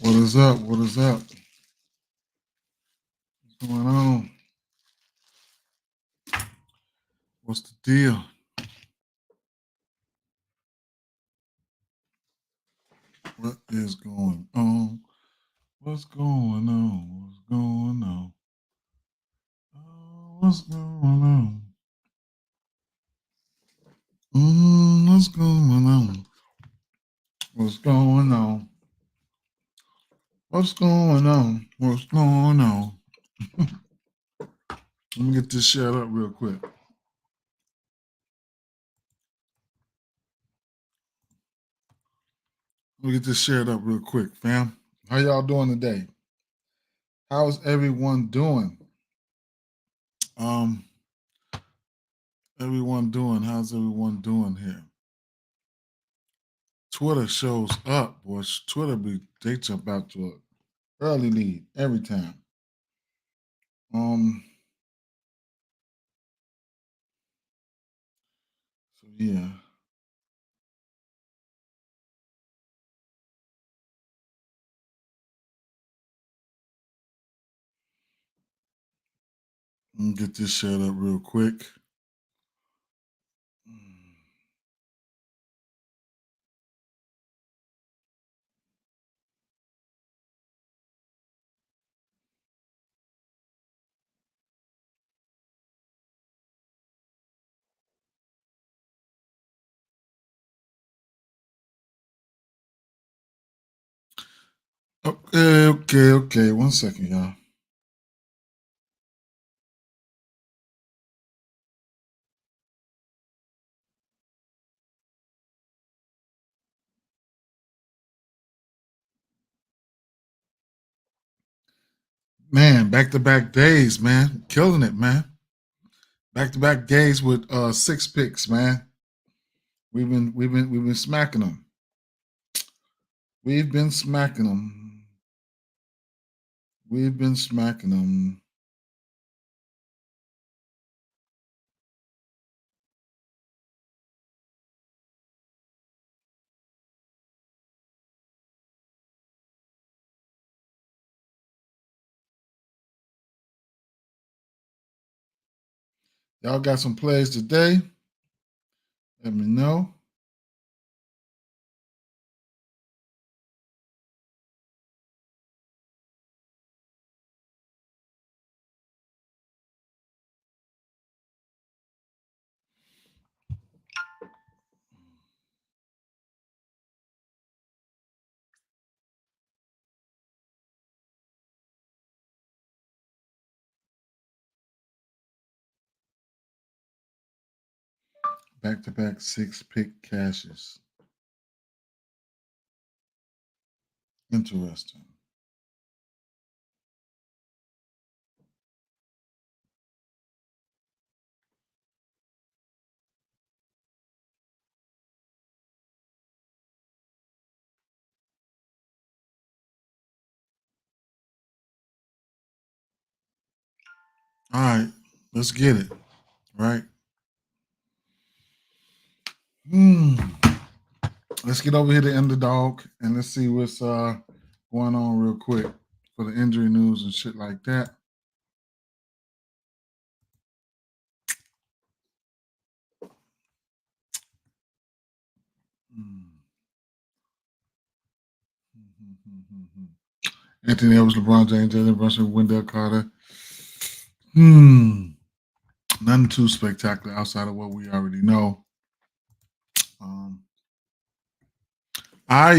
What is up? What is up? What's going on? What's the deal? What is going on? What's going on? What's going on? What's going on? What's going on? What's going on? What's going on? What's going on? Let me get this shared up real quick. Let me get this shared up real quick, fam. How y'all doing today? How's everyone doing? Everyone doing? How's everyone doing here? Twitter shows up, boys. They jump out to an early lead every time. So yeah. Let me get this shared up real quick. Okay. 1 second, y'all. Man, back-to-back days, man. Killing it, man. Back-to-back days with 6 picks, man. We've been smacking them. We've been smacking them. We've been smacking them. Y'all got some plays today? Let me know. Back-to-back 6-pick cashes. Interesting. All right, let's get it. Right? Let's get over here to Underdog and let's see what's going on real quick for the injury news and shit like that. Anthony Edwards, LeBron James, Jalen Brunson, Wendell Carter. Nothing too spectacular outside of what we already know. I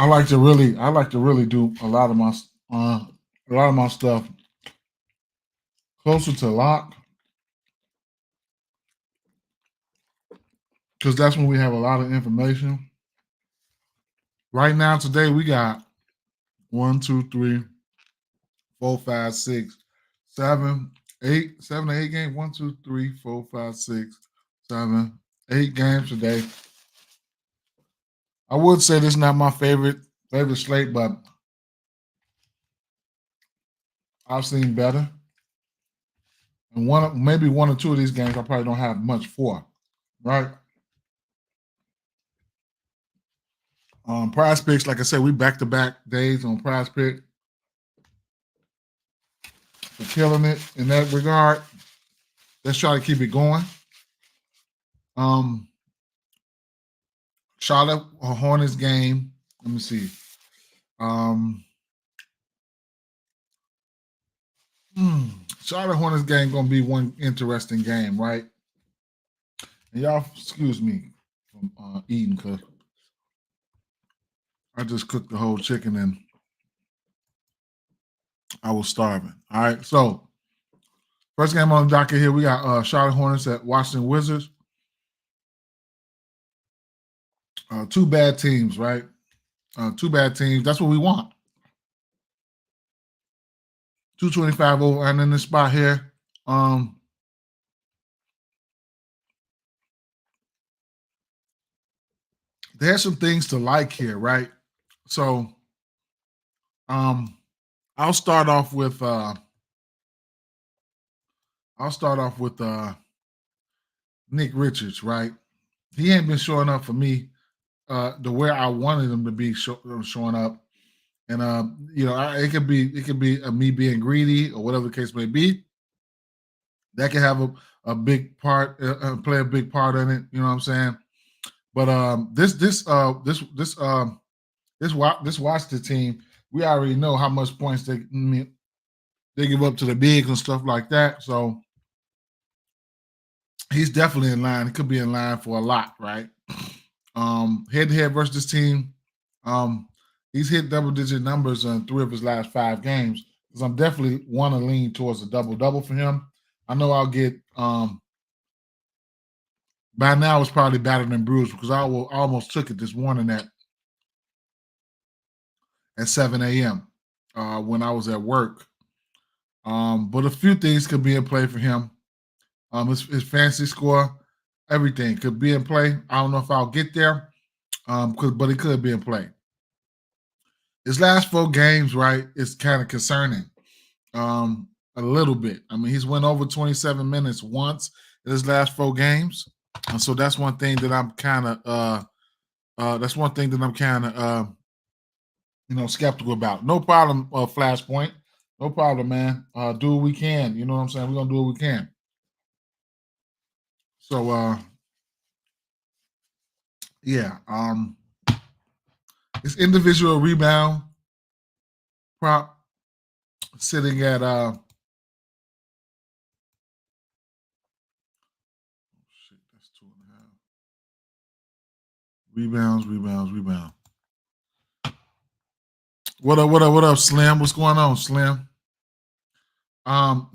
like to really do a lot of my stuff closer to lock because that's when we have a lot of information. Right now, today we got 1, 2, 3, 4, 5, 6, 7, 8, 7 to 8 games. 1, 2, 3, 4, 5, 6, 7, 8 games today. I would say this is not my favorite slate, but I've seen better. And maybe one or two of these games I probably don't have much for, right? Prize Picks, like I said, we back-to-back days on Prize Pick. We're killing it in that regard. Let's try to keep it going. Charlotte Hornets game. Let me see. Charlotte Hornets game gonna be one interesting game, right? And y'all, excuse me from eating because I just cooked the whole chicken and I was starving. All right, so first game on the docket here, we got Charlotte Hornets at Washington Wizards. Two bad teams, right? Two bad teams. That's what we want. 225 over and in this spot here. There's some things to like here, right? So I'll start off with Nick Richards, right? He ain't been showing up for me the way I wanted him to be showing up. And it could be me being greedy or whatever the case may be. That can have a big part, play a big part in it. You know what I'm saying? But this Washington team, we already know how much points they give up to the bigs and stuff like that. So he's definitely in line. He could be in line for a lot, right? Head to head versus this team. He's hit double-digit numbers in 3 of his last 5 games. Because I'm definitely want to lean towards a double-double for him. I know I'll get by now it's probably battered and bruised because I almost took it this morning at 7 a.m. When I was at work. But a few things could be in play for him. His fantasy score, everything could be in play. I don't know if I'll get there, but it could be in play. His last 4 games, right, is kind of concerning a little bit. I mean, he's went over 27 minutes once in his last 4 games. And so that's one thing that I'm kind of skeptical about. No problem, Flashpoint. No problem, man. Do what we can. You know what I'm saying? We're going to do what we can. So, yeah. His individual rebound prop sitting at that's 2.5. Rebounds. What up, Slim? What's going on, Slim?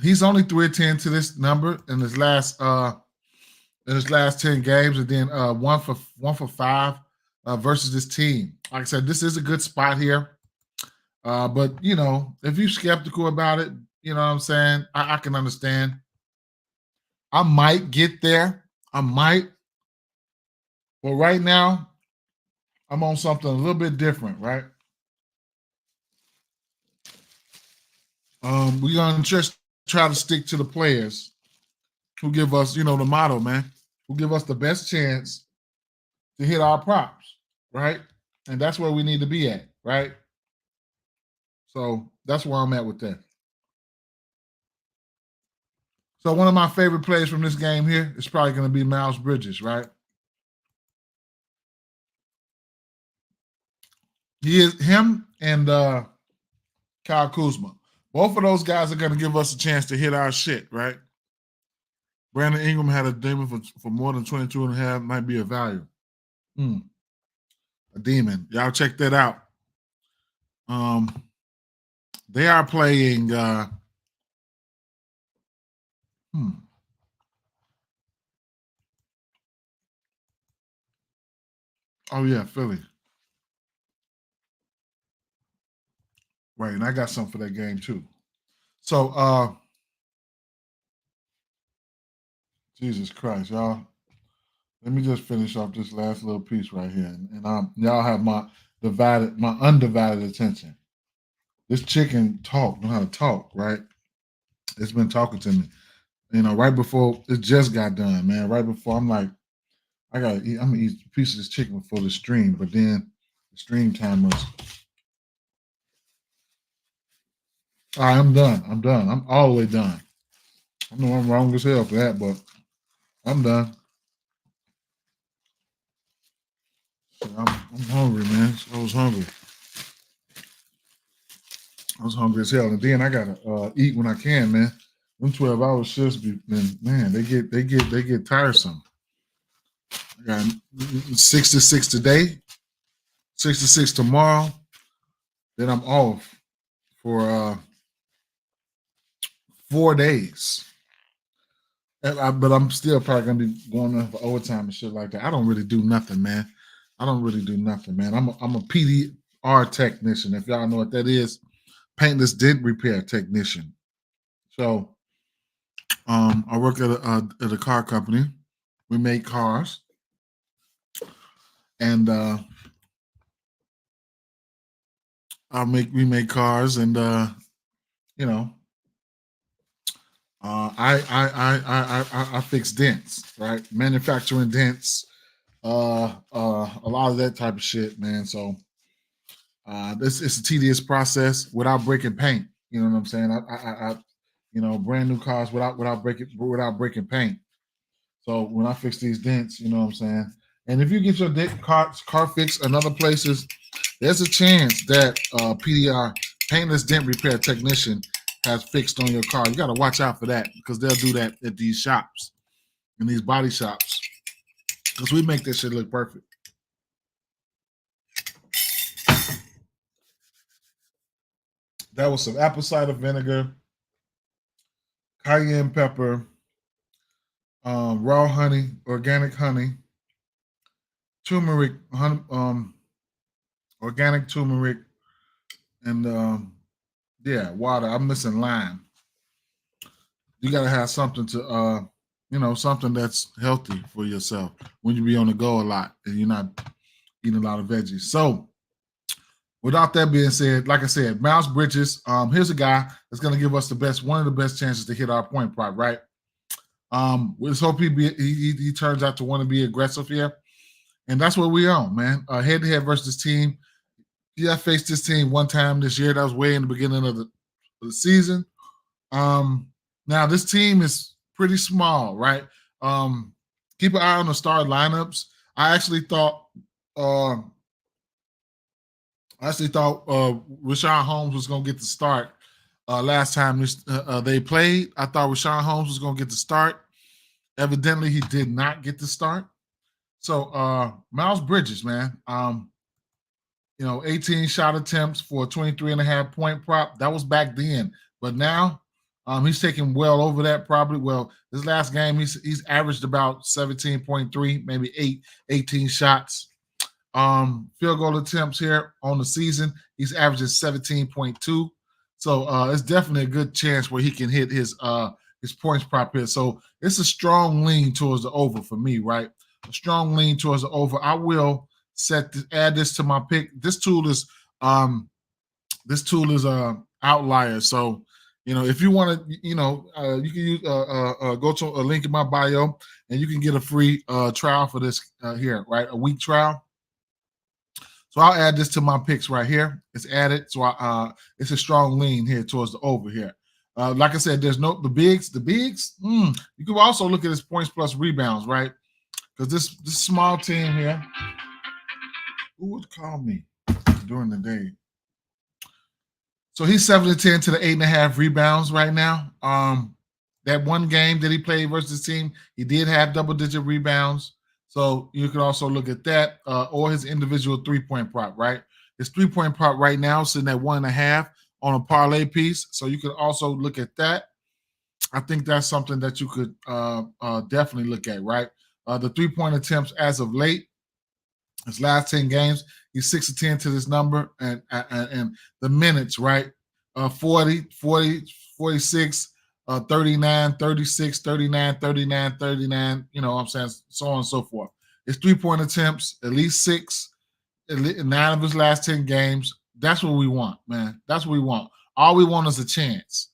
He's only 3-10 to this number in his last 10 games, and then 1 for 5 versus this team. Like I said, this is a good spot here. But if you're skeptical about it, you know what I'm saying? I can understand. I might get there. I might. But right now, I'm on something a little bit different, right? We're gonna just try to stick to the players who give us, the motto, man, who give us the best chance to hit our props, right? And that's where we need to be at, right? So that's where I'm at with that. So one of my favorite plays from this game here is probably going to be Miles Bridges, right? Him and Kyle Kuzma. Both of those guys are going to give us a chance to hit our shit, right? Brandon Ingram had a demon for more than 22 and a half, might be a value. A demon. Y'all check that out. They are playing Oh yeah, Philly. Right, and I got something for that game too. So Jesus Christ, y'all. Let me just finish off this last little piece right here. And y'all have my undivided attention. This chicken know how to talk, right? It's been talking to me. right before it just got done, man. Right before I'm like, I'm gonna eat a piece of this chicken before the stream, but then the stream time was. All right, I'm done. I'm all the way done. I know I'm wrong as hell for that, but I'm done. I'm hungry, man. I was hungry. I was hungry as hell, and then I gotta eat when I can, man. Them 12 hour shifts, man, they get tiresome. I got 6 to 6 today, 6 to 6 tomorrow. Then I'm off for 4 days. But I'm still probably gonna be going in for overtime and shit like that. I don't really do nothing, man. I'm a PDR technician. If y'all know what that is, paintless dent repair technician. So I work at a car company. We make cars, and we make cars, and you know, I fix dents, right? Manufacturing dents, a lot of that type of shit, man. So this it's a tedious process without breaking paint. You know what I'm saying? Brand new cars without breaking paint. So when I fix these dents, you know what I'm saying? And if you get your car fixed in other places, there's a chance that PDR, paintless dent repair technician, has fixed on your car. You got to watch out for that because they'll do that at these shops, in these body shops, because we make this shit look perfect. That was some apple cider vinegar, cayenne pepper, raw honey, organic honey, turmeric, organic turmeric, and water. I'm missing lime. You gotta have something to something that's healthy for yourself when you be on the go a lot and you're not eating a lot of veggies. So without that being said, like I said, Miles Bridges, here's a guy that's gonna give us one of the best chances to hit our point prop, right? Let's hope he turns out to want to be aggressive here. And that's what we on, man. Head-to-head versus team. Yeah, I faced this team one time this year. That was way in the beginning of the season. Now this team is pretty small, right? Keep an eye on the start lineups. I actually thought Rashawn Holmes was going to get the start last time they played. I thought Rashawn Holmes was going to get the start. Evidently, he did not get the start. So Miles Bridges, man, 18 shot attempts for a 23.5 point prop. That was back then. But now he's taking well over that probably. Well, this last game, he's averaged about 17.3, maybe 18 shots. Field goal attempts here on the season, he's averaging 17.2. So it's definitely a good chance where he can hit his points prop here. So it's a strong lean towards the over for me, right? A strong lean towards the over. I will add this to my pick. This tool is outlier. So if you want to, you can use go to a link in my bio and you can get a free trial for this here, right? A week trial. So I'll add this to my picks right here. It's added. So it's a strong lean here towards the over here. Like I said, there's the bigs. You can also look at his points plus rebounds, right? Because this small team here, who would call me during the day? So he's 7-10 to the 8.5 rebounds right now. That one game that he played versus the team, he did have double-digit rebounds. So you can also look at that or his individual 3-point prop, right? His 3-point prop right now sitting at 1.5 on a parlay piece. So you could also look at that. I think that's something that you could definitely look at, right? The 3-point attempts as of late, his last 10 games, he's 6-10 to this number, and the minutes, right? 40, 46, 39, 36, 39, 39, 39, you know what I'm saying? So on and so forth. His 3-point attempts, at least 6, 9 of his last 10 games. That's what we want, man. That's what we want. All we want is a chance.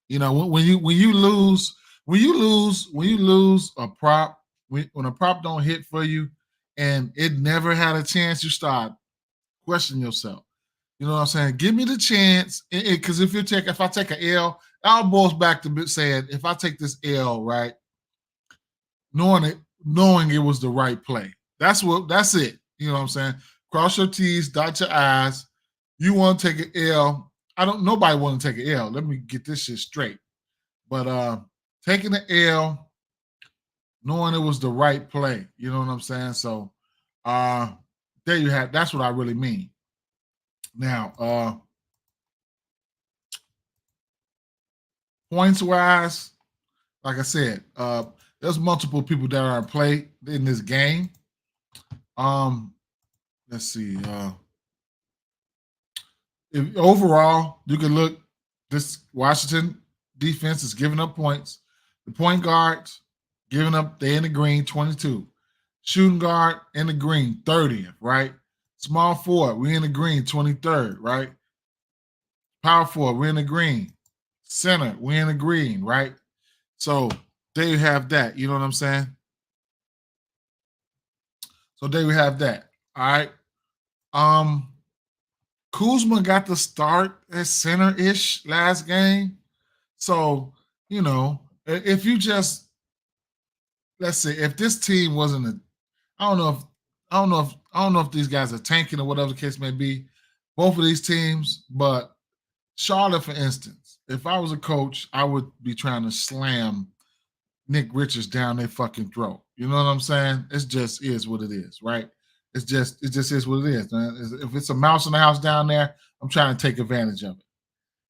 When you lose when you lose a prop, when a prop don't hit for you, and it never had a chance, you start questioning yourself. You know what I'm saying? Give me the chance, because if I take an L, it all boils back to saying if I take this L, right, knowing it was the right play. That's it. You know what I'm saying? Cross your T's, dot your I's. You want to take an L. Nobody want to take an L. Let me get this shit straight. But taking the L, knowing it was the right play. You know what I'm saying? So there you have, that's what I really mean. Now, points wise, like I said, there's multiple people that are in play in this game. Let's see. If overall, you can look, this Washington defense is giving up points. The point guards giving up, they in the green, 22. Shooting guard in the green, 30th, right? Small forward, we in the green, 23rd, right? Power forward, we're in the green. Center, we're in the green, right? So there you have that. You know what I'm saying? So there we have that. All right. Kuzma got the start at center-ish last game. So, you know, if you just, let's say, if this team wasn't I don't know if these guys are tanking or whatever the case may be, both of these teams, but Charlotte, for instance, if I was a coach, I would be trying to slam Nick Richards down their fucking throat. You know what I'm saying? It just is what it is, right? It just is what it is, man. If it's a mouse in the house down there, I'm trying to take advantage of it.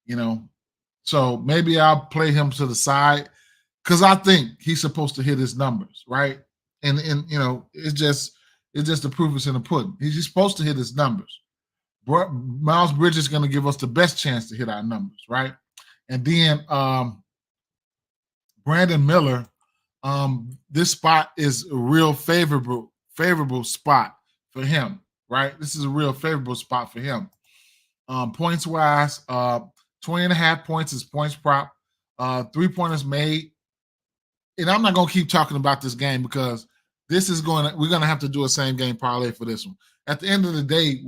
You know, so maybe I'll play him to the side because I think he's supposed to hit his numbers, right? And you know, it's just the proof is in the pudding. He's supposed to hit his numbers. Miles Bridges is going to give us the best chance to hit our numbers, right? And then Brandon Miller, this spot is a real favorable spot for him, right? This is a real favorable spot for him. Points wise, 20.5 points is points prop. 3-pointers made. And I'm not going to keep talking about this game because we're going to have to do a same game parlay for this one. At the end of the day,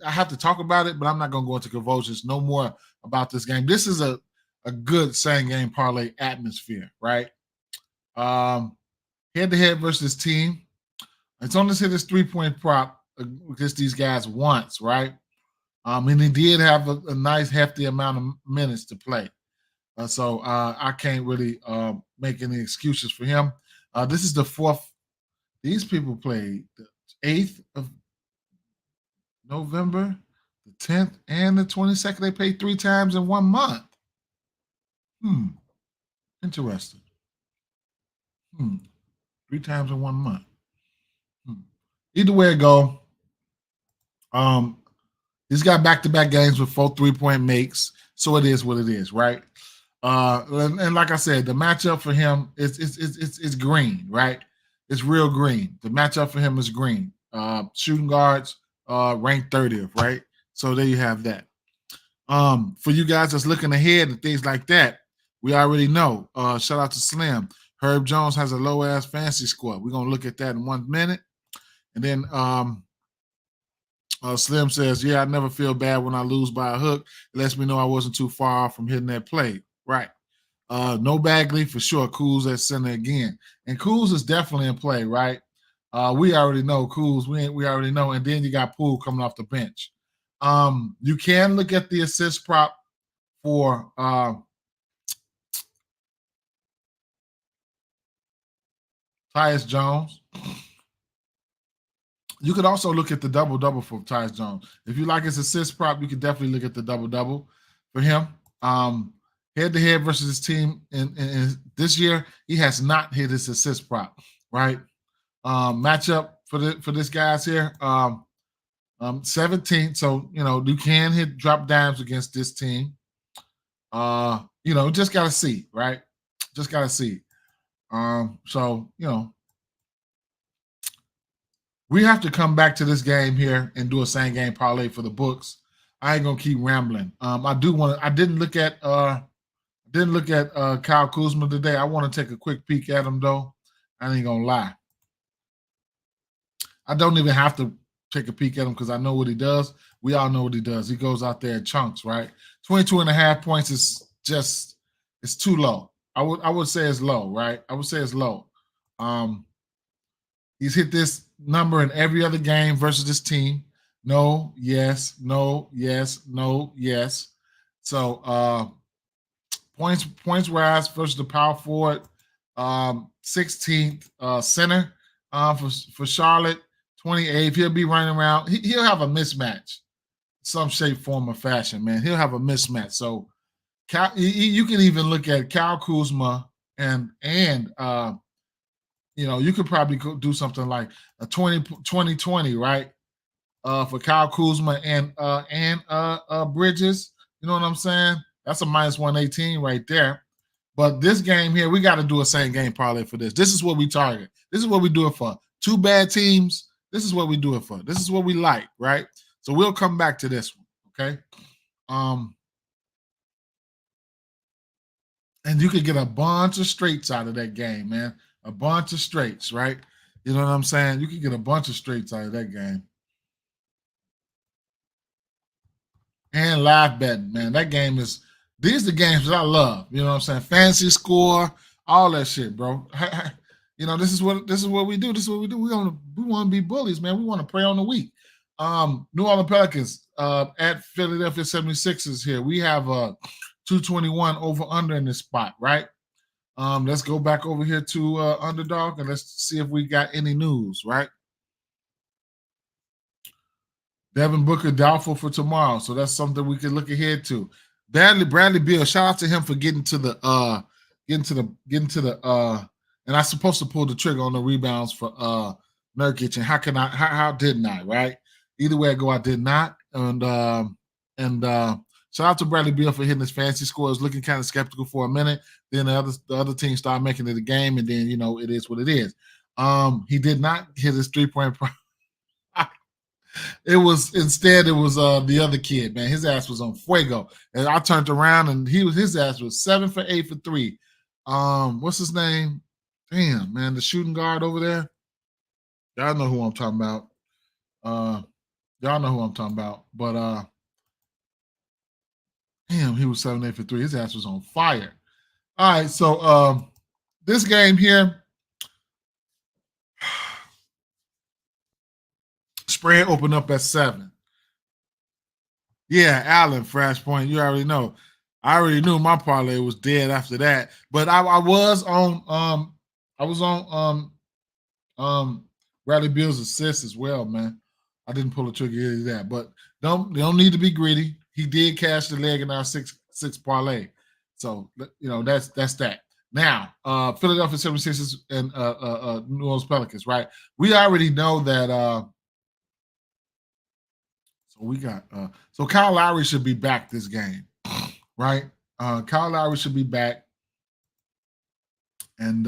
I have to talk about it, but I'm not going to go into convulsions no more about this game. This is a good same game parlay atmosphere, right? Head-to-head versus team. It's only hit his 3-point prop against these guys once, right? And he did have a nice hefty amount of minutes to play. So I can't really make any excuses for him. This is the fourth. These people played the 8th of November, the 10th, and the 22nd. They played 3 times in 1 month. Interesting. 3 times in 1 month. Either way it go, he's got back-to-back games with 4 3-point makes, so it is what it is, right? And like I said, the matchup for him is green, right? It's real green. The matchup for him is green. Shooting guards ranked 30th, right? So there you have that. For you guys that's looking ahead and things like that, we already know. Shout out to Slim. Herb Jones has a low-ass fantasy score. We're going to look at that in 1 minute. And then Slim says, yeah, I never feel bad when I lose by a hook. It lets me know I wasn't too far off from hitting that play. Right. No Bagley for sure. Kuz at center again. And Kuz is definitely in play, right? We already know Kuz. We already know. And then you got Poole coming off the bench. You can look at the assist prop for Tyus Jones. You could also look at the double-double for Tyus Jones. If you like his assist prop, you could definitely look at the double-double for him. Head-to-head versus his team in this year, he has not hit his assist prop, right? Matchup for this guys here, 17. So, you know, you can hit drop dimes against this team. You know, just got to see, right? Just got to see. So, you know, we have to come back to this game here and do a same game parlay for the books. I ain't gonna keep rambling. I didn't look at Didn't look at Kyle Kuzma today. I want to take a quick peek at him though. I ain't gonna lie. I don't even have to take a peek at him because I know what he does. We all know what he does. He goes out there in chunks, right? 22 and a half points is just it's too low. I would say it's low, right? I would say it's low. He's hit this number in every other game versus this team. No, yes, no, yes, no, yes. So points wise versus the power forward, 16th center for Charlotte, 28th. He'll be running around. He'll have a mismatch, some shape, form, or fashion. Man, he'll have a mismatch. So you can even look at Kyle Kuzma and you could probably do something like a 20-20, right? For Kyle Kuzma and Bridges. You know what I'm saying? That's a minus 118 right there. But this game here, we got to do a same game parlay for this. This is what we target. This is what we do it for. Two bad teams. This is what we do it for. This is what we like, right? So we'll come back to this one, okay? And you could get a bunch of straights out of that game, man. A bunch of straights, right? You know what I'm saying? You could get a bunch of straights out of that game. And live betting, man. That game is these are the games that I love. You know what I'm saying? Fantasy score, all that shit, bro. This is what we do. This is what we do. We want to be bullies, man. We want to prey on the weak. New Orleans Pelicans at Philadelphia 76ers here. We have 221 over under in this spot, right? Let's go back over here to Underdog and let's see if we got any news, right? Devin Booker doubtful for tomorrow, so that's something we can look ahead to. Bradley Beal, shout out to him for getting to the and I'm supposed to pull the trigger on the rebounds for Nurkic, and how didn't I, right? Either way I go, I did not. And shout out to Bradley Beal for hitting his fancy scores, looking kind of skeptical for a minute. Then the other team started making it a game, and then it is what it is. He did not hit his 3-point It was the other kid, man. His ass was on fuego. And I turned around and his ass was 7 for 8 for 3. What's his name? Damn, man, the shooting guard over there. Y'all know who I'm talking about. Y'all know who I'm talking about. But damn, he was 7 8 for 3. His ass was on fire. All right, so this game here. Spread opened up at 7. Yeah, Allen, Fresh Point. You already know. I already knew my parlay was dead after that. But I was on Bradley Beal's assist as well, man. I didn't pull the trigger either that. But don't need to be greedy. He did cash the leg in our six parlay. So that's that. Now, Philadelphia 76ers and New Orleans Pelicans, right? We already know that so we got so Kyle Lowry should be back this game, right? Kyle Lowry should be back. And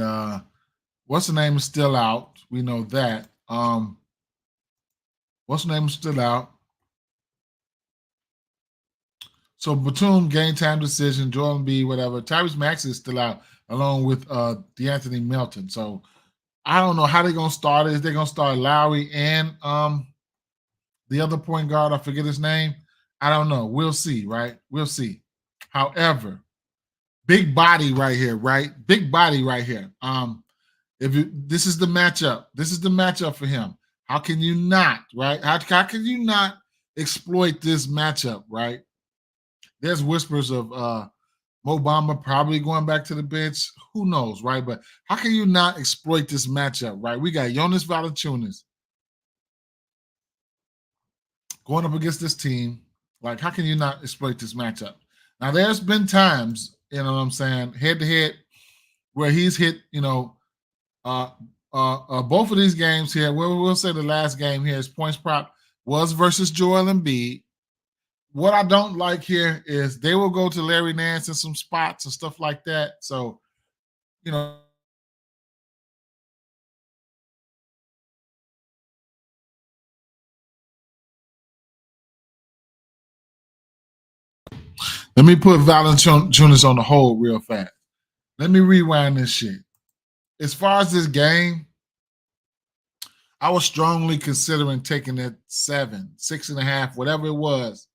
what's the name is still out. We know that. What's the name is still out. So Batum game time decision, Joel Embiid, whatever. Tyrese Maxey is still out, along with DeAnthony Melton. So I don't know how they're gonna start it. Is they gonna start Lowry and the other point guard? I forget his name. I don't know. We'll see, right? We'll see. However, big body right here, right? Big body right here. This is the matchup. This is the matchup for him. How can you not, right? How can you not exploit this matchup, right? There's whispers of Mo Bamba probably going back to the bench. Who knows, right? But how can you not exploit this matchup, right? We got Jonas Valanciunas going up against this team. Like, how can you not exploit this matchup? Now, there's been times, you know what I'm saying, head-to-head, where he's hit, both of these games here. We'll say the last game here, his points prop was versus Joel Embiid. What I don't like here is they will go to Larry Nance in some spots and stuff like that. So, Let me put Valanciunas on the hold real fast. Let me rewind this shit. As far as this game, I was strongly considering taking that 7, 6.5, whatever it was.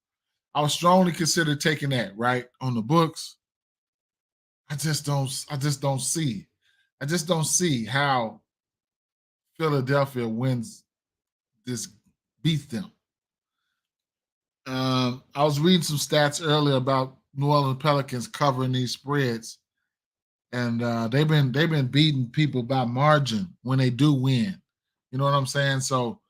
I was strongly considering taking that, right? On the books. I just don't see. I just don't see how Philadelphia wins this, beats them. I was reading some stats earlier about New Orleans Pelicans covering these spreads, and they've been beating people by margin when they do win. You know what I'm saying? So,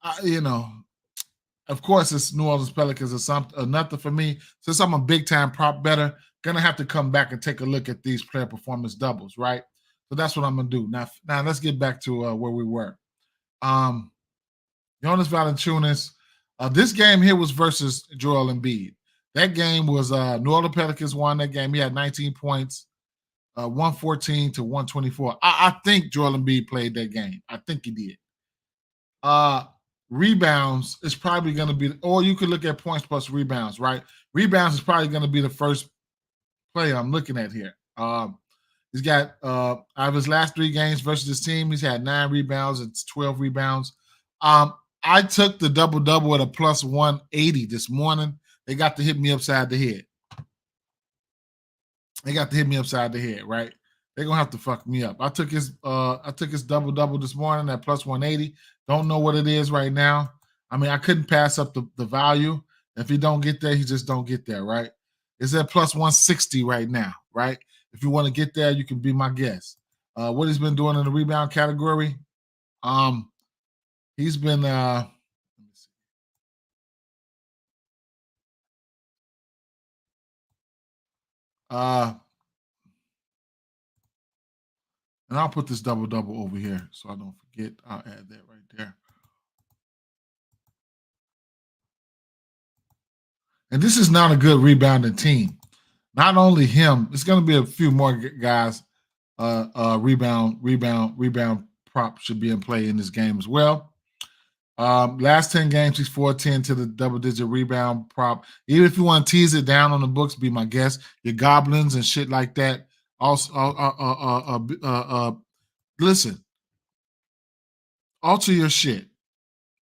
of course, it's New Orleans Pelicans or something or nothing for me. Since I'm a big time prop better, gonna have to come back and take a look at these player performance doubles, right? So that's what I'm gonna do. Now let's get back to where we were. Jonas Valanciunas. This game here was versus Joel Embiid. That game was New Orleans Pelicans won that game. He had 19 points, 114 to 124. I think Joel Embiid played that game. I think he did. Rebounds is probably going to be, or you could look at points plus rebounds, right? Rebounds is probably going to be the first player I'm looking at here. He's got out of his last 3 games versus his team, he's had 9 rebounds. It's 12 rebounds. I took the double-double at a plus 180 this morning. They got to hit me upside the head. Right? They're gonna have to fuck me up. I took his double-double this morning at plus 180. Don't know what it is right now. I mean, I couldn't pass up the value. If he don't get there, he just don't get there, right? It's at plus 160 right now, right? If you want to get there, you can be my guest. What he's been doing in the rebound category, he's been let me see. And I'll put this double-double over here so I don't forget. I'll add that right there. And this is not a good rebounding team. Not only him, it's going to be a few more guys. Rebound prop should be in play in this game as well. Last 10 games, he's 4-10 to the double-digit rebound prop. Even if you want to tease it down on the books, be my guest. Your goblins and shit like that. Also, listen, alter your shit.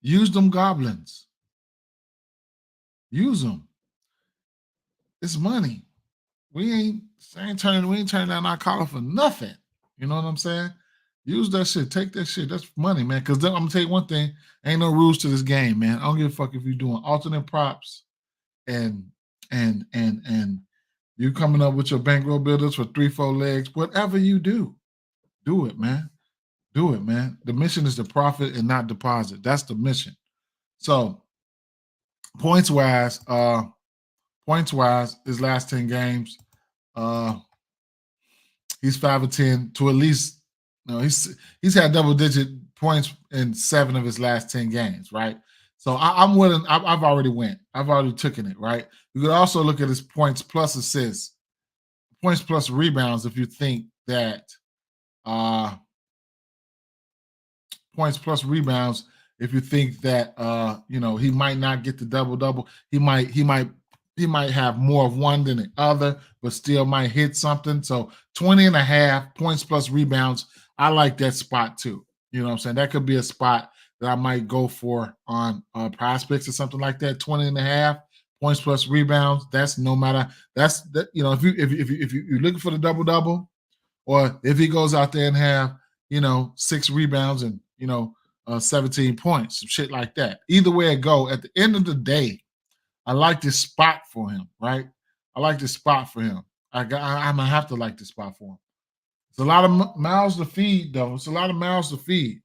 Use them goblins. Use them. It's money. We ain't turning down our collar for nothing. You know what I'm saying? Use that shit. Take that shit. That's money, man. Because I'm gonna tell you one thing: ain't no rules to this game, man. I don't give a fuck if you're doing alternate props and you coming up with your bankroll builders for 3-4 legs. Whatever you do it, man. Do it, man. The mission is to profit and not deposit. That's the mission. So points wise, his last 10 games, he's 5-10 to at least, he's had double-digit points in 7 of his last 10 games, right? So I'm willing. I've already went. I've already taken it, right? You could also look at his points plus assists, points plus rebounds if you think that points plus rebounds if you think that he might not get the double-double. He might have more of one than the other, but still might hit something. So 20.5 points plus rebounds. I like that spot too. You know what I'm saying? That could be a spot that I might go for on prospects or something like that. 20.5 points plus rebounds. That's no matter. That's that. If you're looking for the double-double, or if he goes out there and have 6 rebounds and 17 points, some shit like that. Either way it go, at the end of the day, I like this spot for him, right? I like this spot for him. I'm gonna have to like this spot for him. It's a lot of mouths to feed, though. It's a lot of mouths to feed.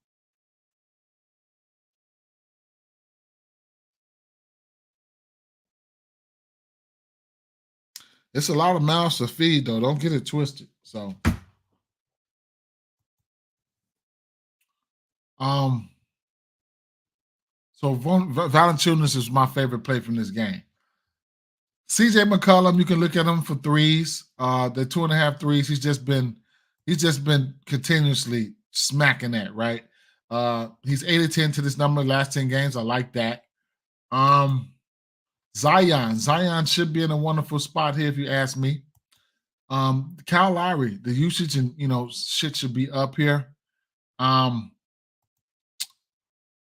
It's a lot of mouths to feed, though. Don't get it twisted. So, Valanciunas is my favorite play from this game. CJ McCollum, you can look at him for threes. The 2.5 threes. He's just been continuously smacking that, right? He's 8-10 to this number last 10 games. I like that. Zion should be in a wonderful spot here if you ask me. Kyle Lowry, the usage and shit should be up here.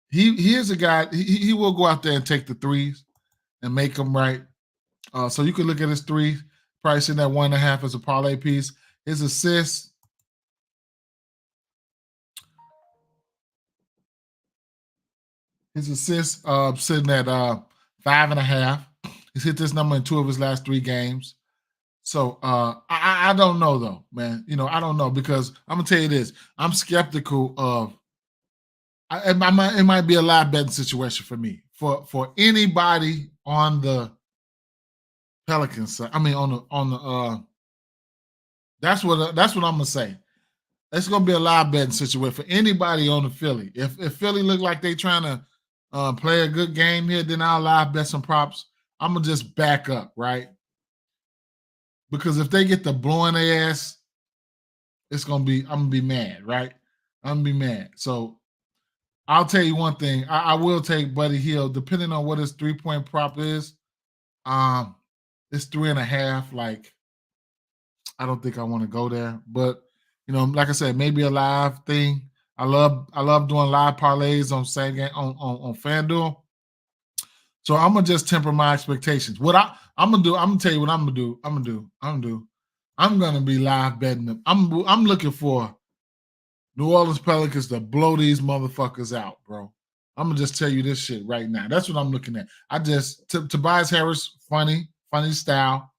He is a guy. He will go out there and take the threes and make them right. So you can look at his three price in that 1.5 as a parlay piece. His assists. Sitting at 5.5. He's hit this number in 2 of his last 3 games. So I don't know though, man. I don't know because I'm gonna tell you this. I'm skeptical of. It might be a live betting situation for me for anybody on the Pelicans side. I mean on the that's what I'm gonna say. It's gonna be a live betting situation for anybody on the Philly. If Philly look like they trying to play a good game here, then I'll live bet some props. I'm gonna just back up, right? Because if they get the blowing their ass, I'm gonna be mad, right? I'm gonna be mad. So I'll tell you one thing. I will take Buddy Hield, depending on what his 3-point prop is. It's 3.5. Like, I don't think I want to go there. But like I said, maybe a live thing. I love doing live parlays on same game on FanDuel. So I'm gonna just temper my expectations. What I'm gonna do, I'm gonna tell you what I'm gonna do. I'm gonna be live betting them. I'm looking for New Orleans Pelicans to blow these motherfuckers out, bro. I'm gonna just tell you this shit right now. That's what I'm looking at. Tobias Harris, funny style.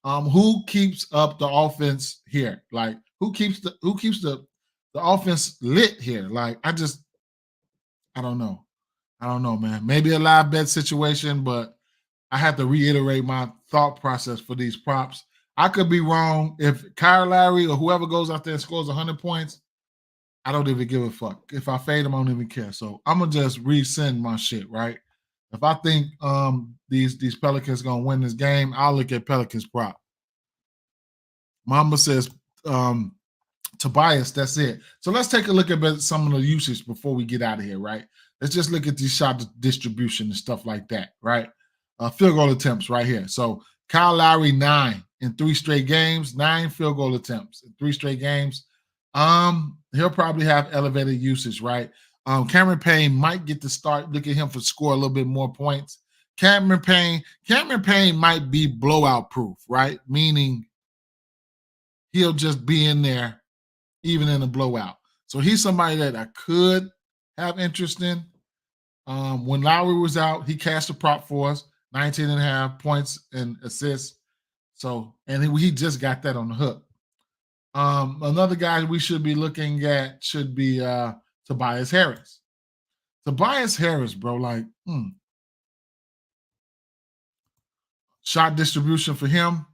Who keeps up the offense here? Like, who keeps the offense lit here? Like, I don't know. I don't know, man. Maybe a live bet situation, but I have to reiterate my thought process for these props. I could be wrong. If Kyle Lowry or whoever goes out there and scores 100 points, I don't even give a fuck. If I fade him, I don't even care. So I'm gonna just resend my shit, right? If I think these Pelicans gonna win this game, I'll look at Pelicans prop. Mamba says Tobias, that's it. So let's take a look at some of the usage before we get out of here, right? Let's just look at these shot distribution and stuff like that, right? Field goal attempts right here. So Kyle Lowry, 9 in 3 straight games, 9 field goal attempts in 3 straight games. He'll probably have elevated usage, right? Cameron Payne might get to start. Look at him for score a little bit more points. Cameron Payne might be blowout proof, right? Meaning he'll just be in there even in a blowout. So he's somebody that I could have interest in. When Lowry was out, he cashed a prop for us, 19.5 points and assists. So, and he just got that on the hook. Another guy we should be looking at should be Tobias Harris. Tobias Harris, bro, like shot distribution for him.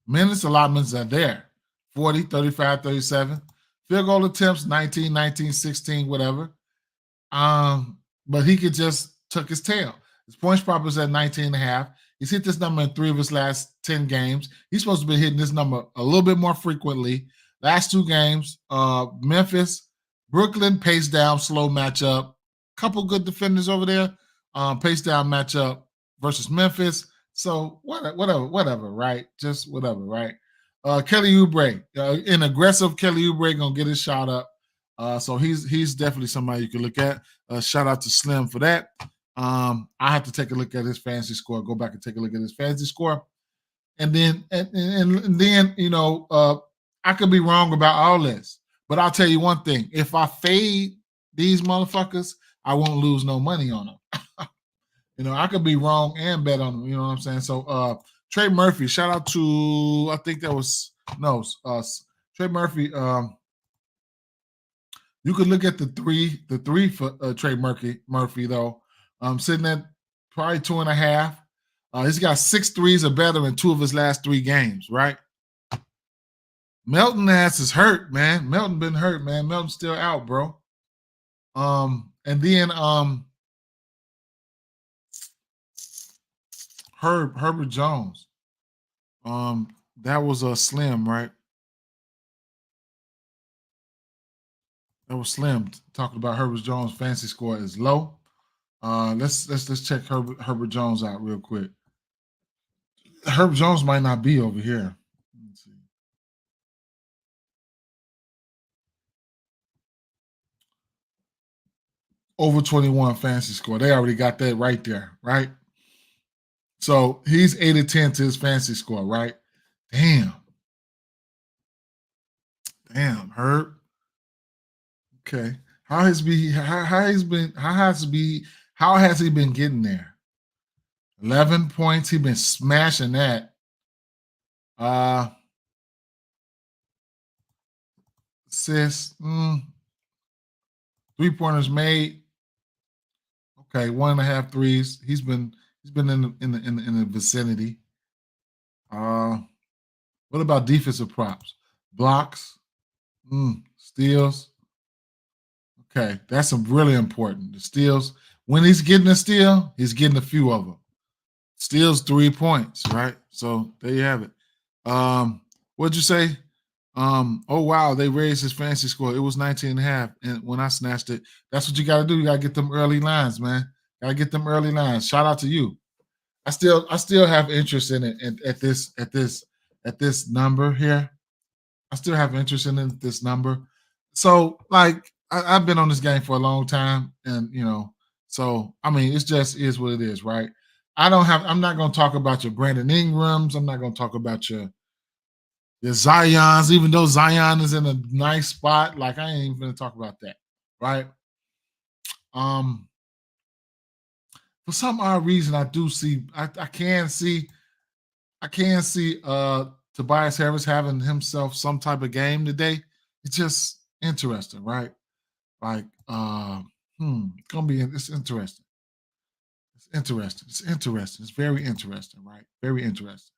Minutes allotments are there. 40, 35, 37. Field goal attempts, 19, 19, 16, whatever. But he could just tuck his tail. His points prop is at 19.5. He's hit this number in 3 of his last 10 games. He's supposed to be hitting this number a little bit more frequently. Last 2 games, Memphis, Brooklyn, pace down, slow matchup. Couple good defenders over there. Pace down matchup versus Memphis. So whatever, right? Just whatever, right? Kelly Oubre, an aggressive Kelly Oubre gonna get his shot up. So he's definitely somebody you can look at. Shout out to Slim for that. I have to take a look at his fantasy score. Go back and take a look at his fantasy score, and then I could be wrong about all this, but I'll tell you one thing: if I fade these motherfuckers, I won't lose no money on them. I could be wrong and bet on them. You know what I'm saying? So Trey Murphy, shout out to Trey Murphy. You could look at the three for Trey Murphy though. Sitting at probably 2.5. He's got 6 threes or better in 2 of his last 3 games, right? Melton ass is hurt, man. Melton been hurt, man. Melton's still out, bro. And then Herbert Jones. That was a Slim, right? That was Slim talking about Herbert Jones' fantasy score is low. Let's check Herbert Jones out real quick. Herb Jones might not be over here. Let's see. Over 21 fantasy score. They already got that right there, right? So he's 8 of 10 to his fantasy score, right? Damn. Damn, Herb. Okay. How has he been getting there? 11 points. He been smashing that. Assists. 3-pointers made. Okay, 1.5 threes. He's been in the vicinity. What about defensive props? Blocks, steals. Okay, that's really important. The steals. When he's getting a steal, he's getting a few of them. Steals 3 points, right? So there you have it. What'd you say? Oh wow, they raised his fantasy score. It was 19.5. And when I snatched it, that's what you gotta do. You gotta get them early lines, man. Gotta get them early lines. Shout out to you. I still have interest in it at this number here. I still have interest in it, this number. So like I've been on this game for a long time, and so I mean it's just is what it is, right? I'm not gonna talk about your Brandon Ingrams, I'm not gonna talk about your Zion's, even though Zion is in a nice spot, like I ain't even gonna talk about that, right? For some odd reason, I do see I can see Tobias Harris having himself some type of game today. It's just interesting, right? Like, it's interesting. It's interesting. It's interesting. It's very interesting, right? Very interesting.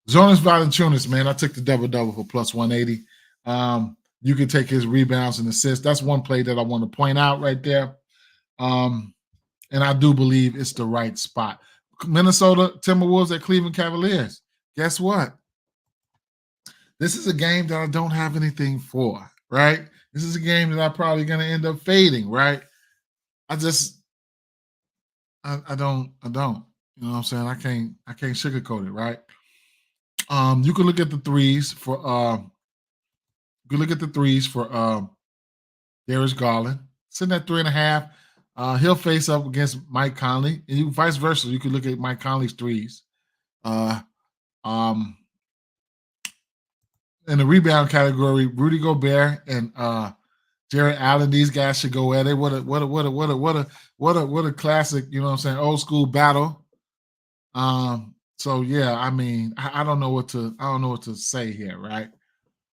Jonas Valanciunas, man, I took the double-double for plus 180. You can take his rebounds and assists. That's one play that I want to point out right there. And I do believe it's the right spot. Minnesota Timberwolves at Cleveland Cavaliers. Guess what? This is a game that I don't have anything for, right? This is a game that I'm probably going to end up fading, right? I don't. You know what I'm saying? I can't sugarcoat it, right? You can look at the threes for Darius Garland. Sitting at 3.5. He'll face up against Mike Conley. And vice versa. You could look at Mike Conley's threes. In the rebound category, Rudy Gobert and Jared Allen, these guys should go at it. What a classic, you know what I'm saying, old school battle. So yeah, I mean, I don't know what to say here, right?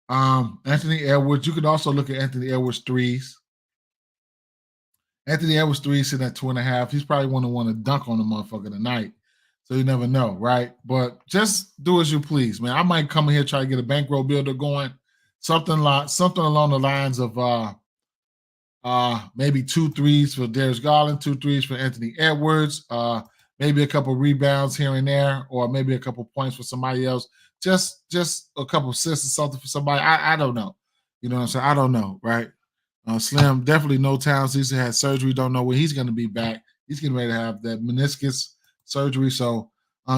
Anthony Edwards, you could also look at Anthony Edwards threes. Anthony Edwards threes sitting at 2.5. He's probably want to dunk on the motherfucker tonight. So you never know, right? But just do as you please, man. I might come in here try to get a bankroll builder going, something along the lines of maybe 2 threes for Darius Garland, 2 threes for Anthony Edwards, maybe a couple rebounds here and there, or maybe a couple points for somebody else. Just a couple assists or something for somebody. I don't know. You know what I'm saying? I don't know, right? Slim, definitely no Towns. He's had surgery. Don't know when he's going to be back. He's getting ready to have that meniscus surgery. So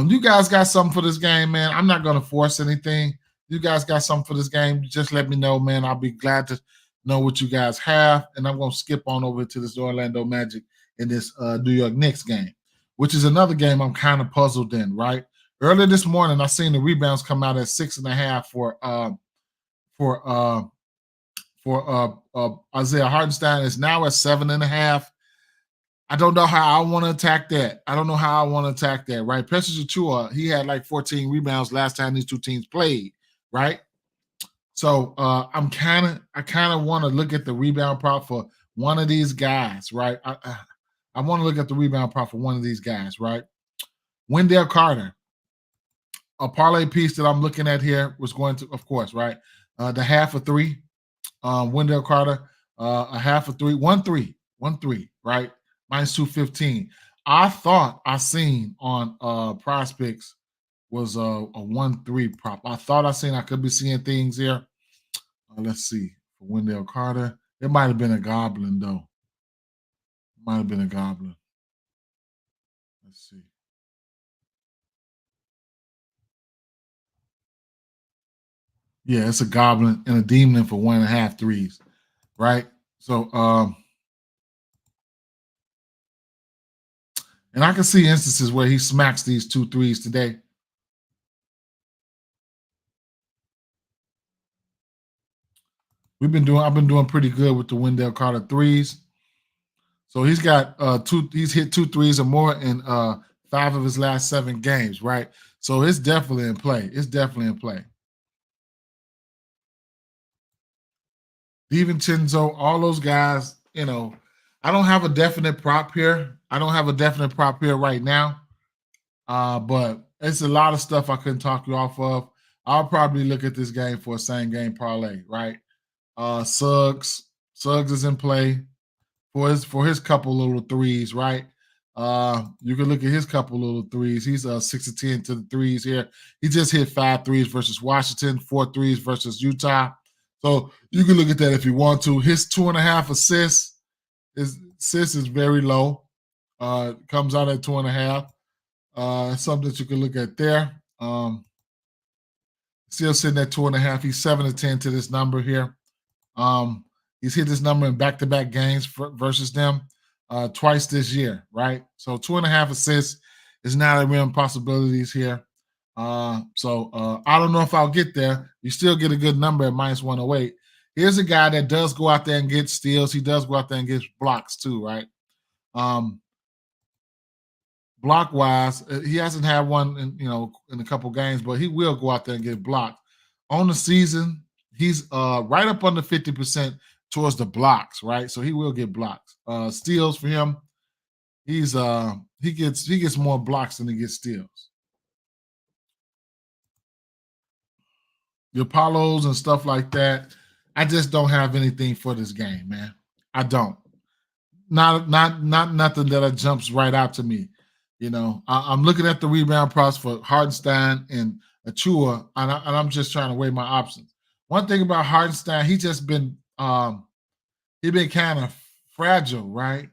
you guys got something for this game, man. I'm not going to force anything. You guys got something for this game, just let me know, man. I'll be glad to know what you guys have. And I'm going to skip on over to this Orlando Magic in this New York Knicks game, which is another game I'm kind of puzzled in, right? Earlier this morning, I seen the rebounds come out at 6.5 for Isaiah Hartenstein. Is now at 7.5. I don't know how I want to attack that. Right? Precious Achiuwa, he had like 14 rebounds last time these two teams played, right? So I kind of want to look at the rebound prop for one of these guys, right? I want to look at the rebound prop for one of these guys, right? Wendell Carter, a parlay piece that I'm looking at here was going to, of course, right? The half of 3. Wendell Carter, a half of 3, 1-3, right? Minus 215. I thought I seen on Prize Picks was a 1-3 prop. I could be seeing things here. Let's see. For Wendell Carter, it might have been a goblin though. Let's see. Yeah, it's a goblin and a demon for 1.5 threes, right? So, and I can see instances where he smacks these 2 threes today. I've been doing pretty good with the Wendell Carter threes. So he's got he's hit 2 threes or more in 5 of his last 7 games, right? So it's definitely in play. It's definitely in play. DiVincenzo, all those guys, I don't have a definite prop here. I don't have a definite prop here right now. But it's a lot of stuff I couldn't talk you off of. I'll probably look at this game for a same game parlay, right? Suggs is in play for his couple little threes, right? You can look at his couple little threes. He's 6 of 10 to the threes here. He just hit 5 threes versus Washington, 4 threes versus Utah. So you can look at that if you want to. His 2.5 assists is very low. Comes out at 2.5. Something that you can look at there. Still sitting at 2.5. He's 7 of 10 to this number here. He's hit this number in back-to-back games versus them twice this year, right? So 2.5 assists is not a real possibilities here. So I don't know if I'll get there. You still get a good number at -108. Here's a guy that does go out there and get steals. He does go out there and get blocks too, right? Block wise, he hasn't had one in a couple games, but he will go out there and get blocked. On the season, he's right up under 50% towards the blocks, right? So he will get blocks. Steals for him, he gets more blocks than he gets steals. Your Apollos and stuff like that, I just don't have anything for this game, man. I don't. Not nothing that jumps right out to me. I'm looking at the rebound props for Hartenstein and Achua, and I'm just trying to weigh my options. One thing about Hartenstein, he just been he been kind of fragile, right?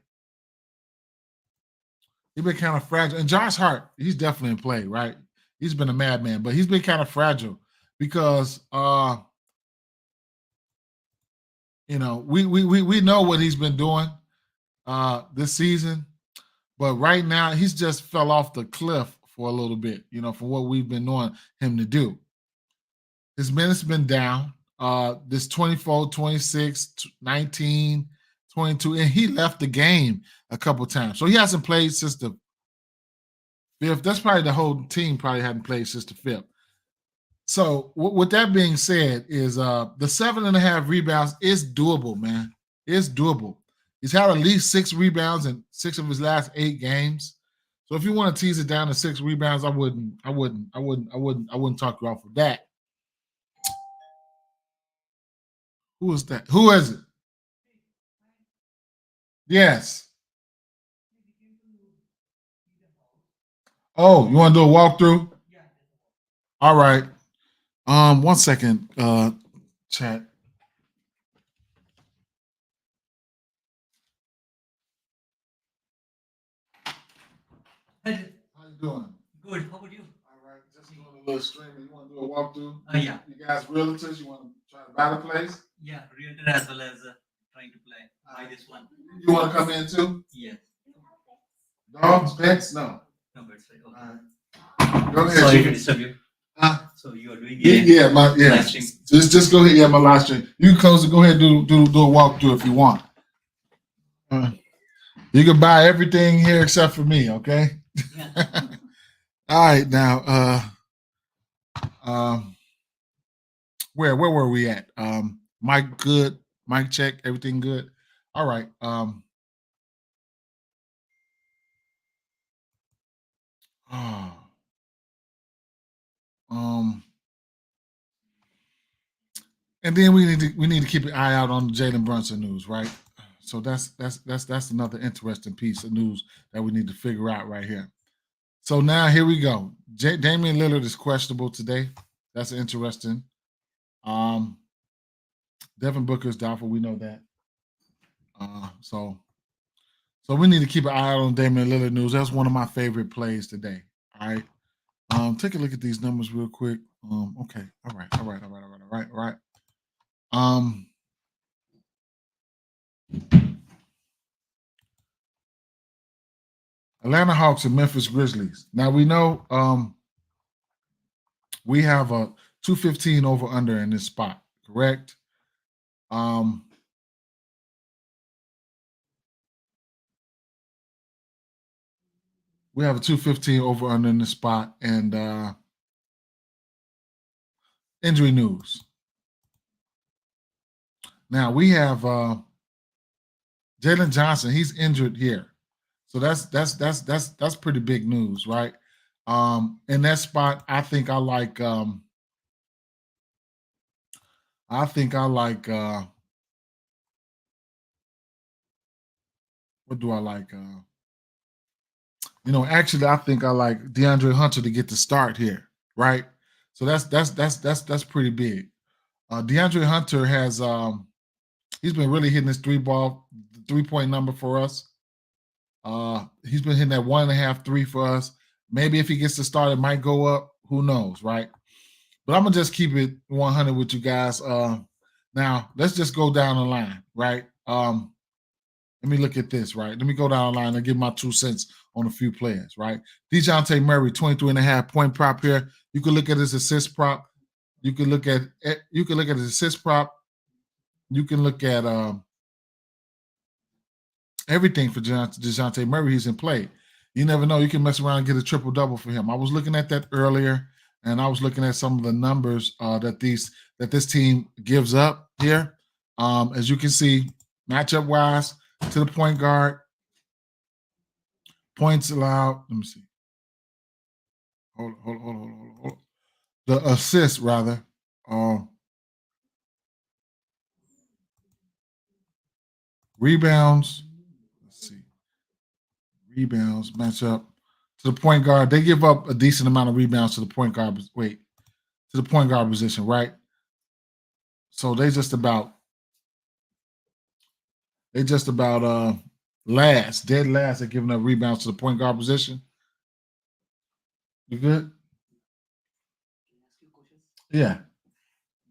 He's been kind of fragile. And Josh Hart, he's definitely in play, right? He's been a madman, but he's been kind of fragile because we know what he's been doing this season. But right now, he's just fell off the cliff for a little bit, for what we've been knowing him to do. His minutes been down. This 24, 26, 19, 22, and he left the game a couple times. So he hasn't played since the 5th. That's probably the whole team probably hadn't played since the 5th. So with that being said, is the 7.5 rebounds is doable, man. It's doable. He's had at least 6 rebounds in 6 of his last 8 games. So if you want to tease it down to 6 rebounds, I wouldn't talk you off of that. Who is that? Who is it? Yes. Oh, you want to do a walkthrough? All right. 1 second, chat. How you doing? Good. How about you? All right. Just doing a little streaming. You want to do a walkthrough? Yeah. You guys realtors? You want to try to buy the place? Yeah, realtor as well as trying to buy this one. You want to come in too? Yes. Dogs, pets? No. No, but it's right. Okay. All right. Go ahead. Sorry to disturb you. Huh? So you are doing live stream. Just go ahead. Yeah, my live stream. You can close it. Go ahead and do a walkthrough if you want. You can buy everything here except for me. Okay. Yeah. All right. Now, where were we at? Mic good. Mic check. Everything good. All right. And then we need to keep an eye out on the Jalen Brunson news, right? So that's another interesting piece of news that we need to figure out right here. So now here we go. Damian Lillard is questionable today. That's interesting. Devin Booker is doubtful. We know that. So we need to keep an eye out on Damian Lillard news. That's one of my favorite plays today. All right. Take a look at these numbers real quick. Okay. All right. Um, Atlanta Hawks and Memphis Grizzlies. Now we know we have a 215 over under in this spot, correct? Um, we have a 215 over under in this spot, and injury news. Now we have Jalen Johnson. He's injured here, so that's pretty big news, right? In that spot, I think I like what do I like? Actually, I think I like DeAndre Hunter to get the start here, right? So that's pretty big. DeAndre Hunter has he's been really hitting his 3-point number for us. He's been hitting that 1.5 3 for us. Maybe if he gets the start, it might go up. Who knows, right? But I'm gonna just keep it 100 with you guys. Now let's just go down the line, right? Let me look at this, right? Let me go down the line and give my 2 cents on a few players, right? DeJounte Murray, 23.5 point prop here. You can look at his assist prop. You can look at his assist prop. You can look at everything for DeJounte Murray. He's in play. You never know. You can mess around and get a triple double for him. I was looking at that earlier, and I was looking at some of the numbers that this team gives up here. As you can see, matchup wise, to the point guard, points allowed. Let me see. Hold on. The assist rather. Rebounds. Let's see. Rebounds match up to the point guard. They give up a decent amount of rebounds to the point guard. To the point guard position, right? So they just about dead last at giving up rebounds to the point guard position. You good? Can I ask you questions? Yeah.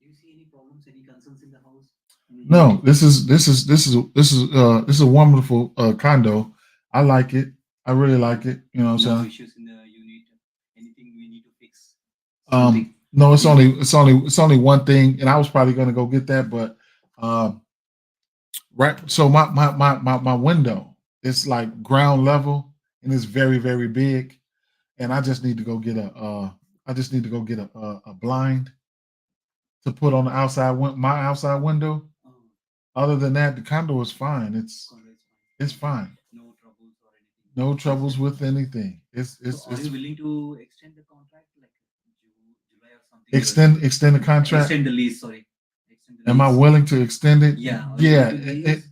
Do you see any problems, any concerns in the house? No, this is a wonderful condo. I like it. I really like it. You know what I'm No saying? issues in the unit. Anything we need to fix? No, it's only one thing, and I was probably going to go get that, but right. So my window, it's like ground level, and it's very very big, and I just need to go get a blind to put on the outside my outside window. Oh, Other than that, the condo is fine. It's fine. no troubles or anything. No troubles with anything. So are you willing to extend the contract like July or something? Extend the contract. Extend the lease. Sorry. Extend the Am I lease. willing to extend it? Yeah. Yeah.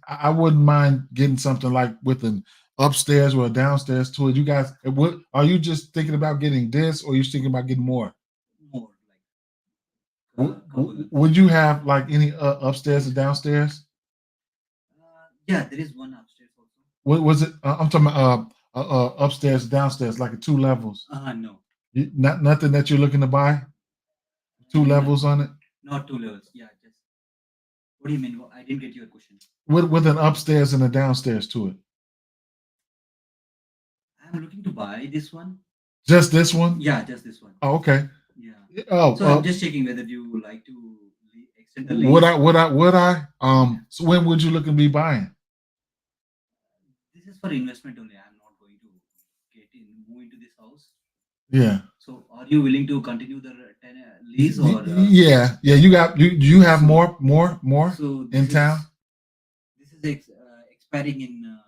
I wouldn't mind getting something like with an upstairs or a downstairs to it. You guys, what are you just thinking about getting this, or are you thinking about getting more? More like. Would you have like any upstairs or downstairs? Yeah, there is one upstairs also. What was it? I'm talking about upstairs, downstairs, like 2 levels. No. Nothing that you're looking to buy. 2 levels on it. Not 2 levels. Yeah, just. What do you mean? I didn't get your question. With an upstairs and a downstairs to it. I'm looking to buy this one. Just this one? Yeah, just this one. Oh, okay. Yeah. Oh, So I'm just checking whether you would like to extend the lease. would I? So when would you look to be buying? This is for investment only. I'm not going to move into this house. Yeah. So are you willing to continue the lease or? Yeah. You have more So in town? This is expiring in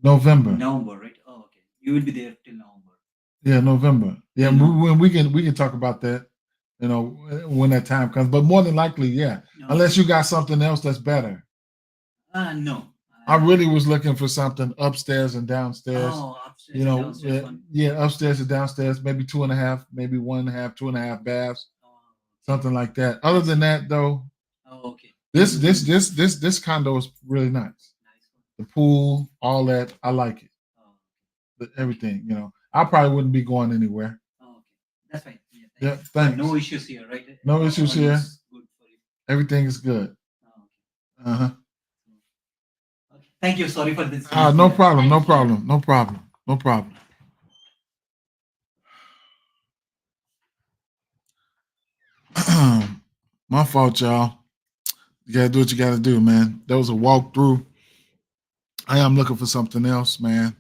November. November, right? Oh, okay. You will be there till November. Yeah, November. Yeah, when we can talk about that, when that time comes. But more than likely, yeah. No. Unless you got something else that's better. No. I really was looking for something upstairs and downstairs. Oh, upstairs and downstairs one. Yeah, upstairs and downstairs, maybe 2.5, maybe 1.5, 2.5 baths, something like that. Other than that, though, okay. This condo is really nice. Nice one. The pool, all that, I like it. Oh, Everything, I probably wouldn't be going anywhere. okay. That's fine. Yeah. Yeah, thanks. No issues here, right? No issues All here. is good for you. Everything is good. Oh, okay. Okay. Thank you. Sorry for this. No problem. No problem. No problem. No problem. My fault, y'all. You gotta do what you gotta do, man. That was a walkthrough. I am looking for something else, man.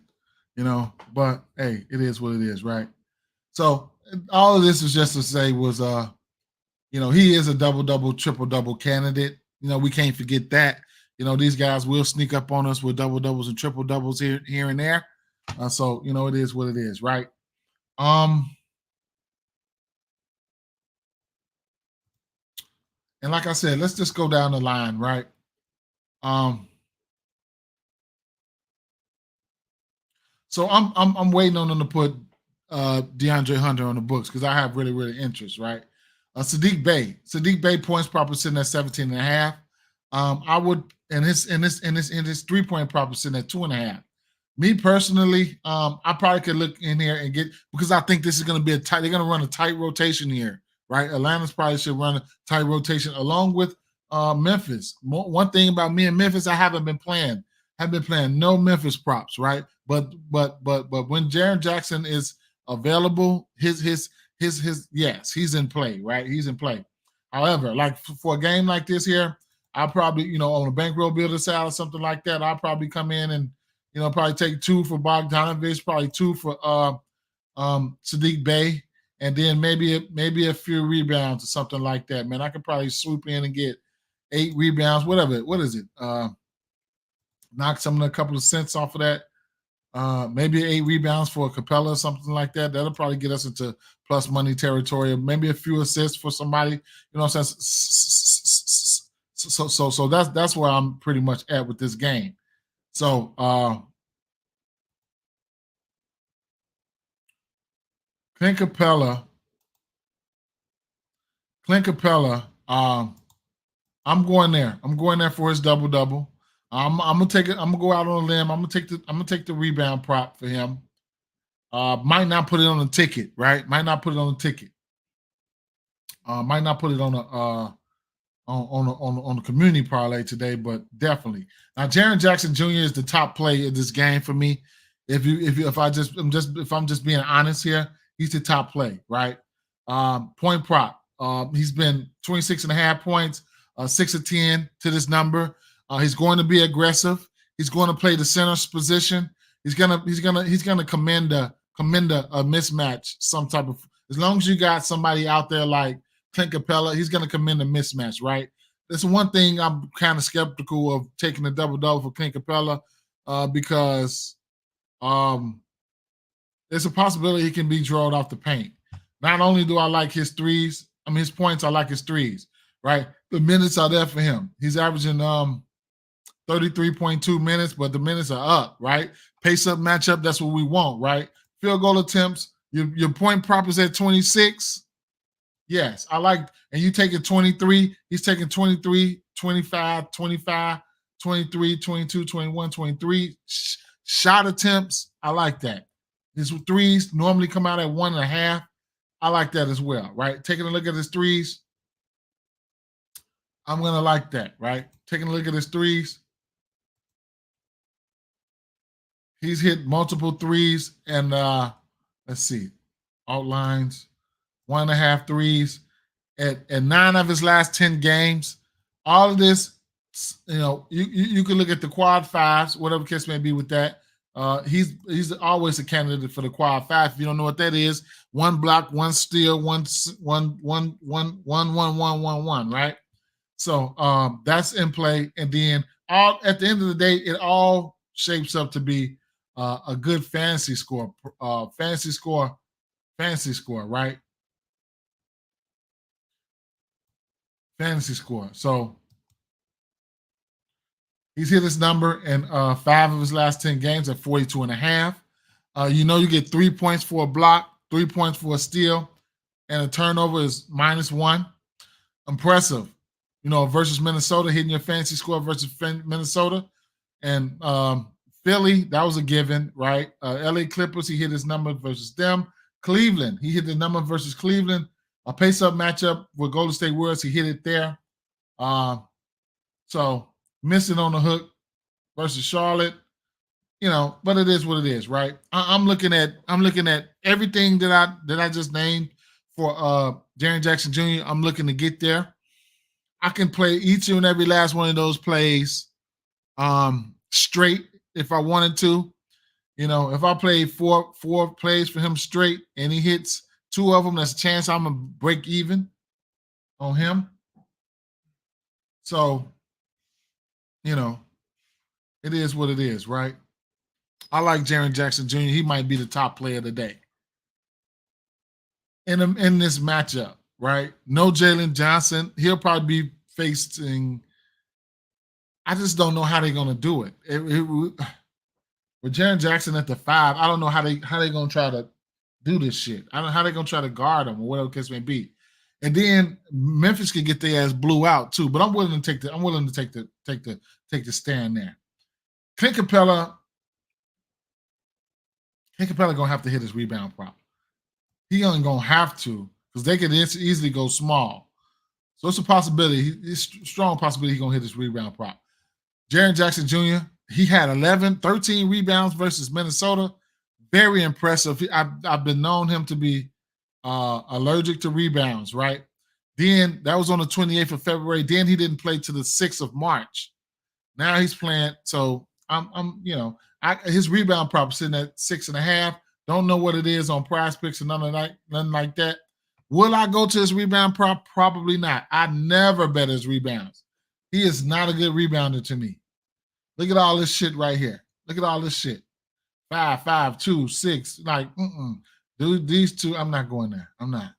But hey, it is what it is, right? So all of this was just to say was he is a double, triple-double candidate. We can't forget that. These guys will sneak up on us with double-doubles and triple-doubles here and there. So it is what it is, right? And like I said, let's just go down the line, right? So I'm waiting on them to put DeAndre Hunter on the books because I have really interest, right? Sadiq Bey points proper sitting at 17.5. I would and his 3-point proper sitting at 2.5. Me personally, I probably could look in here and get because I think this is going to be they're going to run a tight rotation here, right? Atlanta's probably should run a tight rotation along with Memphis. One thing about me and Memphis, I haven't been playing no Memphis props, right? But when Jaren Jackson is available, his yes, he's in play, right? He's in play. However, like for a game like this here, I'll probably, on a bankroll builder side or something like that, I'll probably come in and probably take 2 for Bogdanovich, probably 2 for Sadiq Bey, and then maybe a few rebounds or something like that. Man, I could probably swoop in and get 8 rebounds, whatever. What is it? Knock a couple of cents off of that. Maybe 8 rebounds for a Capella or something like that. That'll probably get us into plus money territory. Maybe a few assists for somebody. So that's where I'm pretty much at with this game. So Clint Capella, I'm going there. I'm going there for his double-double. I'm gonna take it. I'm gonna go out on a limb. I'm gonna take the rebound prop for him. Might not put it on the ticket, right? Might not put it on the ticket. Might not put it on the on the community parlay today, but definitely. Now, Jaren Jackson Jr. is the top play in this game for me. If I'm just being honest here, he's the top play, right? Point prop. He's been 26.5 points, 6 of 10 to this number. He's going to be aggressive. He's going to play the center's position. He's gonna commend a mismatch, some type of. As long as you got somebody out there like Clint Capella, he's gonna commend a mismatch, right? That's one thing I'm kind of skeptical of taking a double-double for Clint Capella because there's a possibility he can be drawn off the paint. Not only do I like his threes, his points, I like his threes, right? The minutes are there for him. He's averaging 33.2 minutes, but the minutes are up, right? Pace up matchup, that's what we want, right? Field goal attempts, your point prop is at 26. Yes, I like, and you taking 23. He's taking 23, 25, 25, 23, 22, 21, 23. Shot attempts, I like that. His threes normally come out at 1.5. I like that as well, right? Taking a look at his threes, I'm going to like that, right? Taking a look at his threes, he's hit multiple threes and let's see, outlines, 1.5 threes at 9 of his last 10 games. All of this, you can look at the quad fives, whatever case may be with that. He's always a candidate for the quad five. If you don't know what that is, 1 block, 1 steal, 1, right? So that's in play. And then at the end of the day, it all shapes up to be a good fantasy score, right? Fantasy score. So he's hit his number in 5 of his last 10 games at 42.5. You get 3 points for a block, 3 points for a steal, and a turnover is -1. Impressive. Versus Minnesota, hitting your fantasy score versus Minnesota. And Philly, that was a given, right? LA Clippers, he hit his number versus them. Cleveland, he hit the number versus Cleveland. A pace-up matchup with Golden State Warriors. He hit it there. So missing on the hook versus Charlotte. But it is what it is, right? I'm looking at everything that I just named for Jaren Jackson Jr. I'm looking to get there. I can play each and every last one of those plays straight if I wanted to. If I play four plays for him straight and he hits 2 of them, there's a chance I'm gonna break even on him. So, it is what it is, right? I like Jaren Jackson Jr. He might be the top player of the day in this matchup, right? No Jalen Johnson. He'll probably be facing. I just don't know how they're gonna do it. With Jaren Jackson at the 5, I don't know how they gonna try to do this shit. I don't know how they're gonna try to guard him or whatever the case may be. And then Memphis could get their ass blew out too. But I'm willing to take the stand there. Clint Capella gonna have to hit his rebound prop. He ain't gonna have to because they could easily go small. So it's a possibility. It's a strong possibility he's gonna hit his rebound prop. Jaren Jackson Jr. He had 13 rebounds versus Minnesota. Very impressive. I've been known him to be allergic to rebounds, right? Then that was on the 28th of February. Then he didn't play to the 6th of March. Now he's playing. So his rebound prop sitting at 6.5. Don't know what it is on Prize Picks or nothing like that. Will I go to his rebound prop? Probably not. I never bet his rebounds. He is not a good rebounder to me. Look at all this shit right here. Look at all this shit. 5, 5, 2, 6. Like, Dude, these two, I'm not going there. I'm not.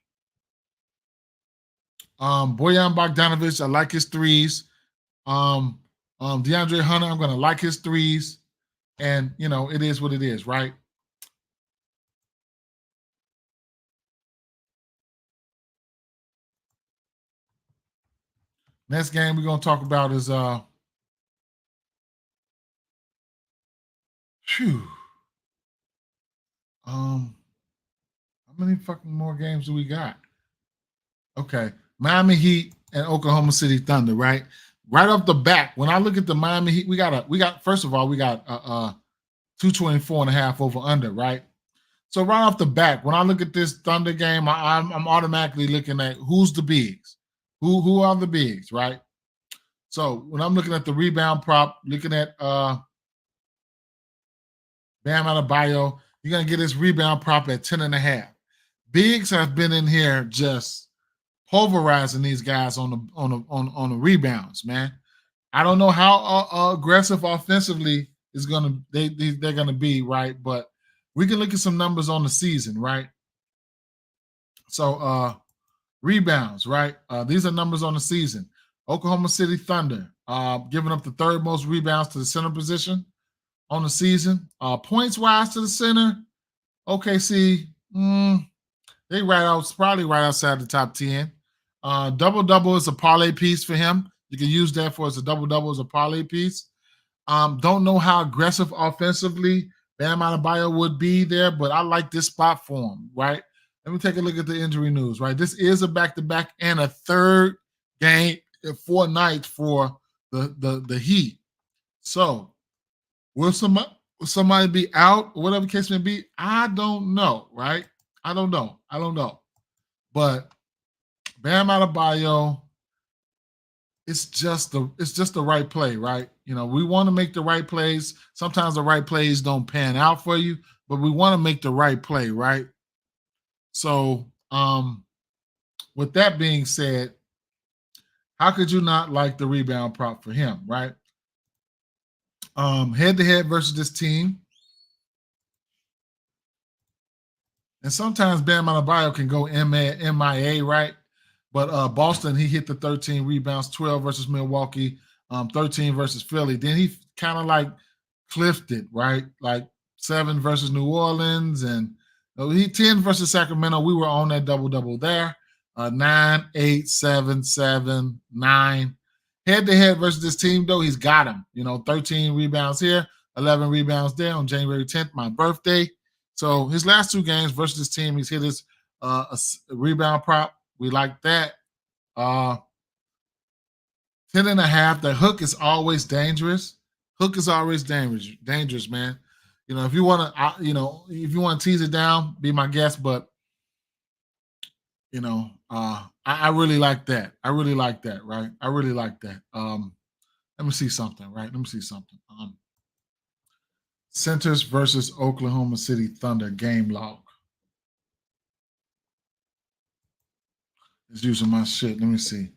Bojan Bogdanovic, I like his threes. DeAndre Hunter, I'm gonna like his threes. And it is what it is, right? Next game we're gonna talk about is how many fucking more games do we got? Okay. Miami Heat and Oklahoma City Thunder, right? Right off the bat, when I look at the Miami Heat, we got first of all, we got 224.5 over under, right? So right off the bat, when I look at this Thunder game, I'm automatically looking at who's the bigs. Who are the bigs, right? So when I'm looking at the rebound prop, looking at Bam Adebayo, you're gonna get his rebound prop at 10.5. Bigs have been in here just pulverizing these guys on the rebounds, man. I don't know how aggressive offensively they're gonna be, right? But we can look at some numbers on the season, right? So rebounds, right? These are numbers on the season. Oklahoma City Thunder giving up the 3rd most rebounds to the center position on the season. Points wise to the center, OKC, they probably right outside the top 10. Double-double is a parlay piece for him. You can use that for as a double-double as a parlay piece. Don't know how aggressive offensively Bam Adebayo would be there, but I like this spot for him, right? Let me take a look at the injury news, right? This is a back-to-back and a 3rd game in 4 nights for the Heat. So will somebody be out or whatever the case may be? I don't know, right? I don't know. But Bam Adebayo, it's just the right play, right? We want to make the right plays. Sometimes the right plays don't pan out for you, but we want to make the right play, right? So, with that being said, how could you not like the rebound prop for him, right? Head-to-head versus this team. And sometimes Bam Adebayo can go MIA, right? But Boston, he hit the 13 rebounds, 12 versus Milwaukee, 13 versus Philly. Then he kind of like cliffed it, right? Like 7 versus New Orleans and he 10 versus Sacramento. We were on that double-double there. 9, 8, 7, 7, 9. Head-to-head versus this team, though, he's got him. 13 rebounds here, 11 rebounds there on January 10th, my birthday. So his last 2 games versus this team, he's hit his rebound prop We like that. 10.5. The hook is always dangerous. Hook is always dangerous, man. If you want to, if you want to tease it down, be my guest. But I really like that. I really like that, right? I really like that. Let me see something, right? Let me see something. Centers versus Oklahoma City Thunder game log. It's using my shit. Let me see.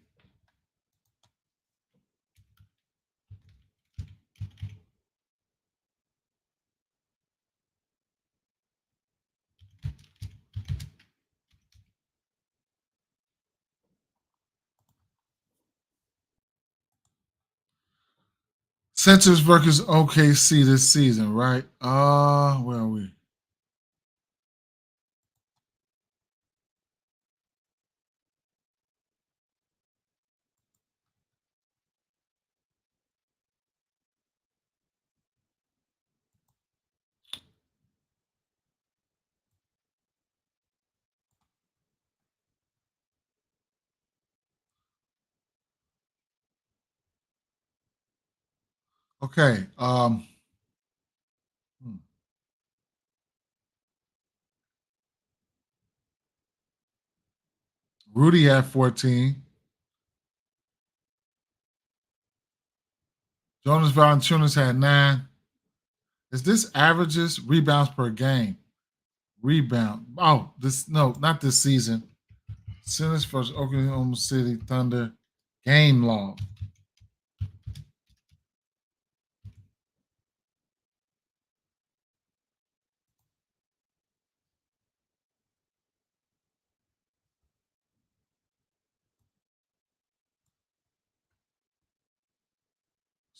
Centers versus OKC this season, right? Where are we? Okay. Rudy had 14. Jonas Valanciunas had 9. Is this averages rebounds per game? Rebound. Oh, not this season. Centers versus Oklahoma City Thunder game log.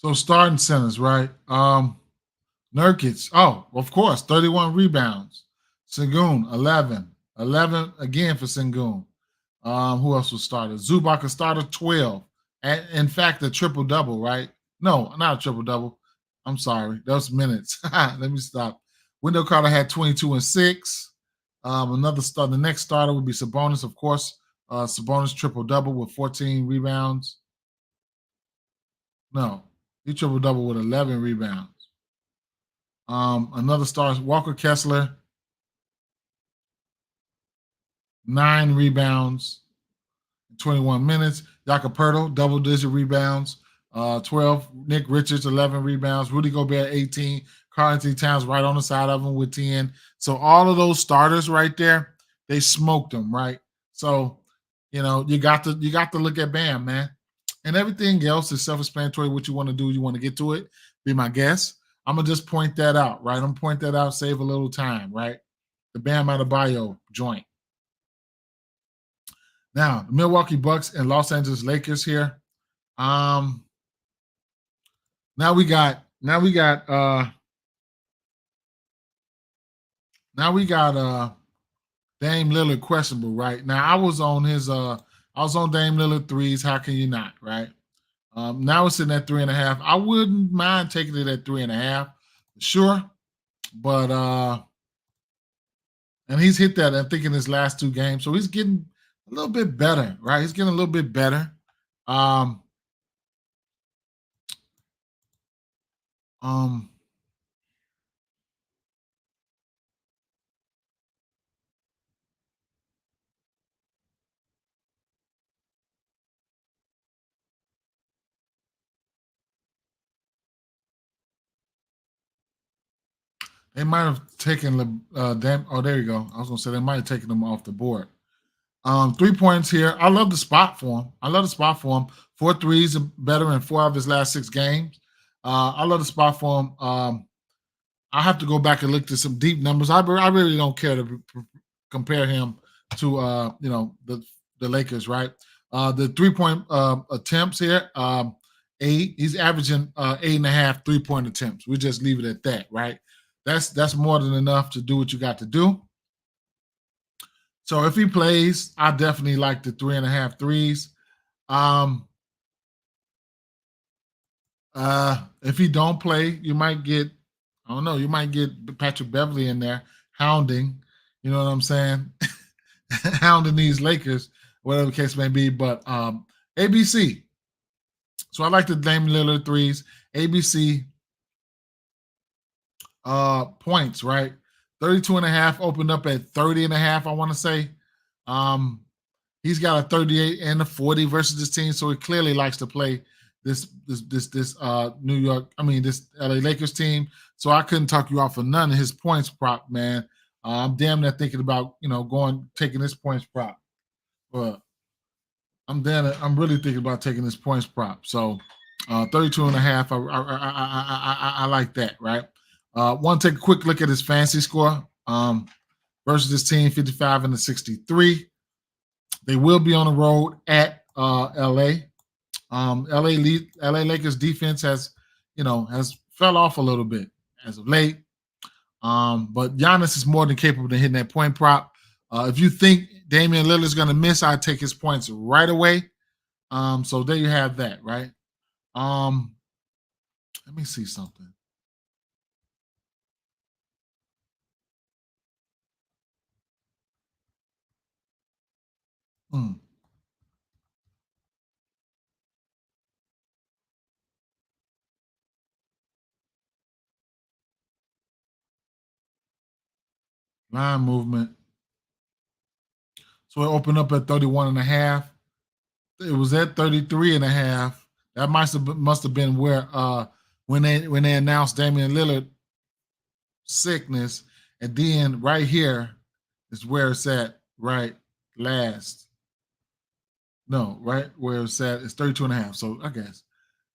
So starting centers, right? Nurkic. Oh, of course, 31 rebounds. Sengun, 11. 11 again for Sengun. Who else was started? Zubac started 12. In fact, a triple double, right? No, not a triple double. I'm sorry. That was minutes. Let me stop. Wendell Carter had 22 and 6. Another start. The next starter would be Sabonis, of course. Sabonis triple double with 14 rebounds. No, he triple double with 11 rebounds. Another star, Walker Kessler, 9 rebounds, 21 minutes. Jakob double-digit rebounds, 12. Nick Richards, 11 rebounds. Rudy Gobert, 18. Karl-Anthony Towns right on the side of him with 10. So all of those starters right there, they smoked them, right? So, you got to look at Bam, man. And everything else is self-explanatory. What you want to do, you want to get to it. Be my guest. I'm gonna just point that out, right? I'm gonna point that out, save a little time, right? The Bam Adebayo joint. Now, the Milwaukee Bucks and Los Angeles Lakers here. Now we got Dame Lillard questionable, right? Now I was on Dame Lillard threes. How can you not, right? Now it's sitting at 3.5. I wouldn't mind taking it at 3.5, sure. But and he's hit that, I think, in his last 2 games. So he's getting a little bit better, right? He's getting a little bit better. They might have taken the oh, there you go. I was gonna say they might have taken them off the board. 3 points here. I love the spot for him. 4 threes better in 4 of his last 6 games. I love the spot for him. I have to go back and look at some deep numbers. I really don't care to compare him to the Lakers, right? The 3-point attempts here, 8. He's averaging 8.5 3-point attempts. We just leave it at that, right? That's more than enough to do what you got to do. So if he plays, I definitely like the 3.5 threes. If he don't play, you might get Patrick Beverly in there hounding. You know what I'm saying? Hounding these Lakers. whatever the case may be. But ABC. So I like the Damian Lillard threes. ABC points, right? 32.5 opened up at 30.5, I want to say. He's got a 38 and a 40 versus this team, so he clearly likes to play this New York, this LA Lakers team. So I couldn't talk you off of none of his points prop, man. I'm damn near thinking about taking this points prop, but I'm really thinking about taking this points prop. So 32.5, I like that, right? Want to take a quick look at his fantasy score versus this team, 55 and 63. They will be on the road at LA. LA Lakers defense has fell off a little bit as of late. But Giannis is more than capable of hitting that point prop. If you think Damian Lillard's going to miss, I'd take his points right away. So there you have that, right? Let me see something. Line movement. So it opened up at 31.5. It was at 33.5. That must have been where when they announced Damian Lillard sickness, and then right here is where it's at, right last. No, right where it's at, it's 32.5. So I guess,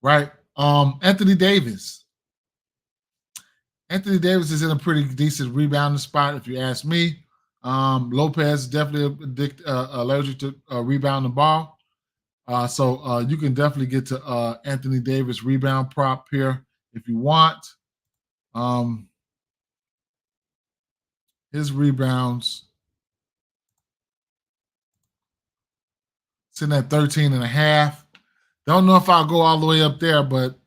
right. Anthony Davis. Anthony Davis is in a pretty decent rebounding spot, if you ask me. Lopez is definitely allergic to rebound the ball. So you can definitely get to Anthony Davis rebound prop here if you want. His rebounds sitting at 13.5. Don't know if I'll go all the way up there, but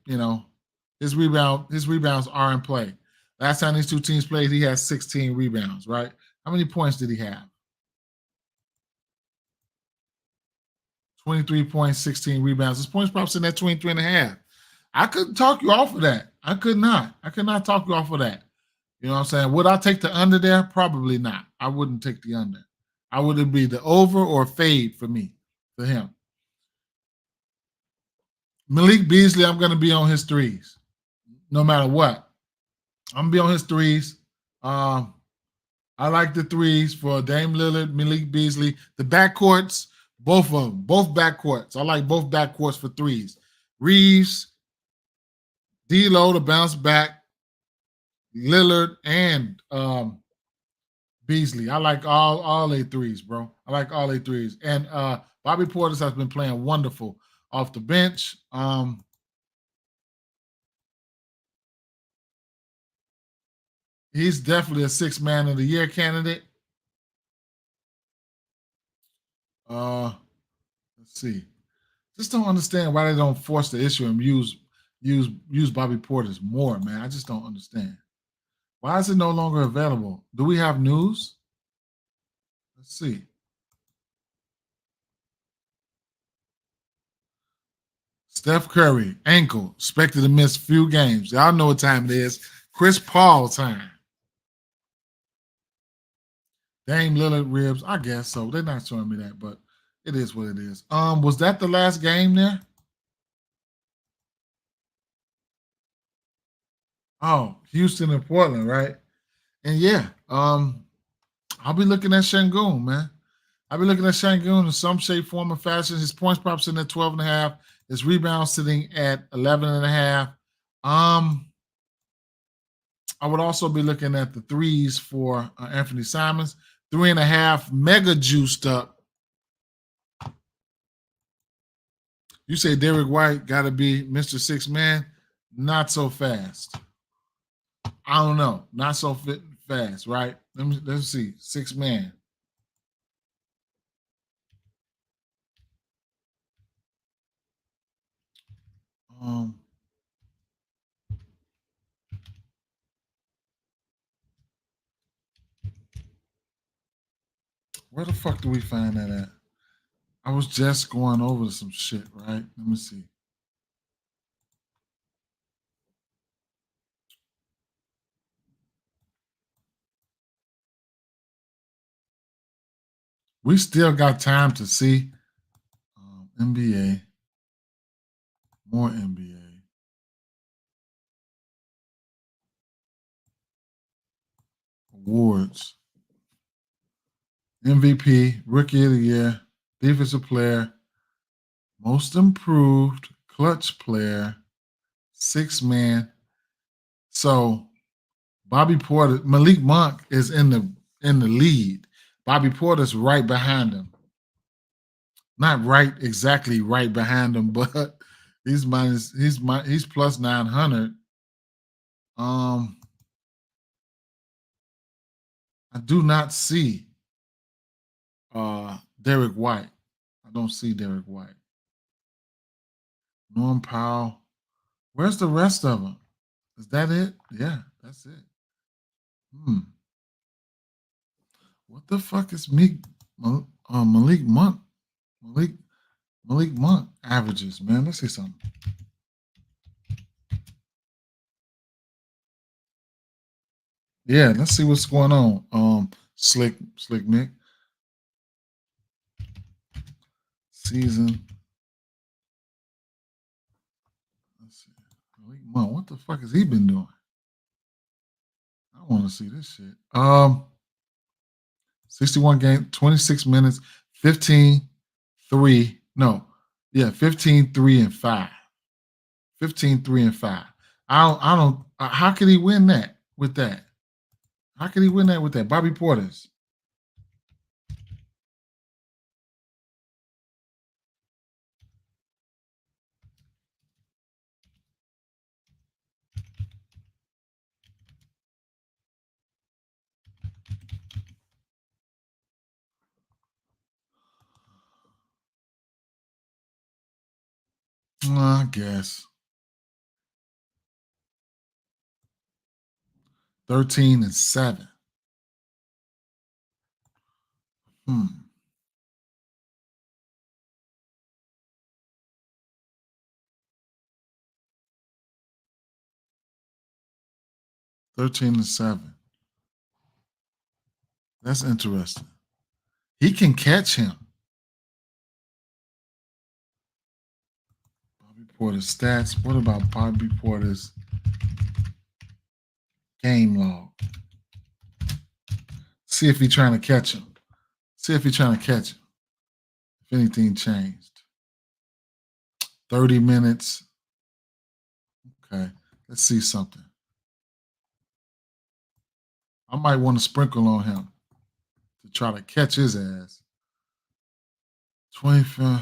his rebounds are in play. Last time these two teams played, he had 16 rebounds, right? How many points did he have? 23 points, 16 rebounds. His points probably sitting at 23.5. I couldn't talk you off of that. I could not talk you off of that. You know what I'm saying? Would I take the under there? Probably not. I wouldn't take the under. I would be the over or fade for him. Malik Beasley, I'm going to be on his threes no matter what. I'm going to be on his threes. I like the threes for Dame Lillard, Malik Beasley. The backcourts, both of them, both backcourts. I like both backcourts for threes. Reeves, D-Lo to bounce back, Lillard, and Beasley. I like all eight threes, bro. I like all eight threes. And Bobby Portis has been playing wonderful off the bench. He's definitely a sixth man of the year candidate. Let's see. Just don't understand why they don't force the issue and use Bobby Portis more, man. I just don't understand. Why is it no longer available? Do we have news? Let's see. Steph Curry, ankle, expected to miss few games. Y'all know what time it is. Chris Paul time. Dame Lillard ribs, I guess so. They're not showing me that, but it is what it is. Was that the last game there? Oh, Houston and Portland, right? And yeah, I'll be looking at Şengün, man. I'll be looking at Şengün in some shape, form, or fashion. His points prop sitting at 12.5. His rebounds sitting at 11.5. I would also be looking at the threes for Anthony Simons. 3.5, mega juiced up. You say Derek White got to be Mr. Six Man? Not so fast. I don't know. Not so fast, right? Let's see. Six man. Where the fuck do we find that at? I was just going over some shit, right? Let me see. We still got time to see NBA, more NBA. Awards. MVP, Rookie of the Year, Defensive Player, Most Improved, Clutch Player, Six Man. So Bobby Porter, Malik Monk is in the lead. Bobby Porter's right behind him. Not right exactly right behind him, but he's plus 900. I do not see Derek White. I don't see Derek White. Norm Powell. Where's the rest of them? Is that it? Yeah, that's it. What the fuck is Malik Monk? Malik Monk averages, man. Let's see something. Yeah, let's see what's going on. Slick Nick. Season. Let's see. Malik Monk, what the fuck has he been doing? I want to see this shit. 61 games, 26 minutes, 15, 3. No, yeah, 15, 3, and 5. 15, 3, and 5. I don't how could he win that with that? How could he win that with that? Bobby Porter's. I guess. 13 and 7. 13 and 7. That's interesting. He can catch him. Bobby Porter's stats. What about Bobby Porter's game log? See if he's trying to catch him. If anything changed. 30 minutes. Okay. Let's see something. I might want to sprinkle on him to try to catch his ass. 25.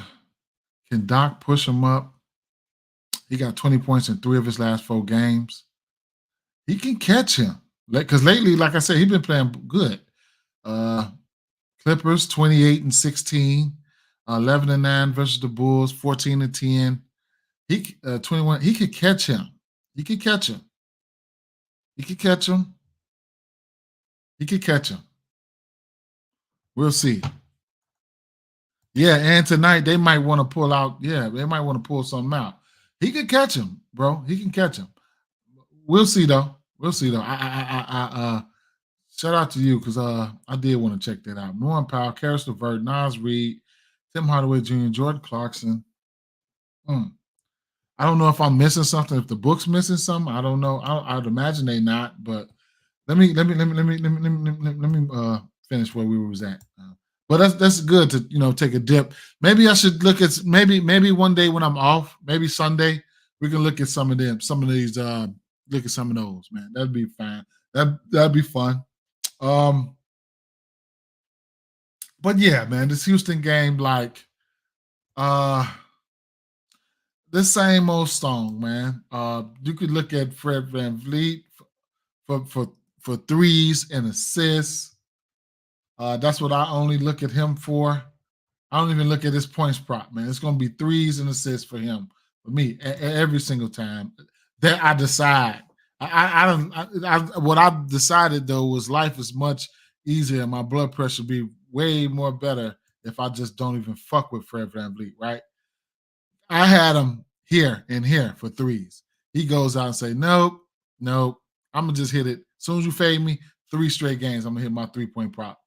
Can Doc push him up? He got 20 points in 3 of his last 4 games. He can catch him. Because lately, like I said, he's been playing good. Clippers, 28 and 16. 11 and 9 versus the Bulls, 14 and 10. 21. He could catch him. He could catch him. We'll see. Yeah, and tonight they might want to pull out. Yeah, they might want to pull something out. He could catch him, bro. He can catch him. We'll see though. Shout out to you because I did want to check that out. Norman Powell, Karis LeVert, Nas Reed, Tim Hardaway Jr., Jordan Clarkson. I don't know if I'm missing something. If the book's missing something, I don't know. I'd imagine they not. But let me finish where we was at. But that's good to take a dip. Maybe I should look at maybe one day when I'm off, maybe Sunday, we can look at some of these. Look at some of those, man. That'd be fine. That'd be fun. But yeah, man, this Houston game, like, the same old song, man. You could look at Fred VanVleet for threes and assists. That's what I only look at him for. I don't even look at his points prop, man. It's going to be threes and assists for him, for me, every single time. That I decide. What I've decided though was life is much easier. My blood pressure be way more better if I just don't even fuck with Fred VanVleet, right? I had him here and here for threes. He goes out and say, nope, nope. I'm gonna just hit it. As soon as you fade me, 3 straight games, I'm gonna hit my 3-point prop.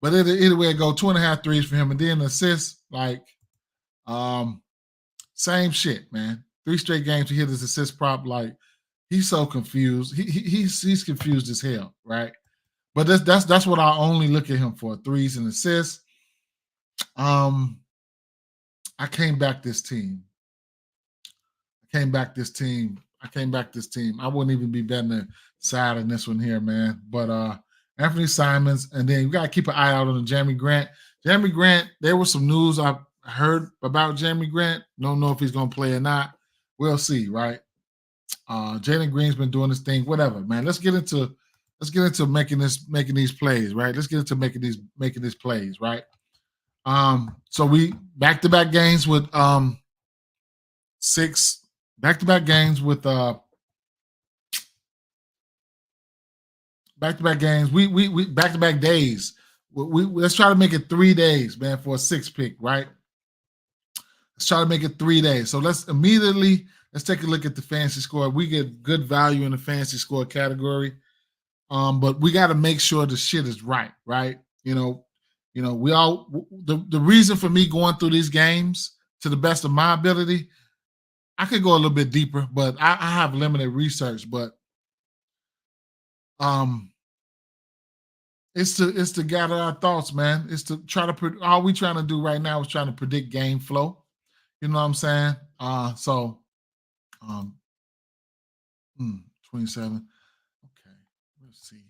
But either way, it go 2.5 threes for him, and then assists, like same shit, man. 3 straight games he hit his assist prop. Like he's so confused. He's confused as hell, right? But that's what I only look at him for: threes and assists. I came back this team. I came back this team. I wouldn't even be betting the side in this one here, man. But Anthony Simons, and then you gotta keep an eye out on the Jeremy Grant. Jeremy Grant, there was some news I heard about Jeremy Grant. Don't know if he's gonna play or not. We'll see, right? Jalen Green's been doing this thing, whatever, man. Let's get into making these plays, right? Let's get into making these plays, right? So we back-to-back games with 6 back-to-back games with back-to-back games. We back-to-back days. We let's try to make it 3 days, man, for a 6 pick, right? Let's try to make it 3 days. So let's take a look at the fantasy score. We get good value in the fantasy score category. But we got to make sure the shit is right? You know, we all the reason for me going through these games to the best of my ability, I could go a little bit deeper, but I have limited research. But it's to gather our thoughts, man. It's to try to all we trying to do right now is trying to predict game flow. You know what I'm saying? 27. Okay, let's see.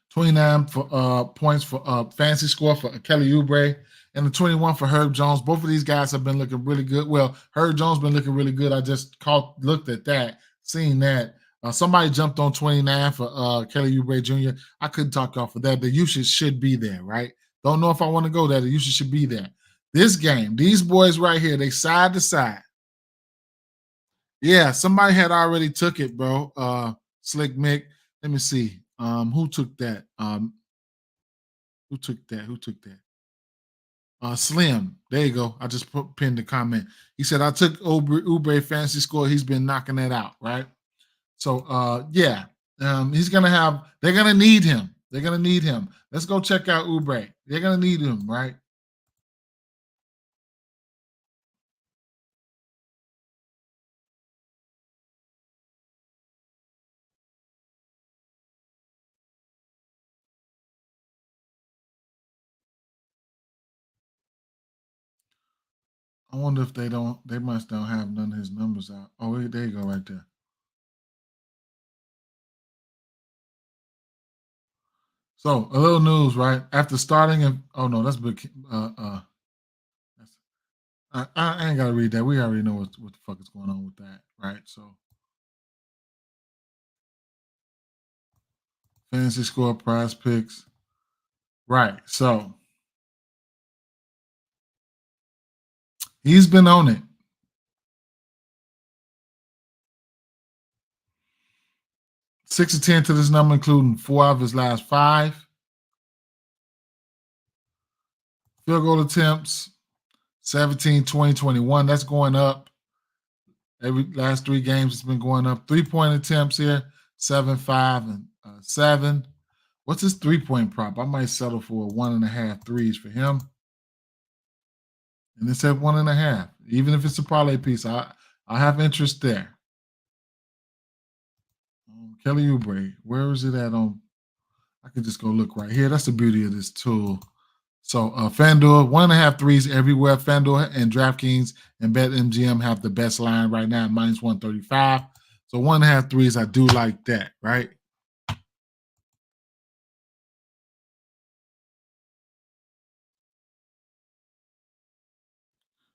29 for points for fantasy score for Kelly Oubre, and the 21 for Herb Jones. Both of these guys have been looking really good. Well, Herb Jones been looking really good. I just looked at that, seen that. Somebody jumped on 29 for Kelly Oubre Jr. I couldn't talk off of that. The usage should be there, right? Don't know if I want to go there. The usage should be there. This game, these boys right here, they side to side. Yeah, somebody had already took it, bro. Slick Mick. Let me see. Who took that? Who took that? Slim. There you go. I just pinned the comment. He said, I took Oubre fantasy score. He's been knocking that out, right? So yeah. They're gonna need him. They're gonna need him. Let's go check out Oubre. They're gonna need him, right? I wonder if they must don't have none of his numbers out. Oh, there you go, right there. So a little news, right? After starting that's big. I ain't gotta read that. We already know what the fuck is going on with that, right? So fantasy score, prize picks, right? So he's been on it. 6 of 10 to this number, including 4 of his last 5. Field goal attempts, 17, 20, 21. That's going up. Every last 3 games, it's been going up. 3-point attempts here, 7, 5, and 7. What's his 3-point prop? I might settle for 1.5 threes for him. And it's at 1.5. Even if it's a parlay piece, I have interest there. Kelly Oubre, where is it at on? I can just go look right here. That's the beauty of this tool. So FanDuel, 1.5 threes everywhere. FanDuel and DraftKings and BetMGM have the best line right now, minus 135. So 1.5 threes, I do like that, right?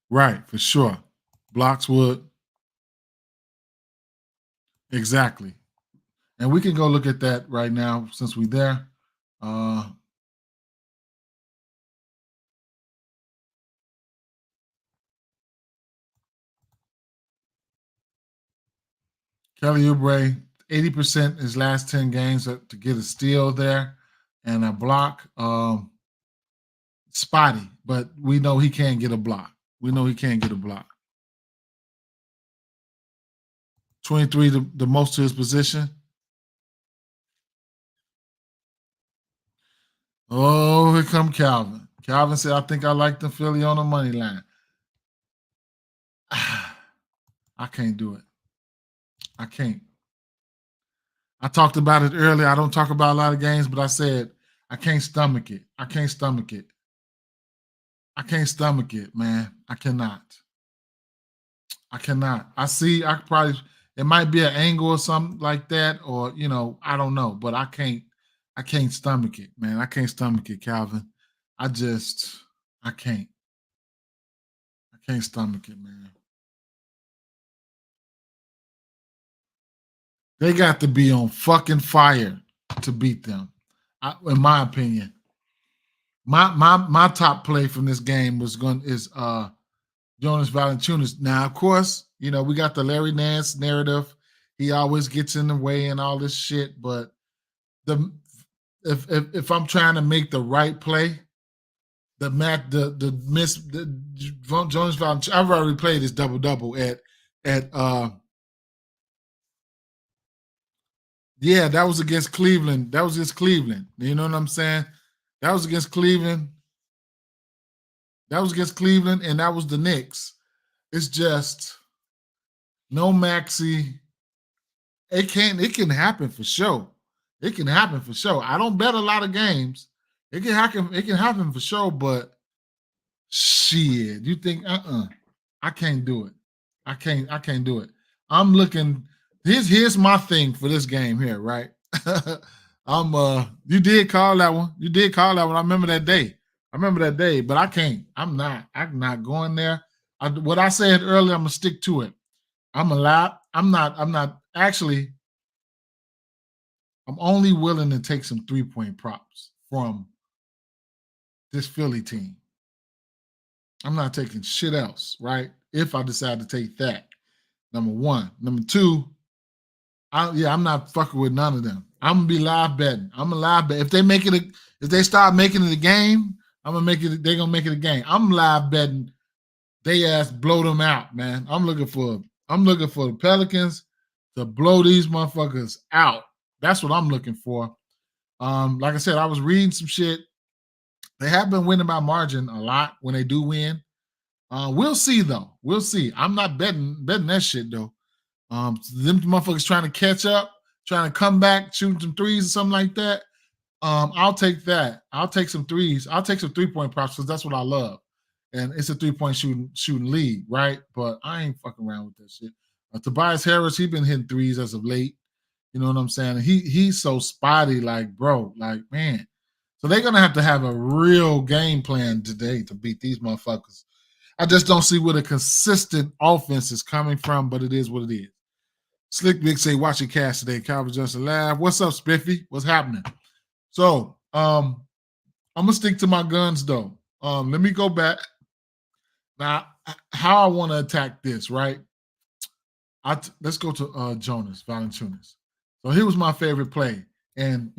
Right, for sure. Blocks would. Exactly. And we can go look at that right now since we're there. Kelly Oubre, 80% his last 10 games to get a steal there. and a block. Spotty, but we know he can't get a block. We know he can't get a block. 23, the most to his position. Oh, here come Calvin. Calvin said, I think I like the Philly on the money line. I can't do it. I can't. I talked about it earlier. I don't talk about a lot of games, but I said I can't stomach it. I can't stomach it. I can't stomach it, man. I cannot. I cannot. I see. I probably it might be an angle or something like that, or I don't know, but I can't. I can't stomach it, man. I can't stomach it, Calvin. I can't. I can't stomach it, man. They got to be on fucking fire to beat them, in my opinion. My top play from this game is Jonas Valanciunas. Now, of course, we got the Larry Nance narrative. He always gets in the way and all this shit. But if I'm trying to make the right play, Jonas Valanciunas, I've already played this double at yeah, that was against Cleveland. That was against Cleveland. You know what I'm saying? That was against Cleveland. That was against Cleveland, and that was the Knicks. It's just no Maxey. It can happen for sure. It can happen for sure. I don't bet a lot of games. It can happen for sure, but shit. You think I can't do it. I can't do it. I'm looking. Here's my thing for this game here, right? You did call that one. You did call that one. I remember that day. But I can't. I'm not going there. What I said earlier, I'm gonna stick to it. I'm not actually. I'm only willing to take some 3-point props from this Philly team. I'm not taking shit else, right? If I decide to take that, number one. Number two, I'm not fucking with none of them. I'm gonna be live betting. I'm a live bet. If they start making it a game, I'm gonna make it. They're gonna make it a game. I'm live betting. They ass blow them out, man. I'm looking for the Pelicans to blow these motherfuckers out. That's what I'm looking for. Like I said, I was reading some shit. They have been winning by margin a lot when they do win. We'll see though. We'll see. I'm not betting that shit though. Them motherfuckers trying to catch up, trying to come back, shooting some threes or something like that. I'll take that. I'll take some threes. I'll take some 3-point props because that's what I love. And it's a 3-point shooting league, right? But I ain't fucking around with that shit. Tobias Harris, he been hitting threes as of late. You know what I'm saying? And he's so spotty, like, bro, like, man. So they're gonna have to have a real game plan today to beat these motherfuckers. I just don't see where the consistent offense is coming from, but it is what it is. Slick Vic say, watch your cast today. Calvin Johnson live. What's up, Spiffy? What's happening? So I'm gonna stick to my guns though. Let me go back. Now, how I want to attack this, right? Let's go to Jonas Valanciunas. So he was my favorite play. And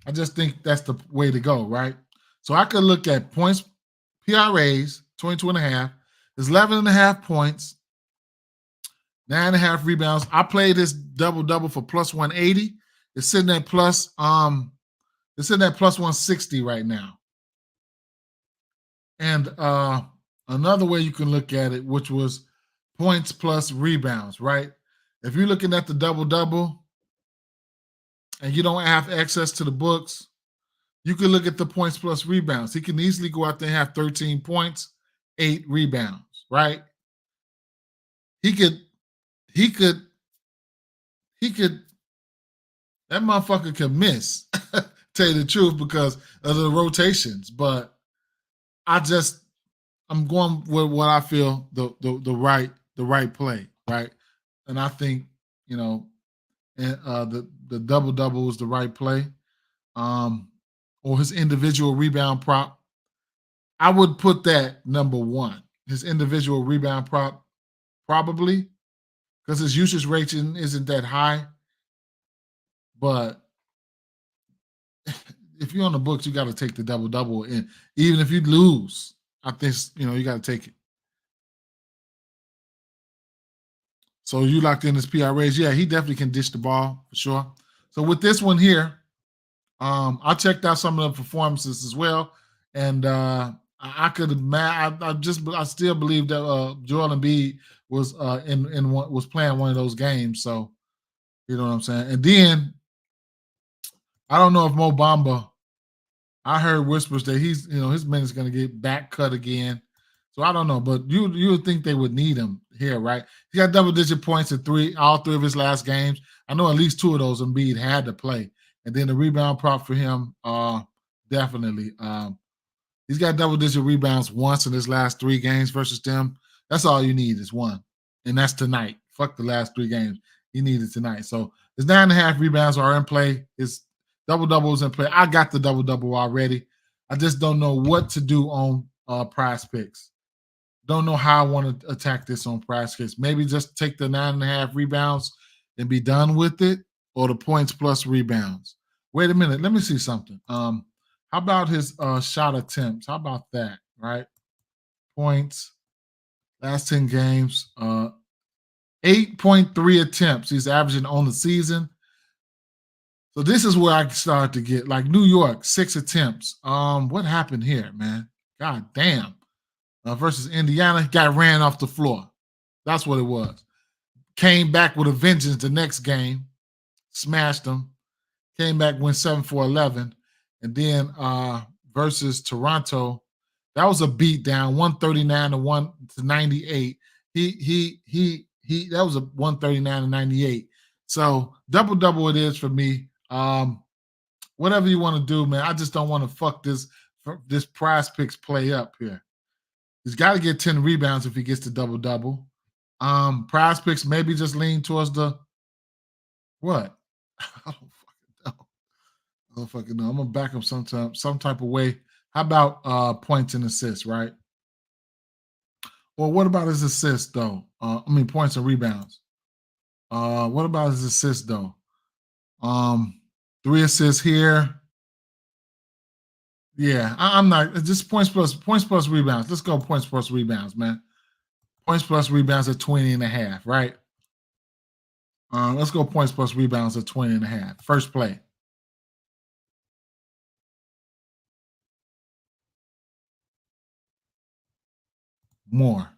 I just think that's the way to go, right? So I could look at points, PRAs, 22.5. There's 11.5 points, 9.5 rebounds. I play this double-double for plus 180. It's sitting at plus 160 right now. And another way you can look at it, which was points plus rebounds, right? If you're looking at the double-double and you don't have access to the books, you can look at the points plus rebounds. He can easily go out there and have 13 points, 8 rebounds, right? He could, that motherfucker could miss, tell you the truth, because of the rotations. But I'm going with what I feel the right play, right? And I think, the double-double is the right play. Or his individual rebound prop. I would put that number one. His individual rebound prop, probably, because his usage rating isn't that high. But if you're on the books, you got to take the double, and even if you lose, I think you got to take it. So you locked in his PRAs. Yeah, he definitely can dish the ball for sure. So with this one here, I checked out some of the performances as well, and I could have. I still believe that Joel Embiid was was playing one of those games. So you know what I'm saying. And then I don't know if Mo Bamba. I heard whispers that his minutes going to get back cut again. So I don't know, but you would think they would need him here, right? He got double-digit points in all three of his last games. I know at least two of those Embiid had to play, and then the rebound prop for him, definitely. He's got double-digit rebounds once in his last three games versus them. That's all you need is one, and that's tonight. Fuck the last three games. He needed tonight. So his 9.5 rebounds are in play. His double-double is in play. I got the double-double already. I just don't know what to do on Prize Picks. Don't know how I want to attack this on Prize Picks. Maybe just take the 9.5 rebounds and be done with it, or the points plus rebounds. Wait a minute. Let me see something. How about his shot attempts? How about that? Right? Points. Last 10 games. 8.3 attempts he's averaging on the season. So this is where I started to get like New York, 6 attempts. What happened here, man? God damn. Versus Indiana, got ran off the floor. That's what it was. Came back with a vengeance the next game, smashed them. Came back, went 7-for-11, and then versus Toronto, that was a beat down, 139-1-98. He that was a 139-98. So double it is for me. Whatever you want to do, man. I just don't want to fuck this Prize Picks play up here. He's got to get 10 rebounds if he gets the double. Prize Picks maybe just lean towards the what? I don't fucking know. I'm gonna back him some type of way. How about points and assists, right? Well, what about his assists though? Points and rebounds. What about his assists though? 3 assists here. Yeah, I'm not just points plus rebounds. Let's go points plus rebounds, man. Points plus rebounds at 20.5, right? Let's go points plus rebounds at 20.5. First play. More.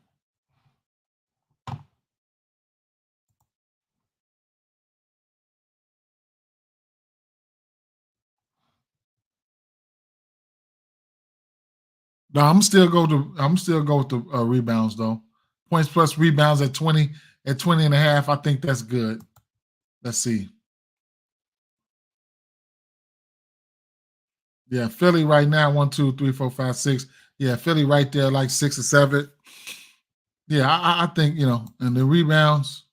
No, I'm still go with the rebounds though. Points plus rebounds at 20.5. I think that's good. Let's see. Yeah, Philly right now, 1, 2, 3, 4, 5, 6. Yeah, Philly right there, like 6 or 7. Yeah, I think, and the rebounds,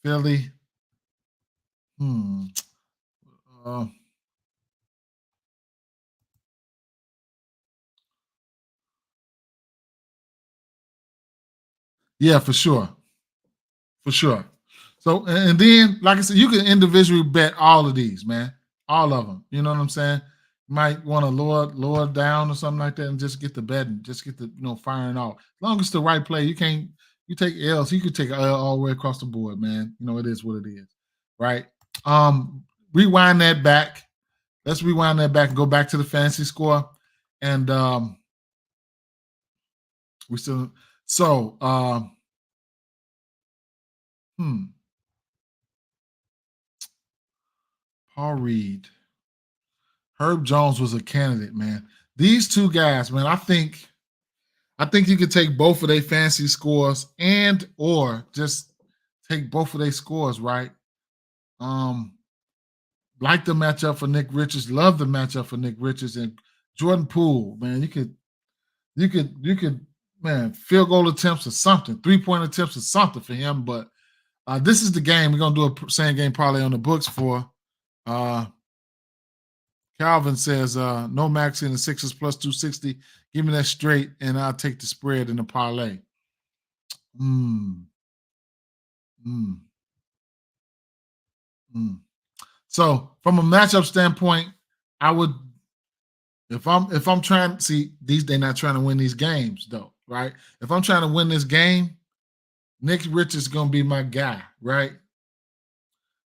Philly. Uh, yeah, for sure. For sure. So, and then, like I said, you can individually bet all of these, man. All of them. You know what I'm saying? You might want to lower down or something like that and just get the betting, just get the, firing off. As long as it's the right play, you take L's. You could take an L all the way across the board, man. It is what it is. Right? Rewind that back. Let's rewind that back and go back to the fantasy score. And we still, so, Paul Reed. Herb Jones was a candidate, man. These two guys, man, I think you could take both of their fantasy scores and or just take both of their scores, right? Like the matchup for Nick Richards, love the matchup for Nick Richards and Jordan Poole, man. You could, man, field goal attempts or something, 3-point attempts or something for him. But this is the game we're gonna do a same game parlay on the books for. Calvin says, no max in the Sixers plus 260. Give me that straight, and I'll take the spread in the parlay. So from a matchup standpoint, I would if I'm trying see they're not trying to win these games though, right? If I'm trying to win this game, Nick Richards is gonna be my guy, right?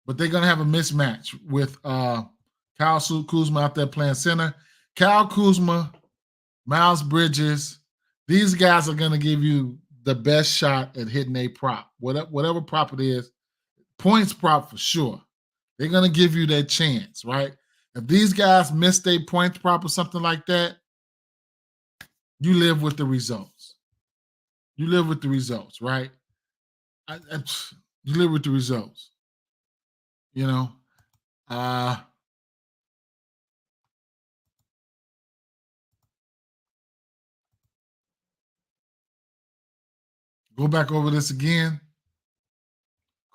But they're gonna have a mismatch with Kyle Kuzma out there playing center. Kyle Kuzma, Miles Bridges, these guys are gonna give you the best shot at hitting a prop, whatever prop it is, points prop for sure. They're gonna give you that chance, right? If these guys miss their points prop or something like that, you live with the results. You live with the results, right? You live with the results. You know, go back over this again.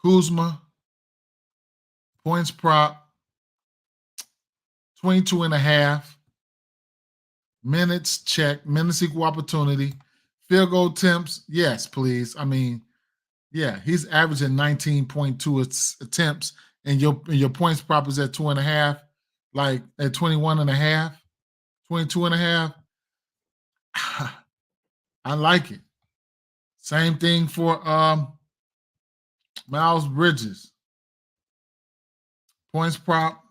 Kuzma, points prop, 22 and a half. Minutes, check. Minutes equal opportunity. Field goal attempts, yes, please. I mean, yeah, he's averaging 19.2 attempts, and your points prop is at 2.5, like at 21 and a half, 22 and a half. I like it. Same thing for Miles Bridges. Points prop,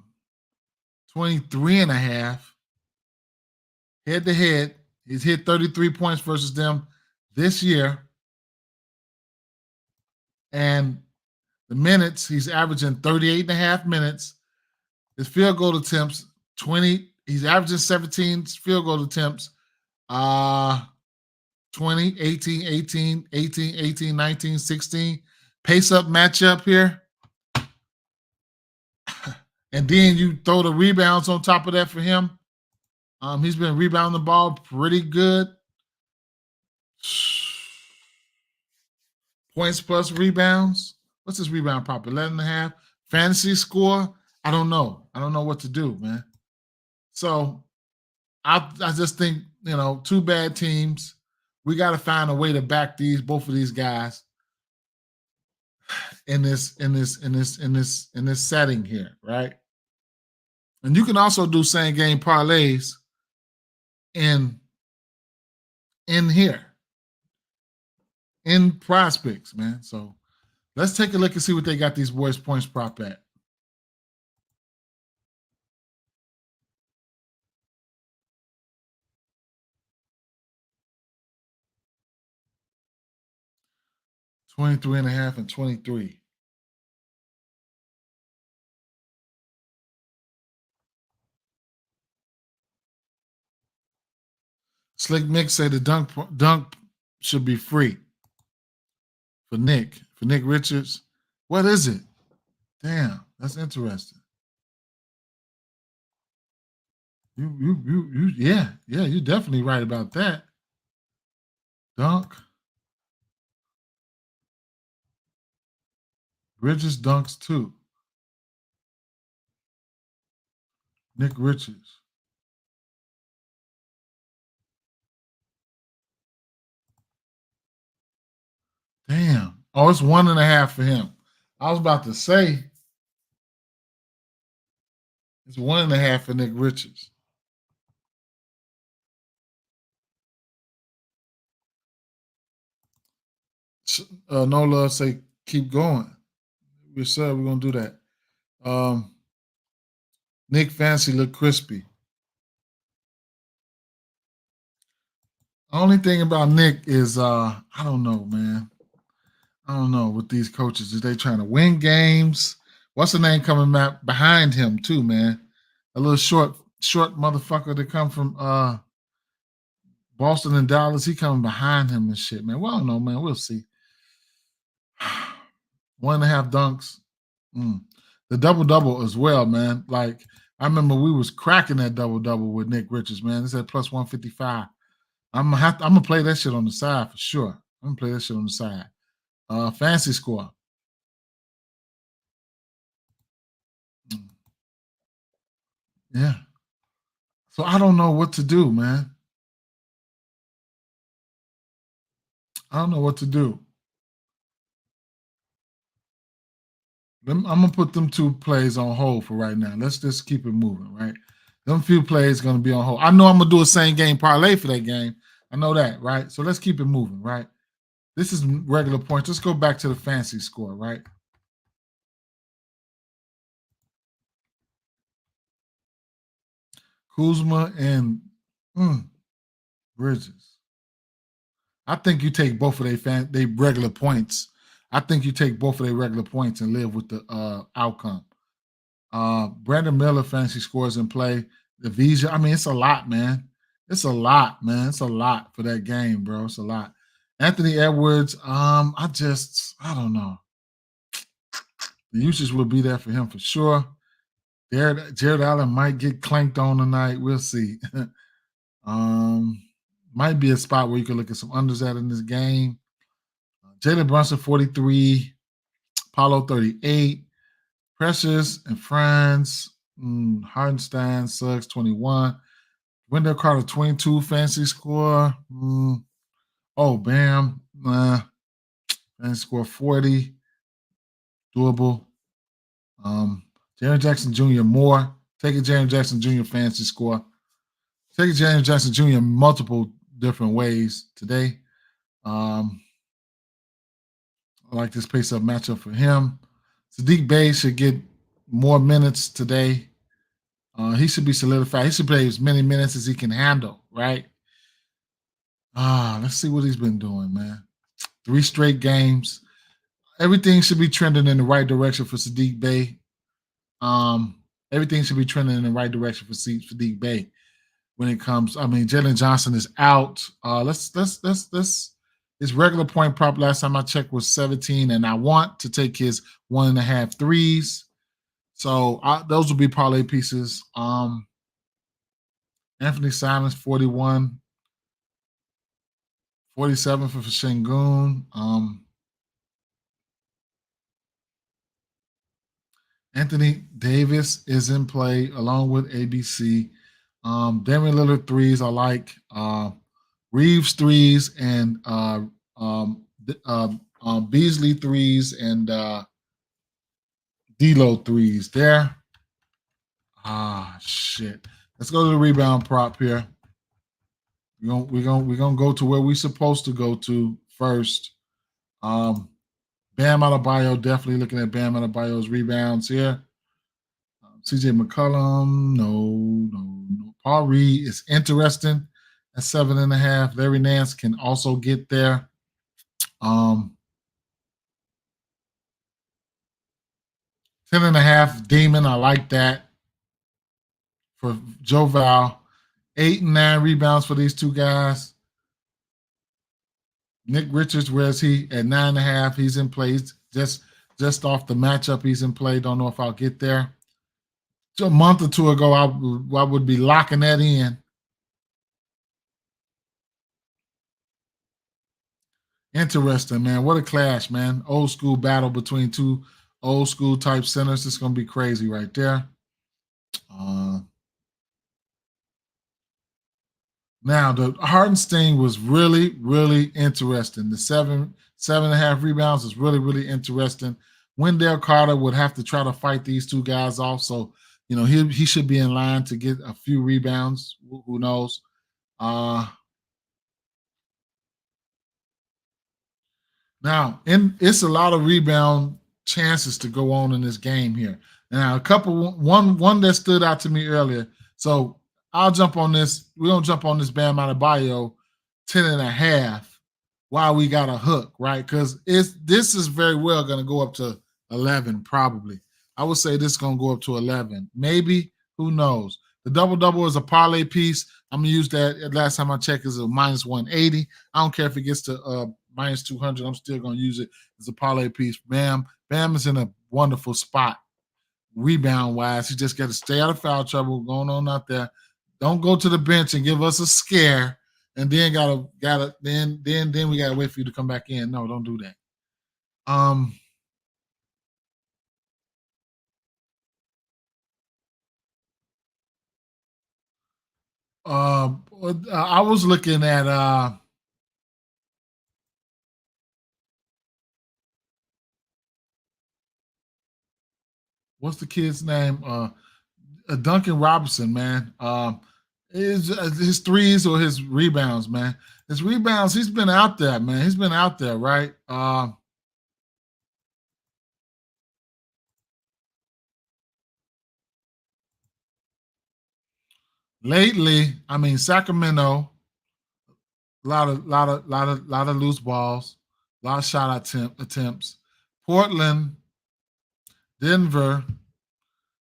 23 and a half. Head to head, he's hit 33 points versus them this year. And the minutes, he's averaging 38 and a half minutes. His field goal attempts, 20. He's averaging 17 field goal attempts. 20, 18, 18, 18, 18, 19, 16. Pace up matchup here. And then you throw the rebounds on top of that for him. He's been rebounding the ball pretty good. Points plus rebounds. What's his rebound prop? 11.5. Fantasy score? I don't know. I don't know what to do, man. So I just think, two bad teams. We got to find a way to back both of these guys in this setting here, right? And you can also do same game parlays in here, in prospects, man. So let's take a look and see what they got these boys points prop at. $23 and a half and 23. Slick Mick said the dunk should be free for Nick Richards. What is it? Damn, that's interesting. Yeah, you're definitely right about that. Dunk. Richards dunks too. Nick Richards. Damn. Oh, it's 1.5 for him. I was about to say it's 1.5 for Nick Richards. No Love say keep going. We said we're gonna do that. Nick Fancy look crispy. Only thing about Nick is I don't know, man. I don't know with these coaches. Is they trying to win games? What's the name coming back behind him too, man? A little short motherfucker that come from Boston and Dallas. He coming behind him and shit, man. Well, I don't know, man. We'll see. 1.5 dunks. The double as well, man. Like I remember we was cracking that double with Nick Richards, man. It's at plus 155. I'm gonna play that shit on the side for sure. I'm gonna play that shit on the side. Fancy score. Yeah. So I don't know what to do, man. I don't know what to do. I'm gonna put them 2 plays on hold for right now. Let's just keep it moving, right? Them few plays gonna be on hold. I know I'm gonna do a same game parlay for that game. I know that, right? So let's keep it moving, right? This is regular points. Let's go back to the fancy score, right? Kuzma and Bridges. I think you take both of they regular points. I think you take both of their regular points and live with the outcome. Brandon Miller fantasy scores in play. The Visa, I mean, it's a lot, man. It's a lot, man. It's a lot for that game, bro. It's a lot. Anthony Edwards, I don't know. The usage will be there for him for sure. Jared Allen might get clanked on tonight. We'll see. Might be a spot where you could look at some unders at in this game. Jalen Brunson, 43. Paulo, 38. Precious and Franz. Hardenstein, Suggs, 21. Wendell Carter, 22. Fancy score. Oh, Bam. Fancy score, 40. Doable. Jaren Jackson Jr. more. Take a Jaren Jackson Jr. fancy score. Take a Jaren Jackson Jr. multiple different ways today. I like this pace-up matchup for him. Sadiq Bey should get more minutes today. He should be solidified. He should play as many minutes as he can handle, right? Let's see what he's been doing, man. 3 straight games. Everything should be trending in the right direction for Sadiq Bey. Everything should be trending in the right direction for Sadiq Bey when it comes. I mean, Jalen Johnson is out. Let's his regular point prop last time I checked was 17, and I want to take his 1.5 threes. So those will be parlay pieces. Anthony Simons, 41, 47 for Sengun. Anthony Davis is in play along with ABC. Damian Lillard threes I like. Reeves threes and Beasley threes and D'Lo threes there. Shit. Let's go to the rebound prop here. We're gonna go to where we're supposed to go to first. Bam Adebayo, definitely looking at Bam Adebayo's rebounds here. CJ McCollum, no. Paul Reed is interesting at 7.5. Larry Nance can also get there. 10.5 Demon, I like that for Joe Val. 8 and 9 rebounds for these two guys. Nick Richards, where is he? At 9.5, he's in play. He's just off the matchup, he's in play. Don't know if I'll get there. So a month or two ago, I would be locking that in. Interesting, man. What a clash, man. Old school battle between two old school type centers. It's going to be crazy right there. Now, the Hardenstein was really, really interesting. The 7.5 rebounds is really, really interesting. Wendell Carter would have to try to fight these two guys off. So, he should be in line to get a few rebounds. Who knows? Now, it's a lot of rebound chances to go on in this game here. Now, one that stood out to me earlier. So I'll jump on this. We're gonna jump on this Bam Adebayo 10.5 while we got a hook, right? Because this is very well gonna go up to 11, probably. I would say this is gonna go up to 11. Maybe, who knows? The double-double is a parlay piece. I'm gonna use that. Last time I checked, is a minus 180. I don't care if it gets to minus 200. I'm still gonna use it as a parlay piece. Bam is in a wonderful spot, rebound wise. He just got to stay out of foul trouble going on out there. Don't go to the bench and give us a scare, and then then we gotta wait for you to come back in. No, don't do that. I was looking at what's the kid's name? Duncan Robinson, man. His threes or his rebounds, man. His rebounds, he's been out there, man. He's been out there, right? Lately, I mean, Sacramento, lot of loose balls, a lot of shot attempts. Portland, Denver,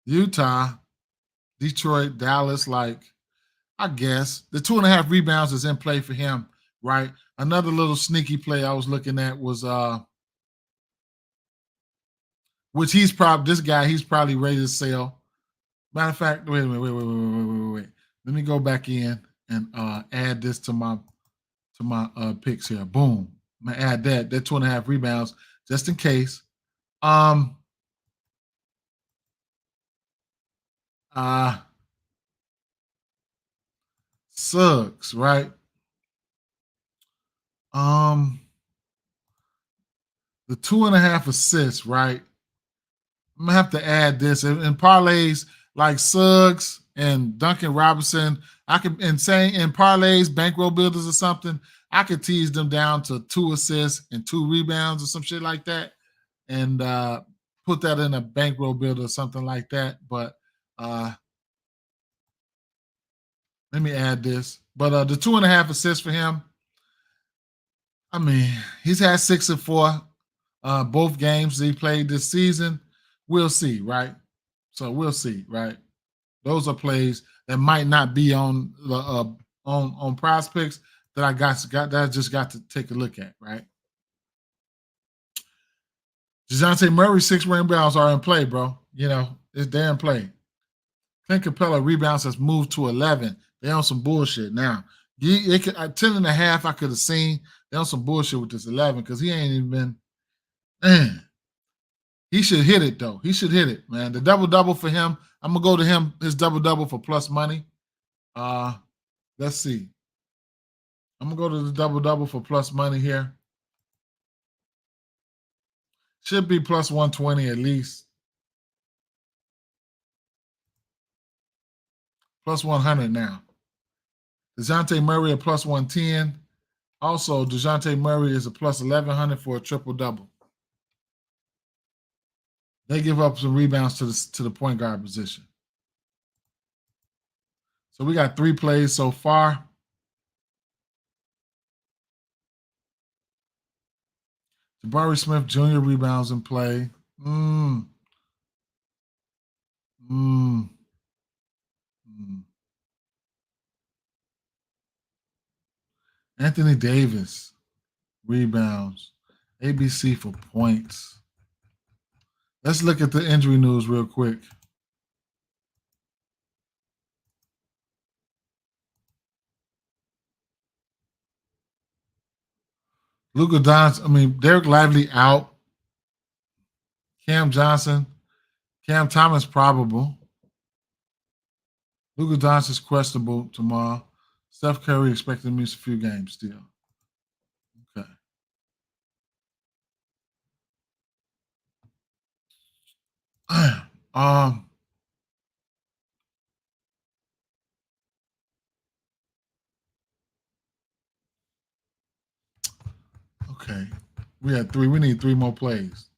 Utah, Detroit, Dallas, like I guess the 2.5 rebounds is in play for him, right? Another little sneaky play I was looking at was which he's probably ready to sell. Matter of fact, wait. Let me go back in and add this to my picks here. Boom. I'm gonna add that 2.5 rebounds just in case. Suggs, right? The 2.5 assists, right? I'm gonna have to add this in parlays like Suggs and Duncan Robinson. I could in parlays, bankroll builders or something. I could tease them down to 2 assists and 2 rebounds or some shit like that, and put that in a bankroll builder or something like that. But let me add this. But the 2.5 assists for him. I mean, he's had 6 and 4 both games he played this season. We'll see, right? So we'll see, right? Those are plays that might not be on the on prize picks that I just got to take a look at, right? DeJounte Murray 6 rebounds are in play, bro. You know, they're in play. Clint Capella rebounds has moved to 11. They on some bullshit now. 10.5 I could have seen. They on some bullshit with this 11 because he ain't even been. Man, he should hit it though. He should hit it, man. The double for him. I'm gonna go to him. His double for plus money. Let's see. I'm gonna go to the double for plus money here. Should be plus 120 at least. Plus 100 now. DeJounte Murray at plus 110. Also, DeJounte Murray is a plus 1,100 for a triple-double. They give up some rebounds to the point guard position. So we got 3 plays so far. Jabari Smith Jr. rebounds in play. Anthony Davis rebounds. ABC for points. Let's look at the injury news real quick. Luka Doncic, Derek Lively out. Cam Thomas probable. Luka Doncic questionable tomorrow. Steph Curry expected to miss a few games still. Okay. Okay. We had 3. We need 3 more plays.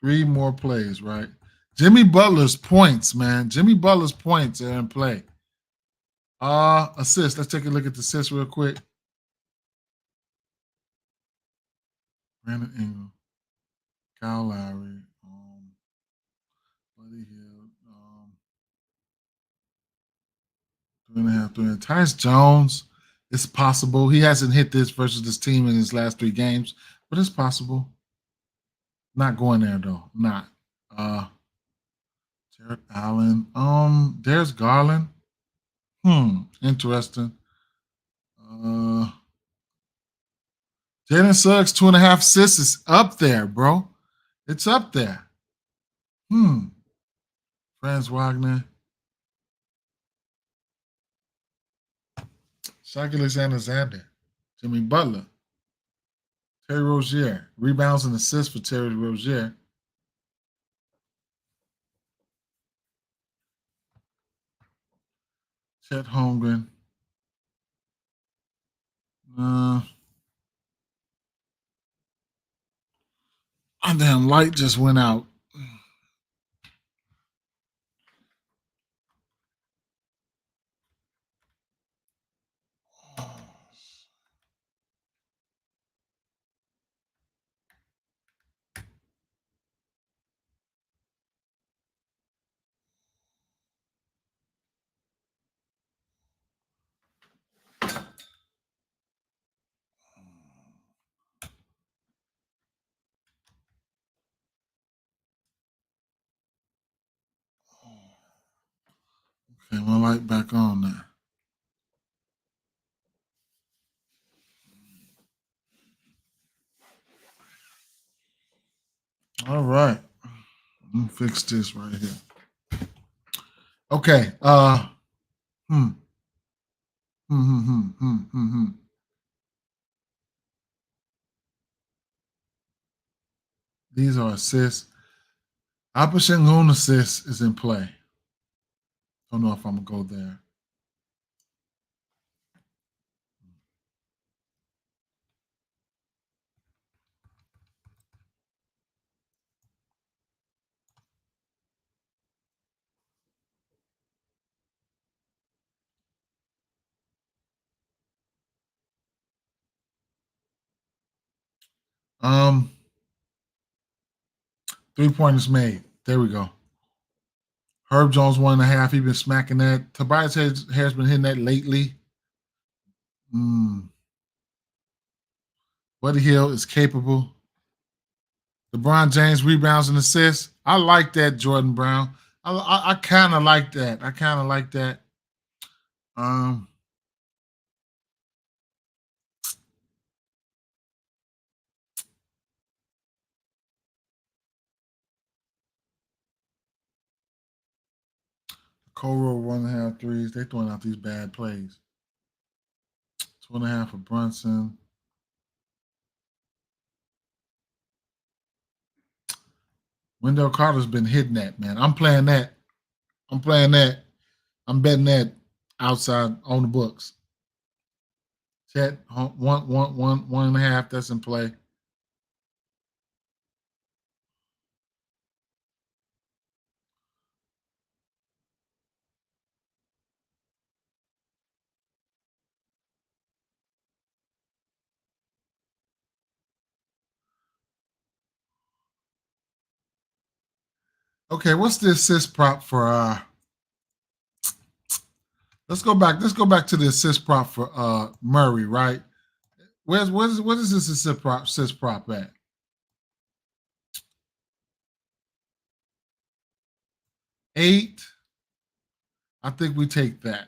3 more plays, right? Jimmy Butler's points, man. Jimmy Butler's points are in play. Assists. Let's take a look at the assists real quick. Brandon Ingram, Kyle Lowry, Buddy Hield, 3.5. Tyus Jones. It's possible. He hasn't hit this versus this team in his last 3 games, but it's possible. Not going there though. Not. Jared Allen. There's Garland. Interesting. Jalen Suggs 2.5 assists is up there, bro. It's up there. Franz Wagner. Shaq Alexander. Jimmy Butler. Terry Rozier. Rebounds and assists for Terry Rozier. Chet Holmgren. My damn light just went out. Okay, my light back on now. All right. Let me fix this right here. Okay. Hmm. These are assists. Alpha Shingun assist is in play. Don't know if I'm gonna go there. Um, 3-pointers made. There we go. Herb Jones 1.5. He been smacking that. Tobias has been hitting that lately. Buddy Hield is capable. LeBron James rebounds and assists. I like that, Jordan Brown. I kind of like that. Coro 1.5 threes. They throwing out these bad plays. 2.5 for Brunson. Wendell Carter's been hitting that, man. I'm playing that. I'm betting that outside on the books. Chet, 1.5. That's in play. Okay, what's the assist prop for let's go back to the assist prop for Murray, right? What is this assist prop at? 8. I think we take that.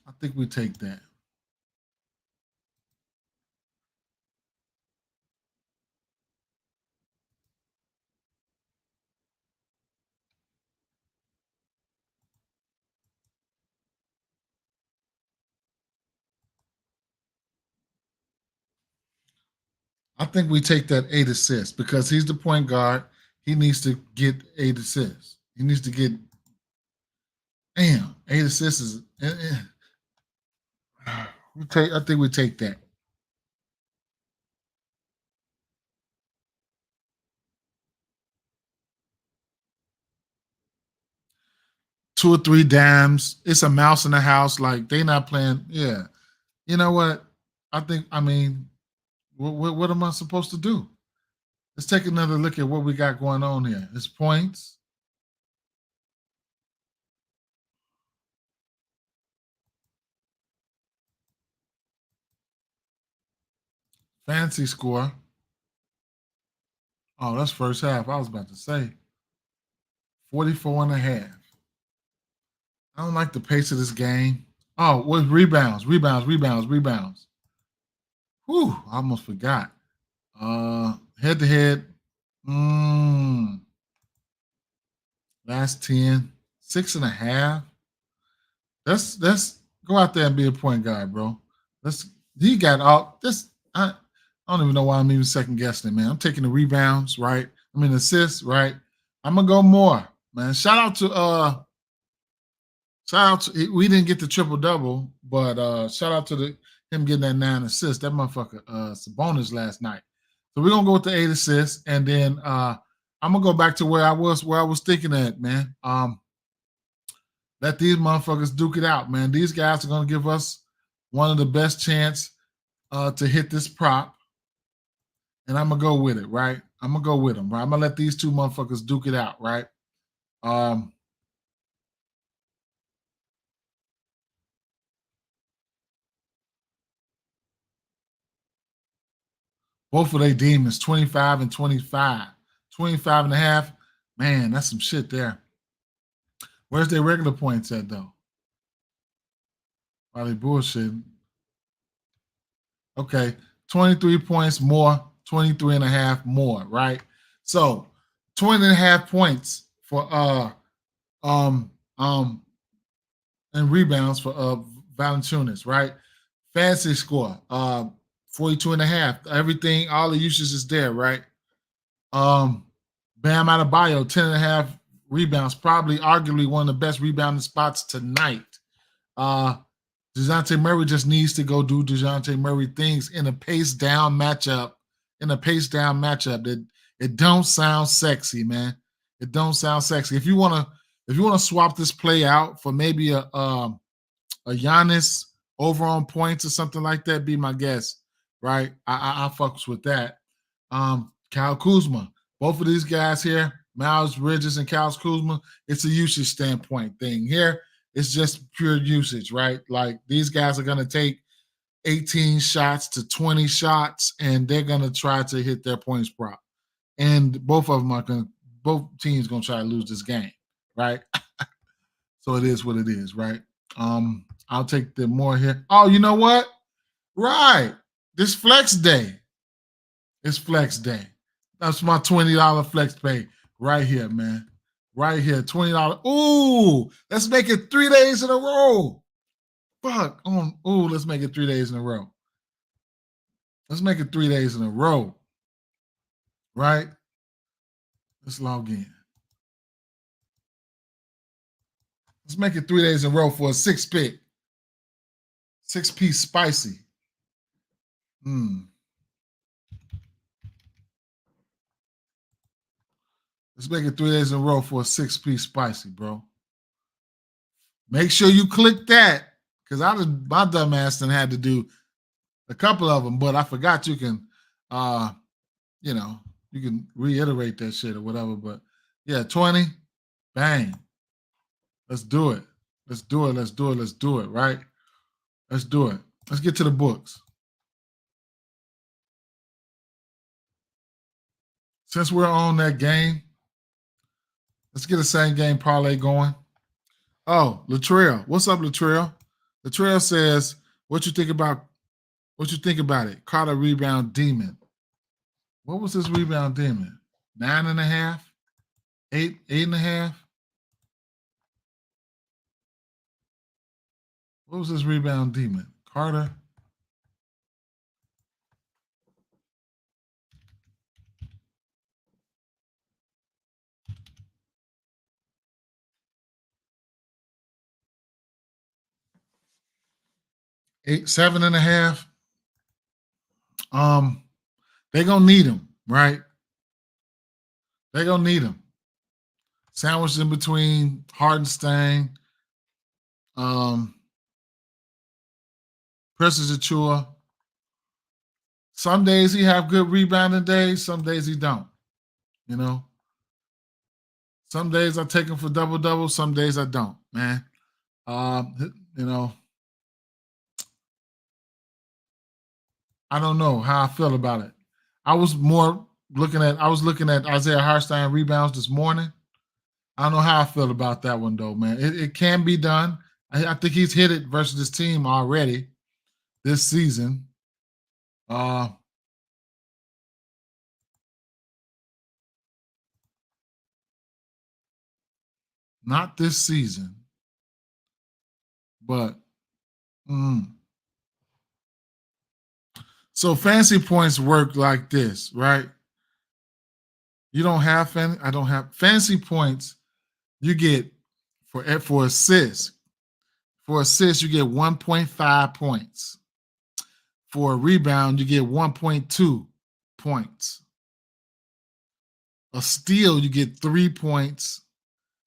I think we take that 8 assists because he's the point guard. He needs to get 8 assists. He needs to get 8 assists is I think we take that. 2 or 3 dimes. It's a mouse in the house. Like they not playing. Yeah. You know what? I mean, what am I supposed to do? Let's take another look at what we got going on here. It's points. Fancy score. Oh, that's first half. I was about to say 44.5. I don't like the pace of this game. Oh, what rebounds. Whew, I almost forgot. Head to head. Last 10. 6.5. Let's go out there and be a point guard, bro. He got all this. I don't even know why I'm even second guessing it, man. I'm taking the rebounds, right? I mean assists, right? I'm gonna go more, man. Shout out to Shout out to, we didn't get the triple double, but shout out to him getting that 9 assists. That motherfucker Sabonis last night. So we're gonna go with the 8 assists, and then I'm gonna go back to where I was thinking at, man. Let these motherfuckers duke it out, man. These guys are gonna give us one of the best chance to hit this prop. And I'm gonna go with it, right? I'm gonna go with them, right? I'm gonna let these two motherfuckers duke it out, right? Both of their demons, 25 and 25. 25 and a half. Man, that's some shit there. Where's their regular points at, though? Probably bullshitting. Okay, 23 points more, 23 and a half more, right? So 20 and a half points for and rebounds for Valanciunas, right? Fancy score, 42 and a half. Everything, all the usage is there, right? Bam Adebayo, 10 and a half rebounds, probably arguably one of the best rebounding spots tonight. DeJounte Murray just needs to go do DeJounte Murray things in a pace down matchup. That it don't sound sexy, man. It don't sound sexy. If you wanna swap this play out for maybe a Giannis over on points or something like that, be my guest, right? I fucks with that. Kyle Kuzma, both of these guys here, Miles Bridges and Kyle Kuzma, it's a usage standpoint thing. Here, it's just pure usage, right? Like these guys are going to take 18 shots to 20 shots, and they're going to try to hit their points prop. And both teams going to try to lose this game, right? So it is what it is, right? I'll take the more here. Oh, you know what? Right. This flex day. It's flex day. That's my $20 flex pay right here, man. Right here, $20. Ooh, let's make it 3 days in a row. Fuck. Ooh, let's make it 3 days in a row. Let's make it 3 days in a row. Right? Let's log in. Let's make it 3 days in a row for a 6-pick. 6-piece spicy. Let's make it 3 days in a row for a 6-piece spicy, bro. Make sure you click that, because my dumb ass done had to do a couple of them, but I forgot you can, you can reiterate that shit or whatever. But yeah, 20, bang. Let's do it. Let's do it. Let's do it. Let's do it. Right? Let's do it. Let's get to the books. Since we're on that game, let's get a same game parlay going. Oh, Latrell. What's up, Latrell? Latrell says, what you think about it? Caught a rebound demon. What was this rebound demon? 9.5? 8.5? What was this rebound demon? Carter? Eight, 7.5. They're gonna need him, right? They're gonna need him. Sandwiched in between Hardenstein, Precious Achua. Some days he have good rebounding days, some days he don't. You know? Some days I take him for double-double, some days I don't, man. You know, I don't know how I feel about it. I was looking at Isaiah Hartenstein rebounds this morning. I don't know how I feel about that one though, man. It can be done. I think he's hit it versus this team already this season. Not this season, but so fancy points work like this, right? You don't have I don't have fancy points. You get for assists. For assists, you get 1.5 points. For a rebound, you get 1.2 points. A steal, you get 3 points.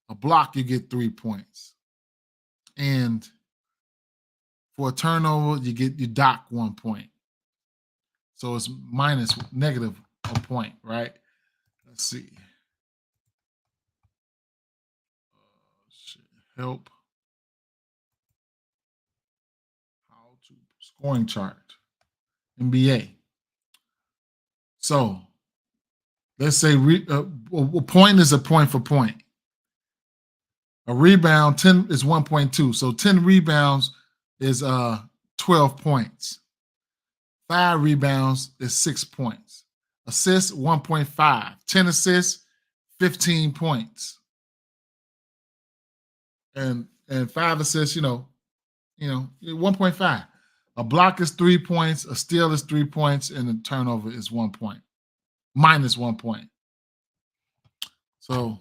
A block, you get 3 points. And for a turnover, you dock 1 point. So it's negative a point, right? Let's see. Help. How to scoring chart. NBA. So let's say a point is a point for point. A rebound 10 is 1.2. So 10 rebounds is 12 points. 5 rebounds is 6 points. Assists 1.5. 10 assists, 15 points. And 5 assists, 1.5. A block is 3 points, a steal is 3 points, and a turnover is 1 point. Minus 1 point. So,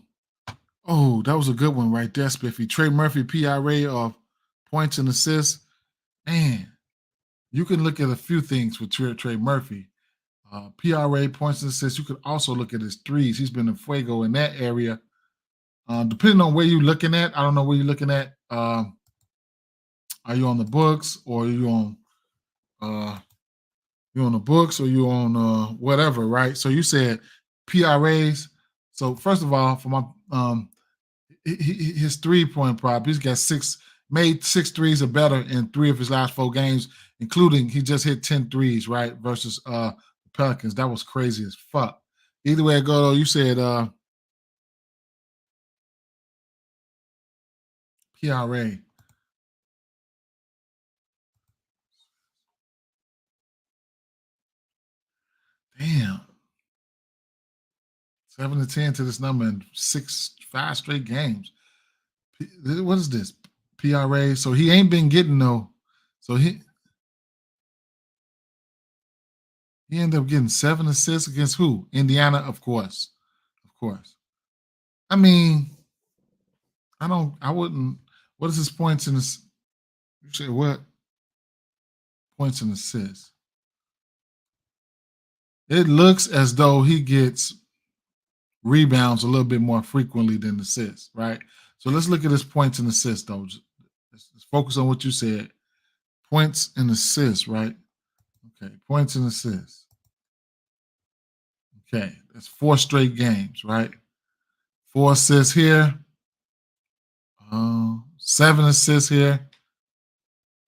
that was a good one right there, Spiffy. Trey Murphy, PRA of points and assists. Man, you can look at a few things with Trey Murphy. PRA, points and assists. You could also look at his threes. He's been a fuego in that area. Depending on where you're looking at, I don't know where you're looking at. Are you on the books or are you on the books or you on whatever, right? So you said PRAs. So first of all, for my his 3-point prop, he's got made 6 threes or better in 3 of his last 4 games, including he just hit 10 threes, right? Versus the Pelicans. That was crazy as fuck. Either way it go, though, you said PRA. Damn. 7 to 10 to this number in 5 straight games. What is this? PRA. So he ain't been getting no. So he ended up getting 7 assists against who? Indiana, of course. Of course. I mean, I wouldn't. What is his points in this? You say what? Points and assists. It looks as though he gets rebounds a little bit more frequently than assists, right? So let's look at his points and assists, though. Let's focus on what you said. Points and assists, right? Okay, points and assists. Okay, that's 4 straight games, right? 4 assists here. 7 assists here.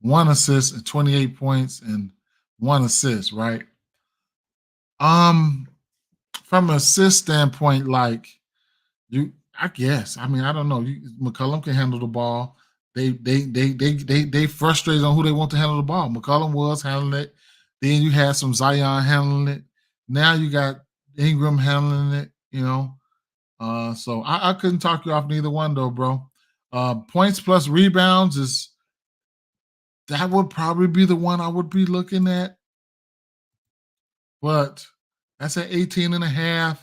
1 assist and 28 points and 1 assist, right? From an assist standpoint, like I guess. I mean, I don't know. McCollum can handle the ball. They frustrated on who they want to handle the ball. McCollum was handling it. Then you had some Zion handling it. Now you got Ingram handling it. So I couldn't talk you off neither one though, bro. Points plus rebounds that would probably be the one I would be looking at. But that's at 18.5.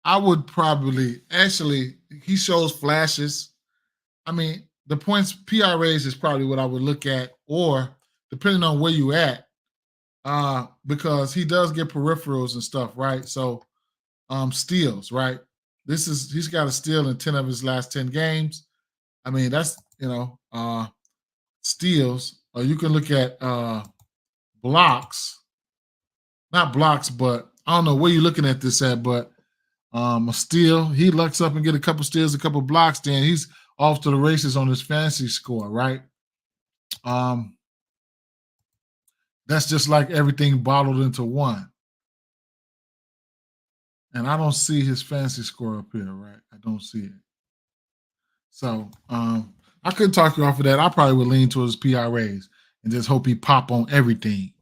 I would probably he shows flashes. I mean, the points PRAs is probably what I would look at, or depending on where you at, because he does get peripherals and stuff, right? So steals, right? He's got a steal in 10 of his last 10 games. I mean, that's steals. Or you can look at blocks. Not blocks, but I don't know where you're looking at this at, but a steal. He lucks up and get a couple steals, a couple blocks, then he's off to the races on his fantasy score, right? That's just like everything bottled into one. And I don't see his fantasy score up here, right? I don't see it. So I couldn't talk you off of that. I probably would lean towards PRAs and just hope he pop on everything.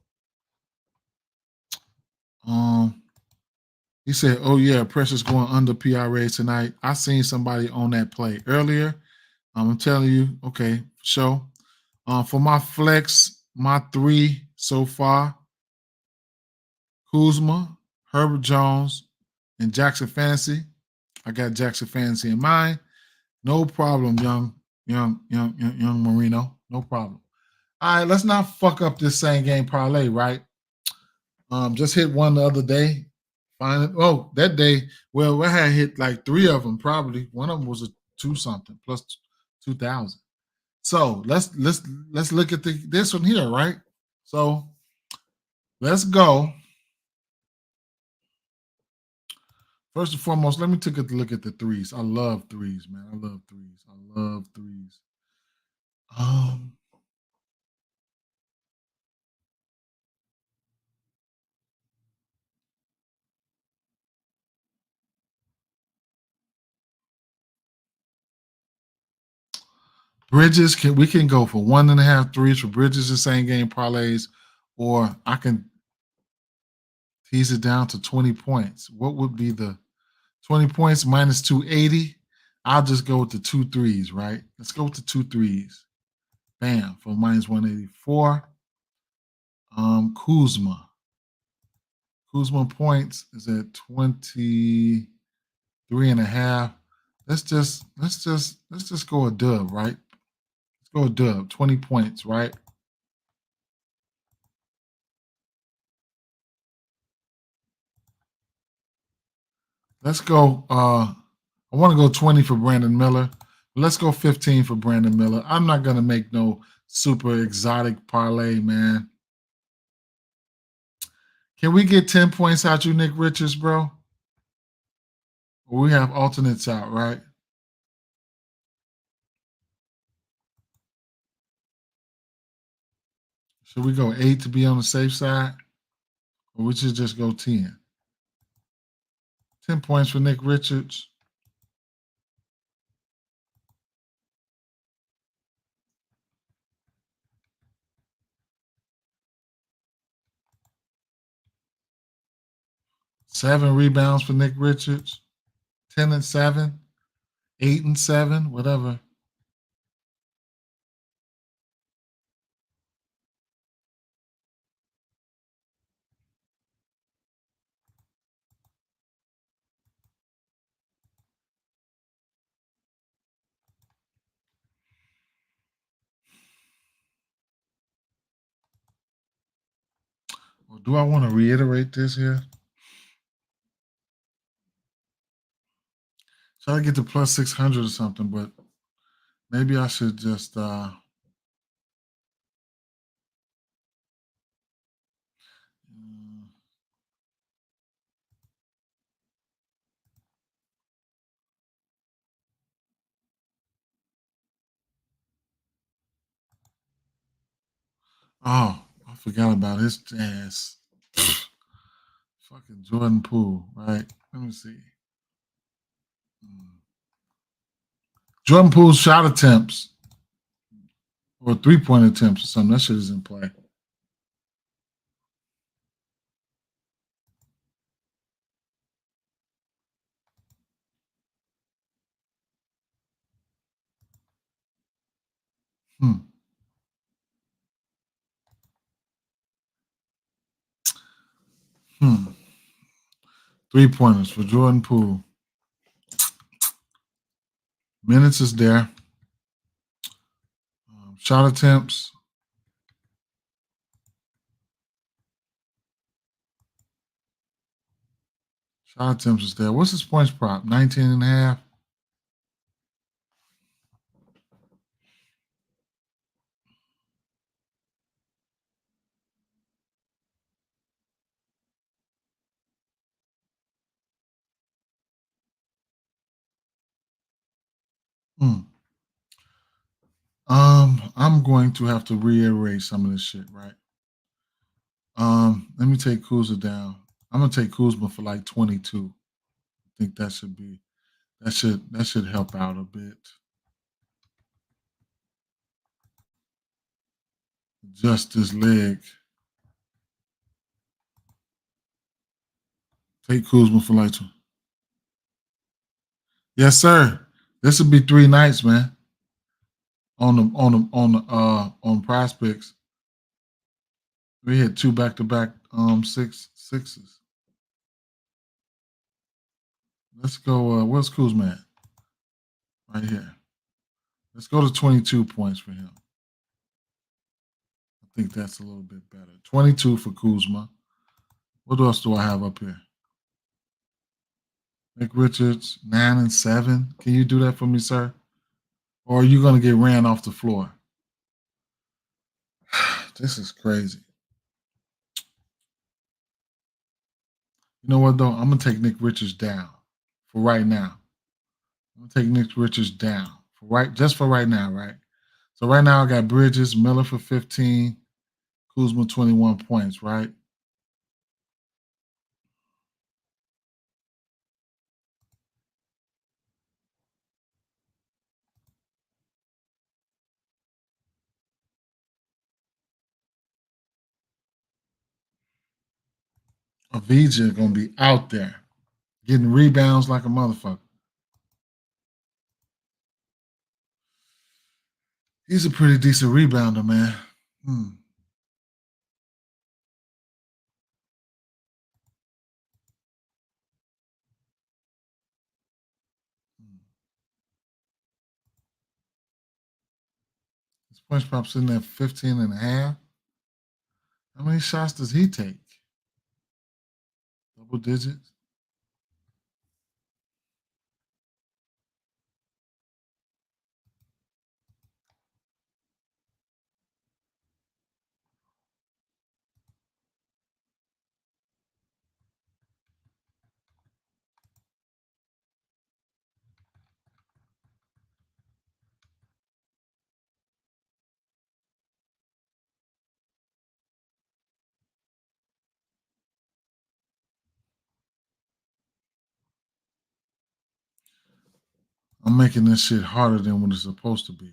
He said, "Oh yeah, Precious going under PRA tonight." I seen somebody on that play earlier. I'm telling you, okay, for sure. For my flex, my 3 so far: Kuzma, Herbert Jones, and Jackson Fantasy. I got Jackson Fantasy in mind. No problem, young. young Marino. No problem. All right, let's not fuck up this same game parlay, right? Just hit one the other day. Find it. Oh, that day. Well, I had hit like three of them. Probably one of them was a two something plus 2,000. So let's look at this one here, right? So let's go. First and foremost, let me take a look at the threes. I love threes, man. I love threes. I love threes. Um, Bridges we can go for 1.5 threes for Bridges in same game parlays, or I can tease it down to 20 points. What would be the 20 points minus 280? I'll just go with the 2 threes, right? Let's go with the 2 threes. Bam, for minus 184. Kuzma. Kuzma points is at 23.5. Let's just go a dub, right? Let's go a dub. 20 points, right? Let's go. I want to go 20 for Brandon Miller. Let's go 15 for Brandon Miller. I'm not gonna make no super exotic parlay, man. Can we get 10 points out you, Nick Richards, bro? Or we have alternates out, right? Should we go 8 to be on the safe side? Or we should just go 10? 10 points for Nick Richards. Seven rebounds for Nick Richards. 10 and 7. 8 and 7, whatever. Or do I want to reiterate this here? Try to get to plus 600 or something, but maybe I should just oh, I forgot about his ass. Fucking Jordan Poole, right? Let me see. Jordan Poole's shot attempts or 3-point attempts or something. That shit is in play. Hmm. Hmm. 3-pointers for Jordan Poole. Minutes is there. Shot attempts. Shot attempts is there. What's his points prop? 19.5. Hmm. I'm going to have to reiterate some of this shit, right? Let me take Kuzma down. I'm gonna take Kuzma for like 22. I think that should help out a bit. Just his leg. Take Kuzma for like two. Yes, sir. This would be 3 nights, man. On prospects. We had 2 back-to-back sixes. Let's go. Where's Kuzma at? Right here. Let's go to 22 points for him. I think that's a little bit better. 22 for Kuzma. What else do I have up here? Nick Richards, 9 and 7. Can you do that for me, sir? Or are you going to get ran off the floor? This is crazy. You know what, though? I'm going to take Nick Richards down for right now. I'm going to take Nick Richards down just for right now, right? So right now I got Bridges, Miller for 15, Kuzma 21 points, right? Avija going to be out there getting rebounds like a motherfucker. He's a pretty decent rebounder, man. His points prop sitting at 15 and a half. How many shots does he take? Double digits? I'm making this shit harder than what it's supposed to be.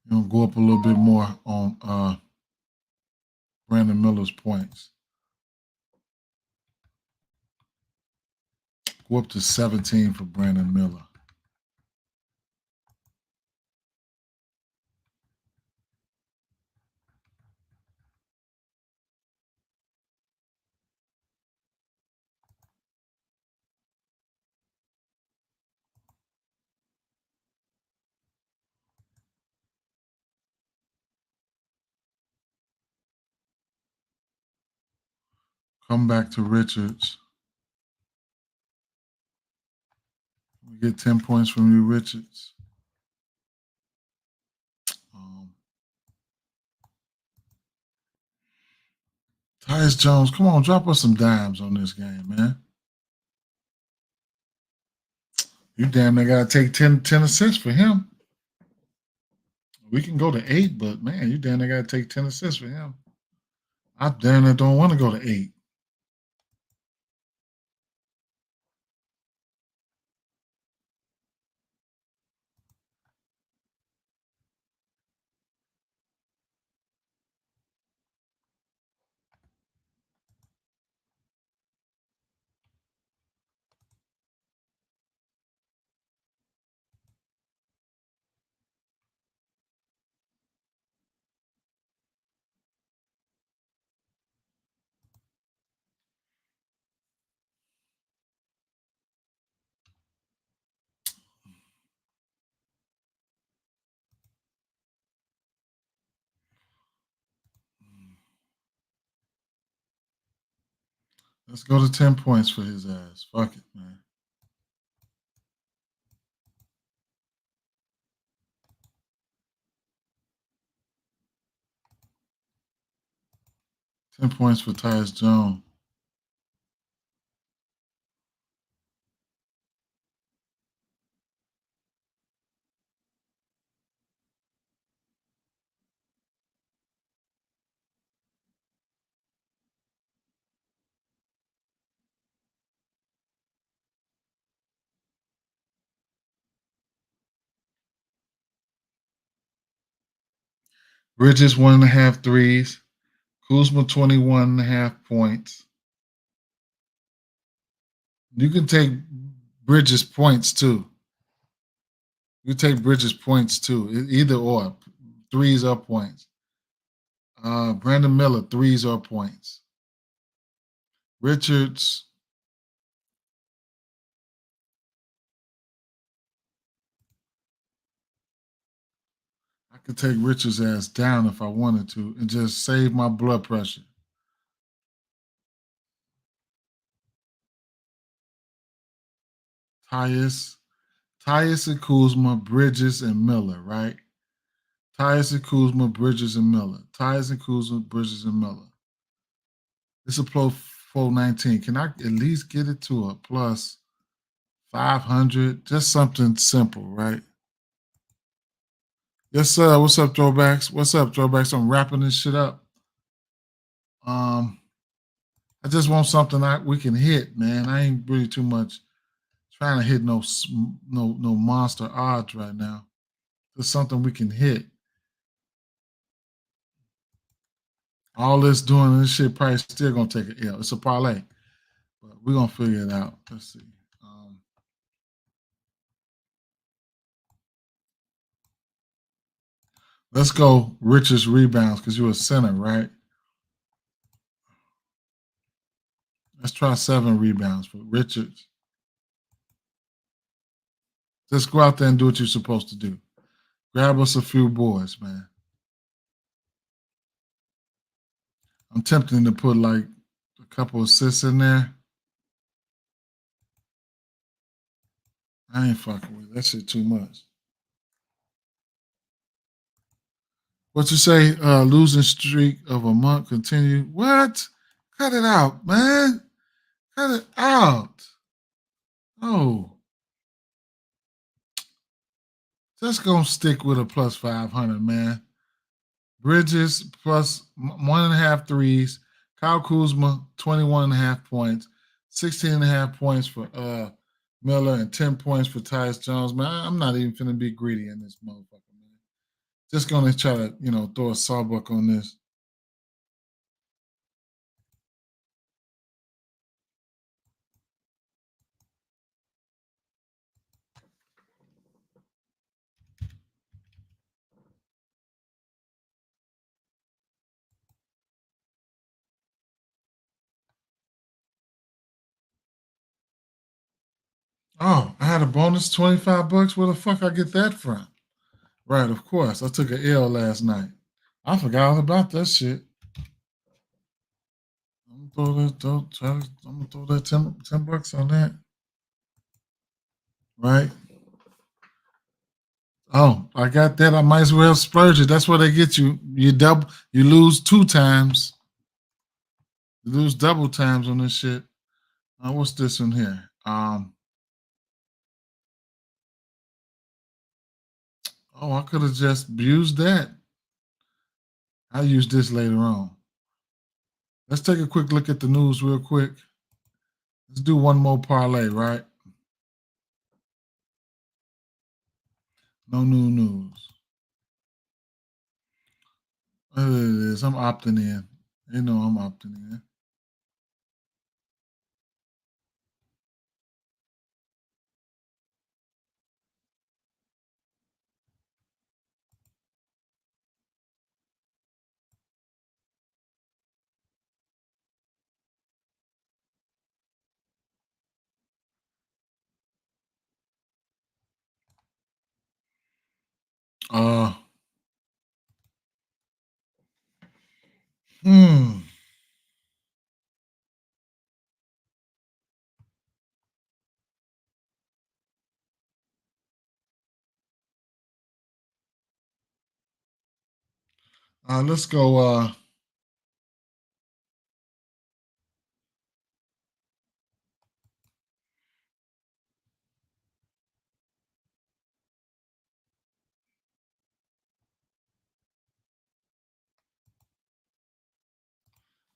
You're gonna go up a little bit more on Brandon Miller's points. Go up to 17 for Brandon Miller. Come back to Richards. We get 10 points from you, Richards. Tyus Jones, come on, drop us some dimes on this game, man. You damn near got to take 10 assists for him. We can go to 8, but man, you damn near got to take 10 assists for him. I damn near don't want to go to 8. Let's go to 10 points for his ass. Fuck it, man. $10 points for Tyus Jones. Bridges 1.5 threes. Kuzma 21.5 points. You can take Bridges points too. You take Bridges points too, either or, threes or points. Brandon Miller, threes or points. Richards, I could take Richards' ass down if I wanted to and just save my blood pressure. Tyus and Kuzma, Bridges and Miller, right? Tyus and Kuzma, Bridges and Miller. Tyus and Kuzma, Bridges and Miller. It's a plus 419. Can I at least get it to a plus 500? Just something simple, right? Yes, sir. What's up, throwbacks? What's up, throwbacks? I'm wrapping this shit up. I just want something we can hit, man. I ain't really too much trying to hit no monster odds right now. Just something we can hit. All this doing this shit probably still gonna take an L. It's a parlay, but we're gonna figure it out. Let's see. Let's go Richards rebounds because you're a center, right? Let's try 7 rebounds for Richards. Just go out there and do what you're supposed to do. Grab us a few boys, man. I'm tempting to put like a couple assists in there. I ain't fucking with it. That shit too much. What you say? Losing streak of a month continue. What? Cut it out, man. Cut it out. Oh, just gonna stick with a plus 500, man. Bridges plus 1.5 threes. Kyle Kuzma, 21.5 points. 16.5 points for Miller and 10 points for Tyus Jones. Man, I'm not even finna be greedy in this motherfucker, man. Just gonna try to, throw a sawbuck on this. Oh, I had a bonus 25 bucks. Where the fuck I get that from? Right, of course. I took an L last night. I forgot all about that shit. I'm gonna throw that 10 bucks on that. Right. Oh, I got that. I might as well splurge it. That's what they get you. You lose 2 times. You lose double times on this shit. What's this one here? I could have just used that. I'll use this later on. Let's take a quick look at the news real quick. Let's do one more parlay, right? No new news. It is. I'm opting in. You know I'm opting in. Uh, hmm. Let's go.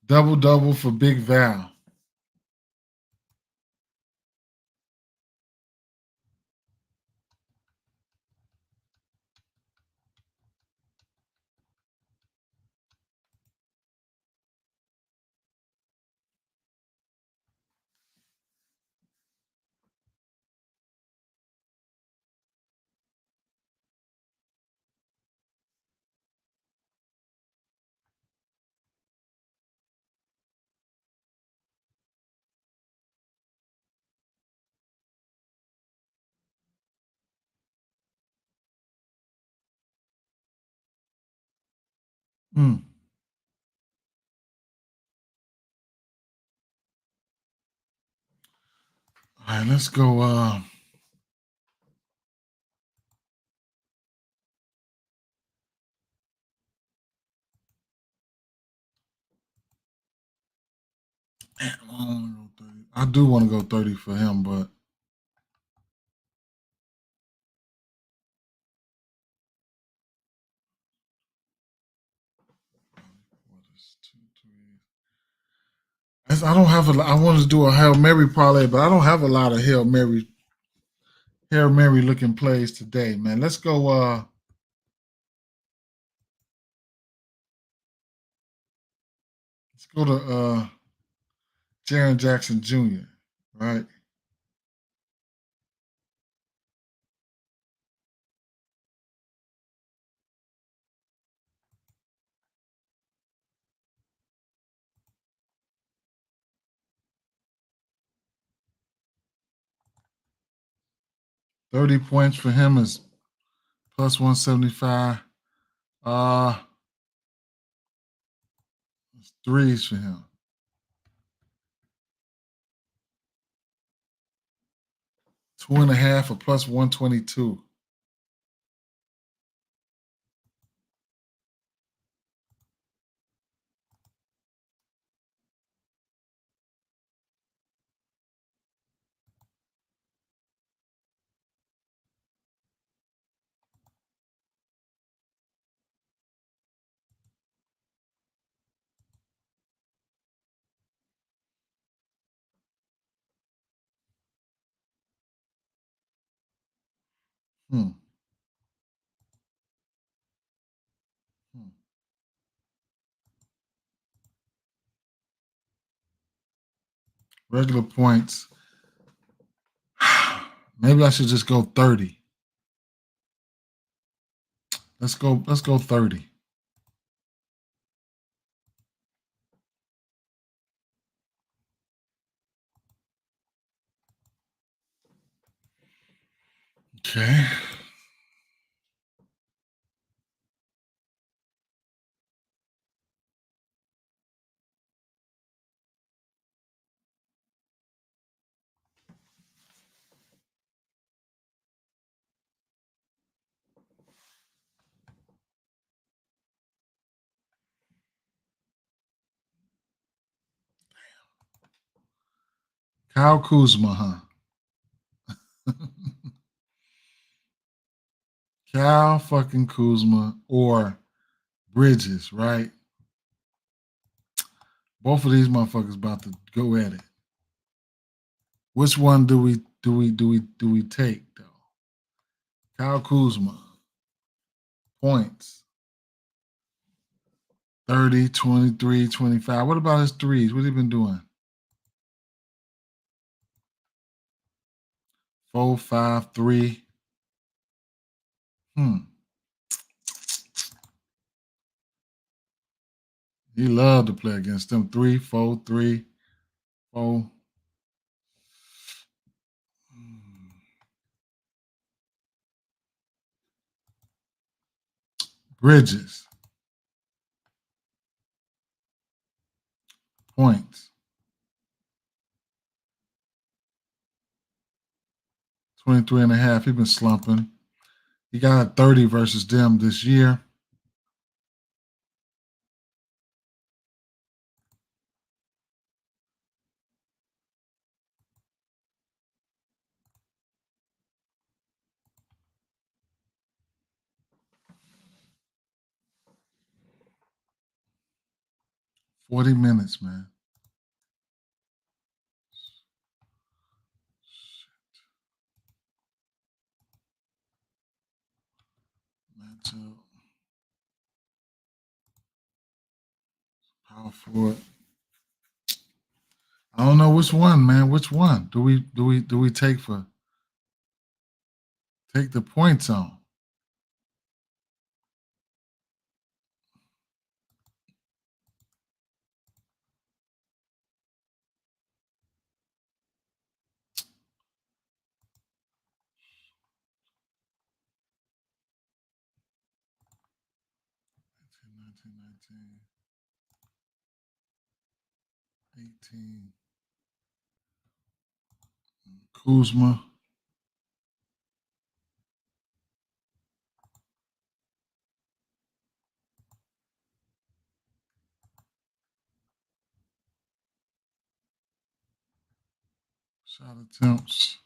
Double for Big Val. Mm. All right, let's go. I do want to go 30 for him, but what is 2, 3? I don't have a. I wanted to do a Hail Mary parlay, but I don't have a lot of Hail Mary looking plays today, man. Let's go. Let's go to Jaren Jackson Jr. Right. $30 for him is plus 175. It's threes for him. 2.5 or plus 122. Hmm. Hmm. Regular points. Maybe I should just go 30. Let's go 30. Okay. Kyle Kuzma, huh? Cal fucking Kuzma or Bridges, right? Both of these motherfuckers about to go at it. Which one do we take though? Kyle Kuzma points 30, 23, 25. What about his threes? What he been doing? 4, 5, 3. Hmm. He loved to play against them. 3, 4, 3, 4. Bridges points 23.5. He been slumping. He got 30 versus them this year. $40, man. Matchup. Power forward. I don't know which one, man. Which one do we take the points on? 19, 18. Kuzma. Shot attempts.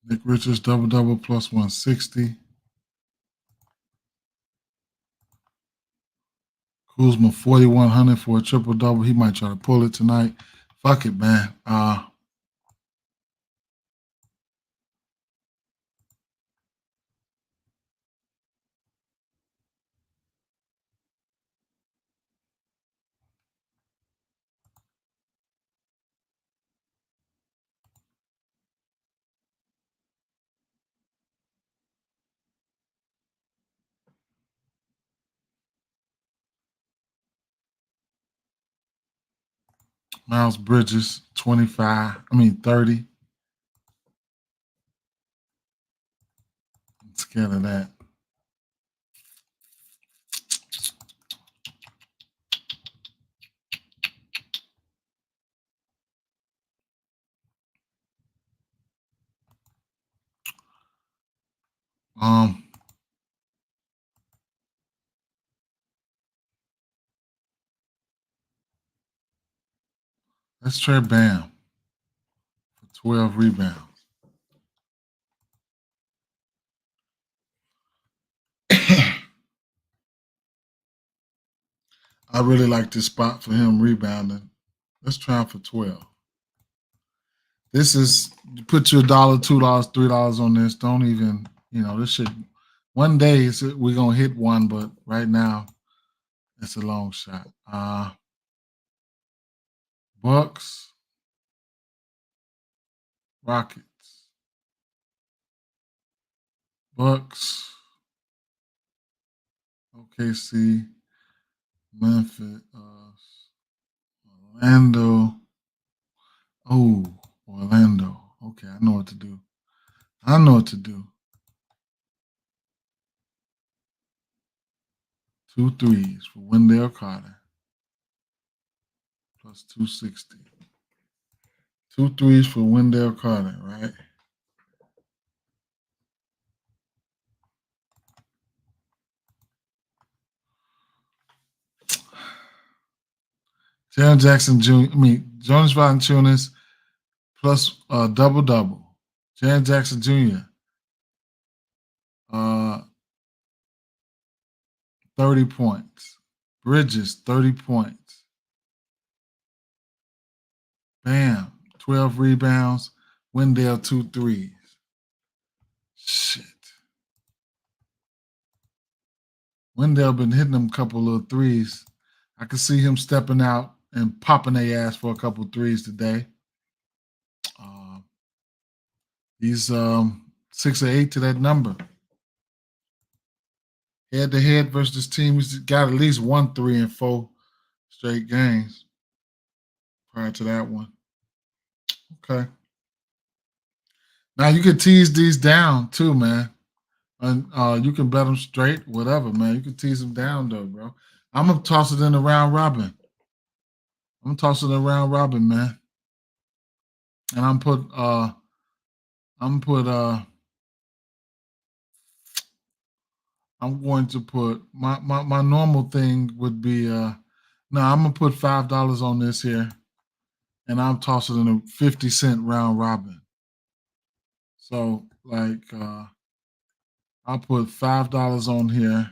Nick Richards double plus 160. Kuzma 4,100 for a triple double. He might try to pull it tonight. Fuck it, man. Miles Bridges 30. I'm scared of that. Let's try Bam for 12 rebounds. I really like this spot for him rebounding. Let's try him for 12. This is, you put your $1, $2, $3 on this. Don't even, this shit. One day we're going to hit one, but right now it's a long shot. Bucks, Rockets, Bucks, OKC, Memphis, Orlando. Oh, Orlando. Okay, I know what to do. 2 threes for Wendell Carter. Plus 260. 2 threes for Wendell Carter, right? Jaren Jackson Jr. Jonas Valanciunas plus double. Jaren Jackson Jr. 30 points. Bridges 30 points. Bam, 12 rebounds. Wendell 2 threes. Shit. Wendell been hitting them couple of threes. I could see him stepping out and popping their ass for a couple of threes today. He's 6 or 8 to that number. Head to head versus this team, he's got at least 1 3 in 4 straight games prior to that one. Okay. Now you can tease these down too, man. And you can bet them straight, whatever, man. You can tease them down though, bro. I'm gonna toss it in the round robin. Man. And I'm going to put my normal thing would be I'm gonna put $5 on this here, and I'm tossing in a 50-cent round robin. So I'll put $5 on here.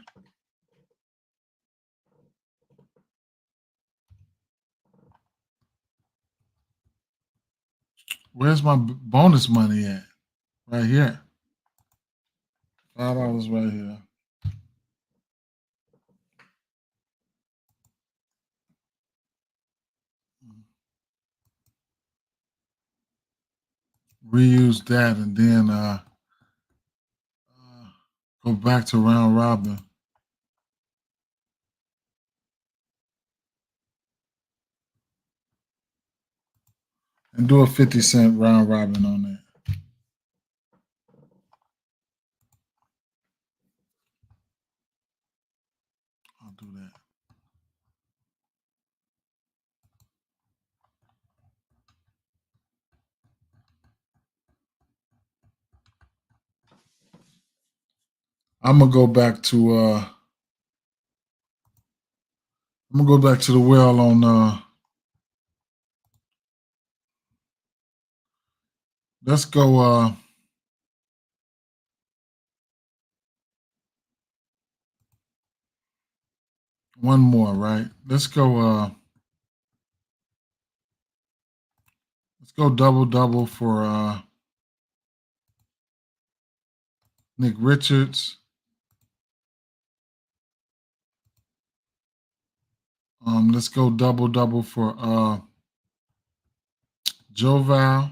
Where's my bonus money at? Right here. $5 right here. reuse that and then go back to round robin. And do a 50-cent round robin on that. I'll do that. I'm gonna go back to the well on let's go one more, right? Let's go double for Nick Richards. Let's go double for Joval.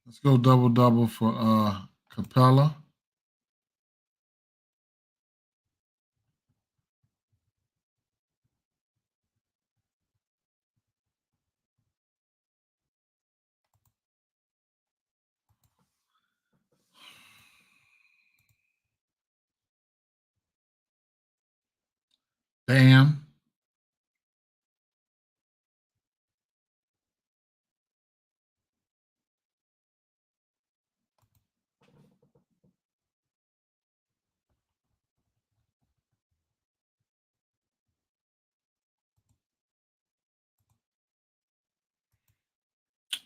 Let's go double for Capella. Bam.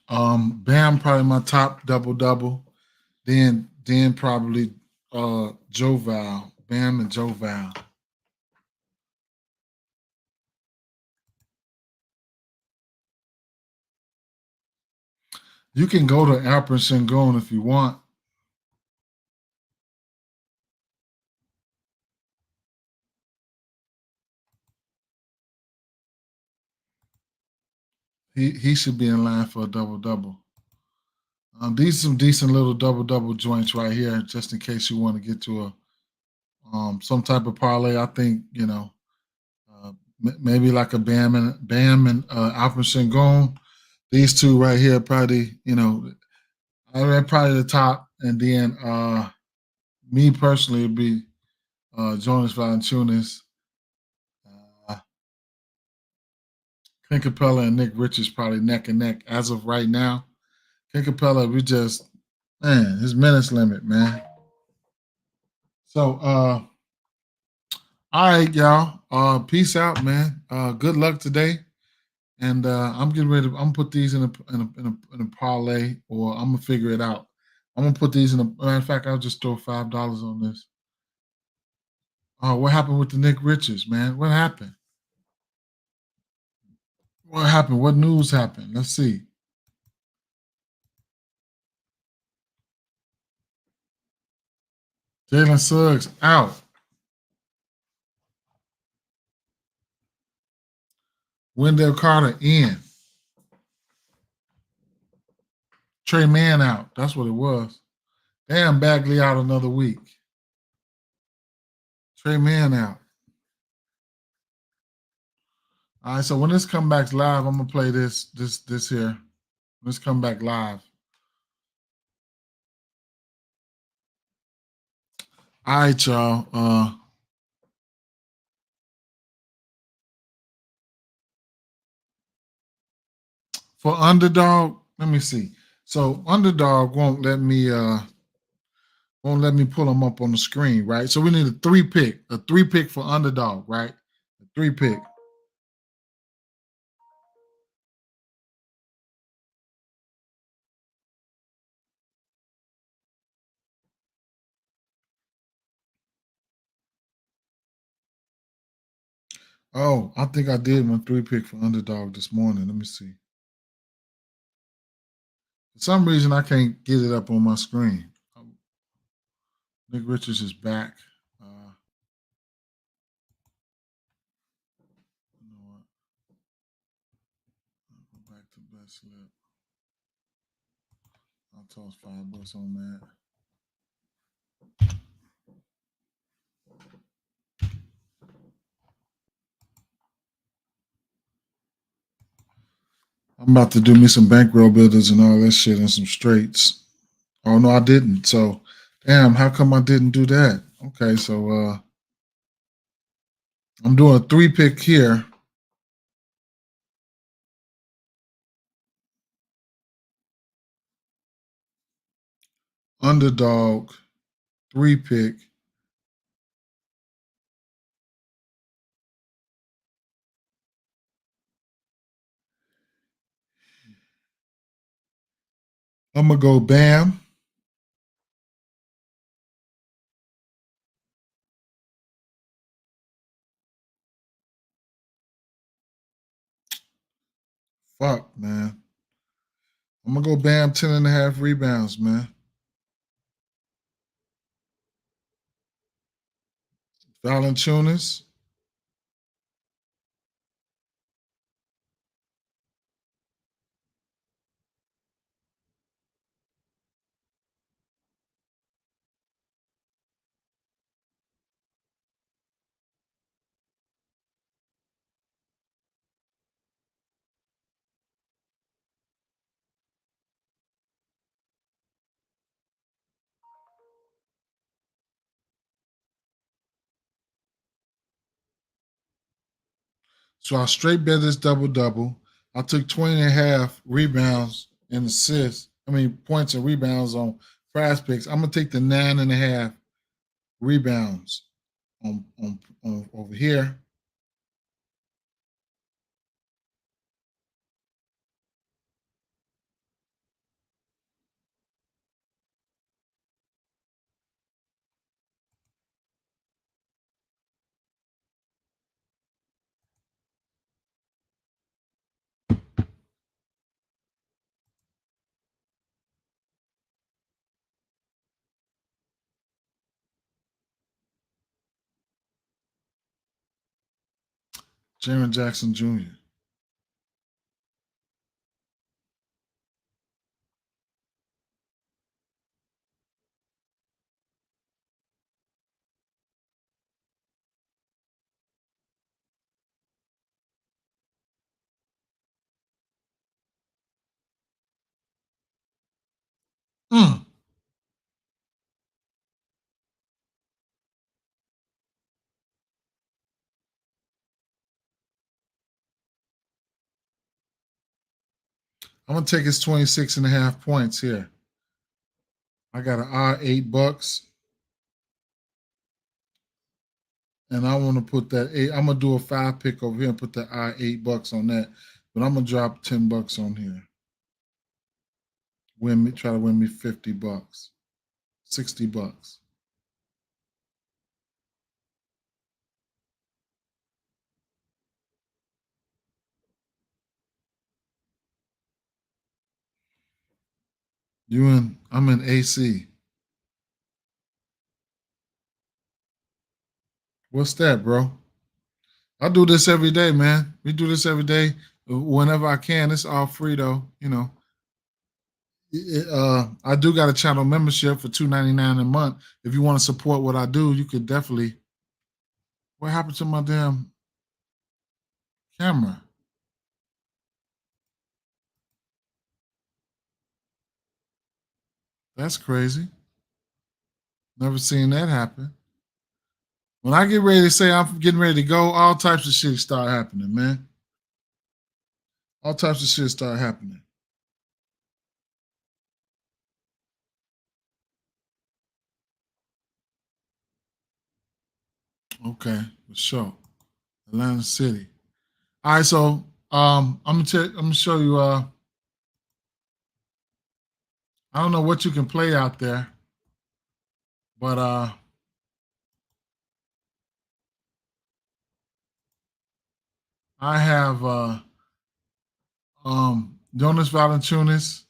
Bam probably my top double. Then probably Joval. Bam and Joval. You can go to Alper Sengun if you want. He should be in line for a double. These are some decent little double joints right here, just in case you want to get to a some type of parlay. I think maybe like a Bam and Alper Sengun. These two right here probably they're probably the top, and then me personally would be Jonas Valanciunas, Clint Capella, and Nick Richards probably neck and neck as of right now. Clint Capella, his minutes limit, man. So all right, y'all. Peace out, man. Good luck today. And I'm getting ready. I'm gonna put these in a parlay, or I'm gonna figure it out. I'm gonna put these in a. Matter of fact, I'll just throw $5 on this. Oh, what happened with the Nick Richards, man? What happened? What happened? What news happened? Let's see. Jalen Suggs out. Wendell Carter in. Trey Mann out. That's what it was. Damn, Bagley out another week. Trey Mann out. All right, so when this comes back live, I'm gonna play this here. Let's come back live. All right, y'all. For underdog, let me see. So underdog won't let me pull them up on the screen, right? So we need a three pick for underdog, right? A three pick. Oh, I think I did my three pick for underdog this morning. Let me see. For some reason, I can't get it up on my screen. Nick Richards is back. You know what? the best slip. I'll toss $5 on that. I'm about to do me some bankroll builders and all that shit and some straights. Oh no, I didn't. So damn, how come I didn't do that? Okay, so I'm doing a 3-pick here. Underdog, 3-pick. I'm gonna go Bam. Fuck, man. I'm gonna go Bam 10.5 rebounds, man. Valanciunas. So I straight bet this double-double. I took 20.5 rebounds and assists. I mean points and rebounds on Prize Picks. I'm gonna take the 9.5 rebounds on over here. Jaren Jackson Jr. Mm. I'm gonna take his 26.5 points here. I got an odd $8, and I want to put that eight. I'm gonna do a 5-pick over here and put the odd $8 on that. But I'm gonna drop $10 on here. Try to win me $50, $60. I'm in AC. What's that, bro? I do this every day, man. We do this every day whenever I can. It's all free though, you know. I do got a channel membership for $2.99 a month. If you want to support what I do, you could definitely. What happened to my damn camera? That's crazy. Never seen that happen. When I get ready to say I'm getting ready to go, all types of shit start happening, man. All types of shit start happening. Okay, for sure. Atlanta City. All right, so I'm gonna show you. I don't know what you can play out there, but I have Jonas Valanciunas,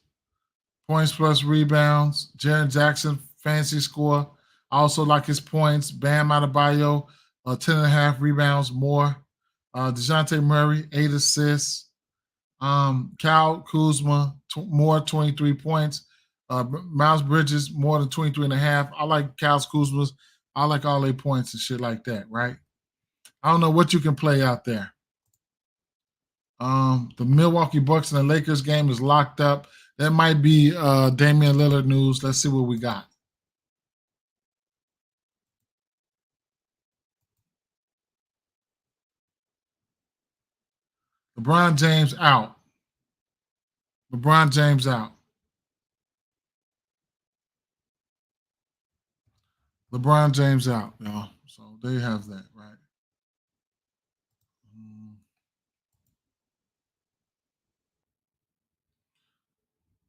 points plus rebounds. Jaren Jackson, fancy score. I also like his points. Bam Adebayo, 10.5 rebounds more. DeJounte Murray, 8 assists. Kyle Kuzma, more 23 points. Miles Bridges, more than 23 and a half. I like Kyle Kuzma's. I like all their points and shit like that, right? I don't know what you can play out there. The Milwaukee Bucks and the Lakers game is locked up. That might be Damian Lillard news. Let's see what we got. LeBron James out. LeBron James out. LeBron James out, y'all. So there you have that, right?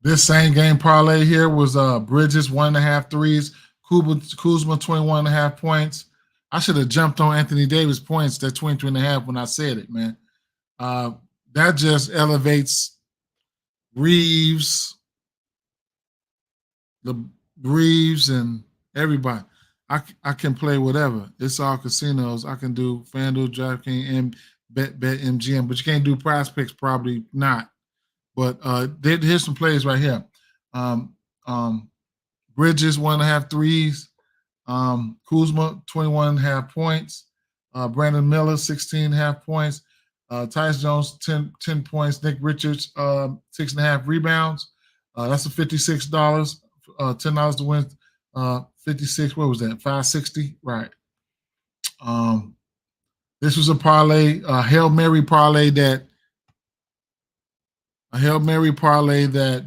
This same game parlay here was Bridges 1.5 threes, Kuzma 21.5 points. I should have jumped on Anthony Davis points that 23.5 when I said it, man. That just elevates Reeves, the Reeves and everybody. I can play whatever. It's all casinos. I can do FanDuel, DraftKings, and Bet MGM, but you can't do Prize Picks. Probably not. But here's some plays right here. Bridges 1.5 threes. Kuzma 21.5 points. Brandon Miller 16.5 points. Tyus Jones 10 points. Nick Richards 6.5 rebounds. That's a $56. $10 to win. 56. What was that? 560. Right. This was a parlay, a Hail Mary parlay that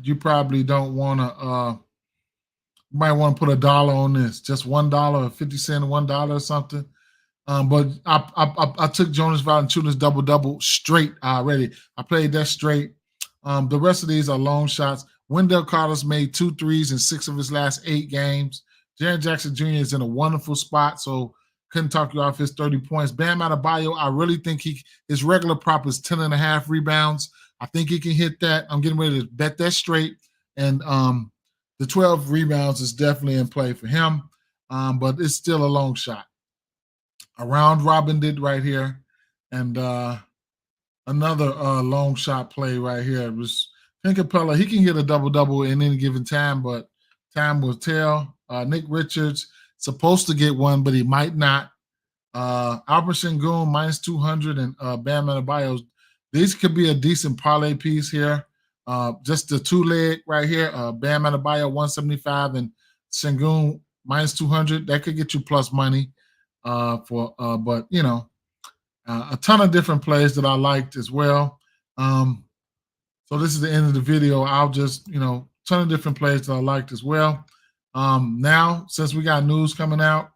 you probably don't want to. You might want to put $1 on this, just $1 or 50 cents, $1 or something. But I took Jonas Valanciunas double straight already. I played that straight. The rest of these are long shots. Wendell Carter's made 2 threes in 6 of his last 8 games. Jaren Jackson Jr. is in a wonderful spot, so couldn't talk you off his 30 points. Bam Adebayo, I really think his regular prop is 10.5 rebounds. I think he can hit that. I'm getting ready to bet that straight. And the 12 rebounds is definitely in play for him, but it's still a long shot. A round robin did right here. And another long shot play right here was Capella. He can get a double-double in any given time, but time will tell. Nick Richards supposed to get one, but he might not. Albert Sengun minus 200 and Bam Adebayo. These could be a decent parlay piece here. Just the 2-leg right here. Bam Adebayo 175 and Sengun minus 200. That could get you plus money. But you know, a ton of different plays that I liked as well. So this is the end of the video. I'll just, ton of different plays that I liked as well. Now, since we got news coming out,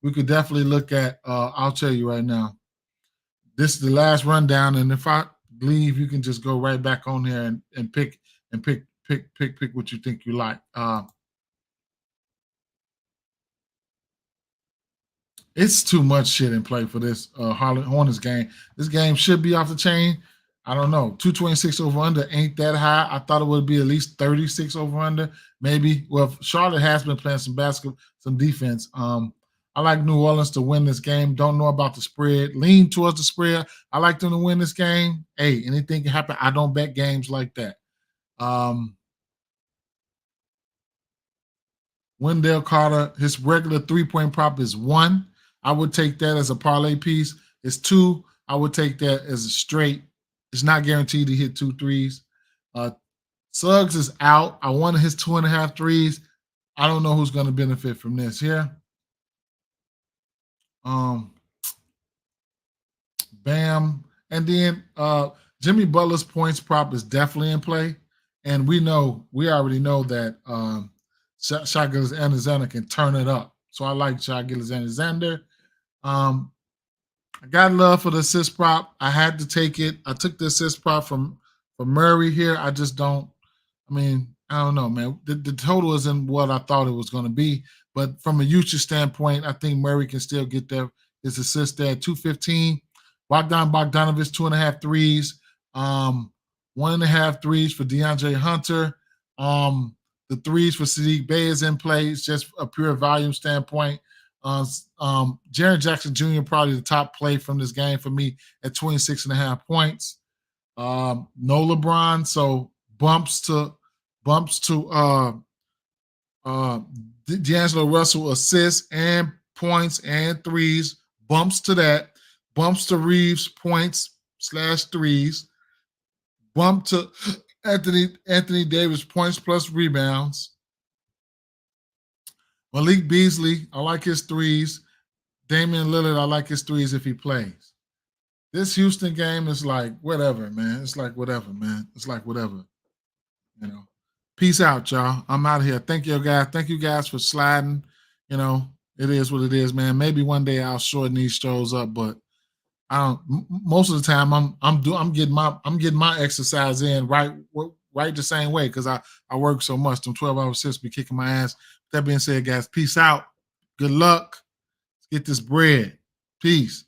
we could definitely look at, I'll tell you right now, this is the last rundown. And if I leave, you can just go right back on here and pick what you think you like. It's too much shit in play for this Hornets game. This game should be off the chain. I don't know. 226 over under ain't that high. I thought it would be at least 36 over under. Maybe. Well, Charlotte has been playing some basketball, some defense. I like New Orleans to win this game. Don't know about the spread. Lean towards the spread. I like them to win this game. Hey, anything can happen. I don't bet games like that. Wendell Carter, his regular 3-point prop is 1. I would take that as a parlay piece. It's 2. I would take that as a straight. It's not guaranteed to hit 2 threes. Suggs is out. I wanted his 2.5 threes. I don't know who's going to benefit from this here. Bam. And then Jimmy Butler's points prop is definitely in play. And we already know that Shai Gilgeous-Alexander can turn it up. So I like Shai Gilgeous-Alexander. I got love for the assist prop. I had to take it. I took the assist prop from Murray here. I just don't. I don't know, man. The total isn't what I thought it was going to be. But from a usage standpoint, I think Murray can still get his assist there at 215. Bogdanovich, 2.5 threes. 1.5 threes for DeAndre Hunter. The threes for Sadiq Bey is in play. It's just a pure volume standpoint. Jaren Jackson Jr. probably the top play from this game for me at 26.5 points. No LeBron, so bumps to D'Angelo Russell assists and points and threes. Bumps to that. Bumps to Reeves points / threes. Bump to Anthony Davis points plus rebounds. Malik Beasley, I like his threes. Damian Lillard, I like his threes if he plays. This Houston game is like whatever, man. It's like whatever, man. It's like whatever. You know. Peace out, y'all. I'm out of here. Thank you, guys. Thank you guys for sliding. You know, it is what it is, man. Maybe one day I'll shorten these shows up, but I don't. Most of the time, I'm getting my exercise in right the same way because I work so much. Them 12-hour shifts be kicking my ass. That being said, guys, peace out. Good luck. Let's get this bread. Peace.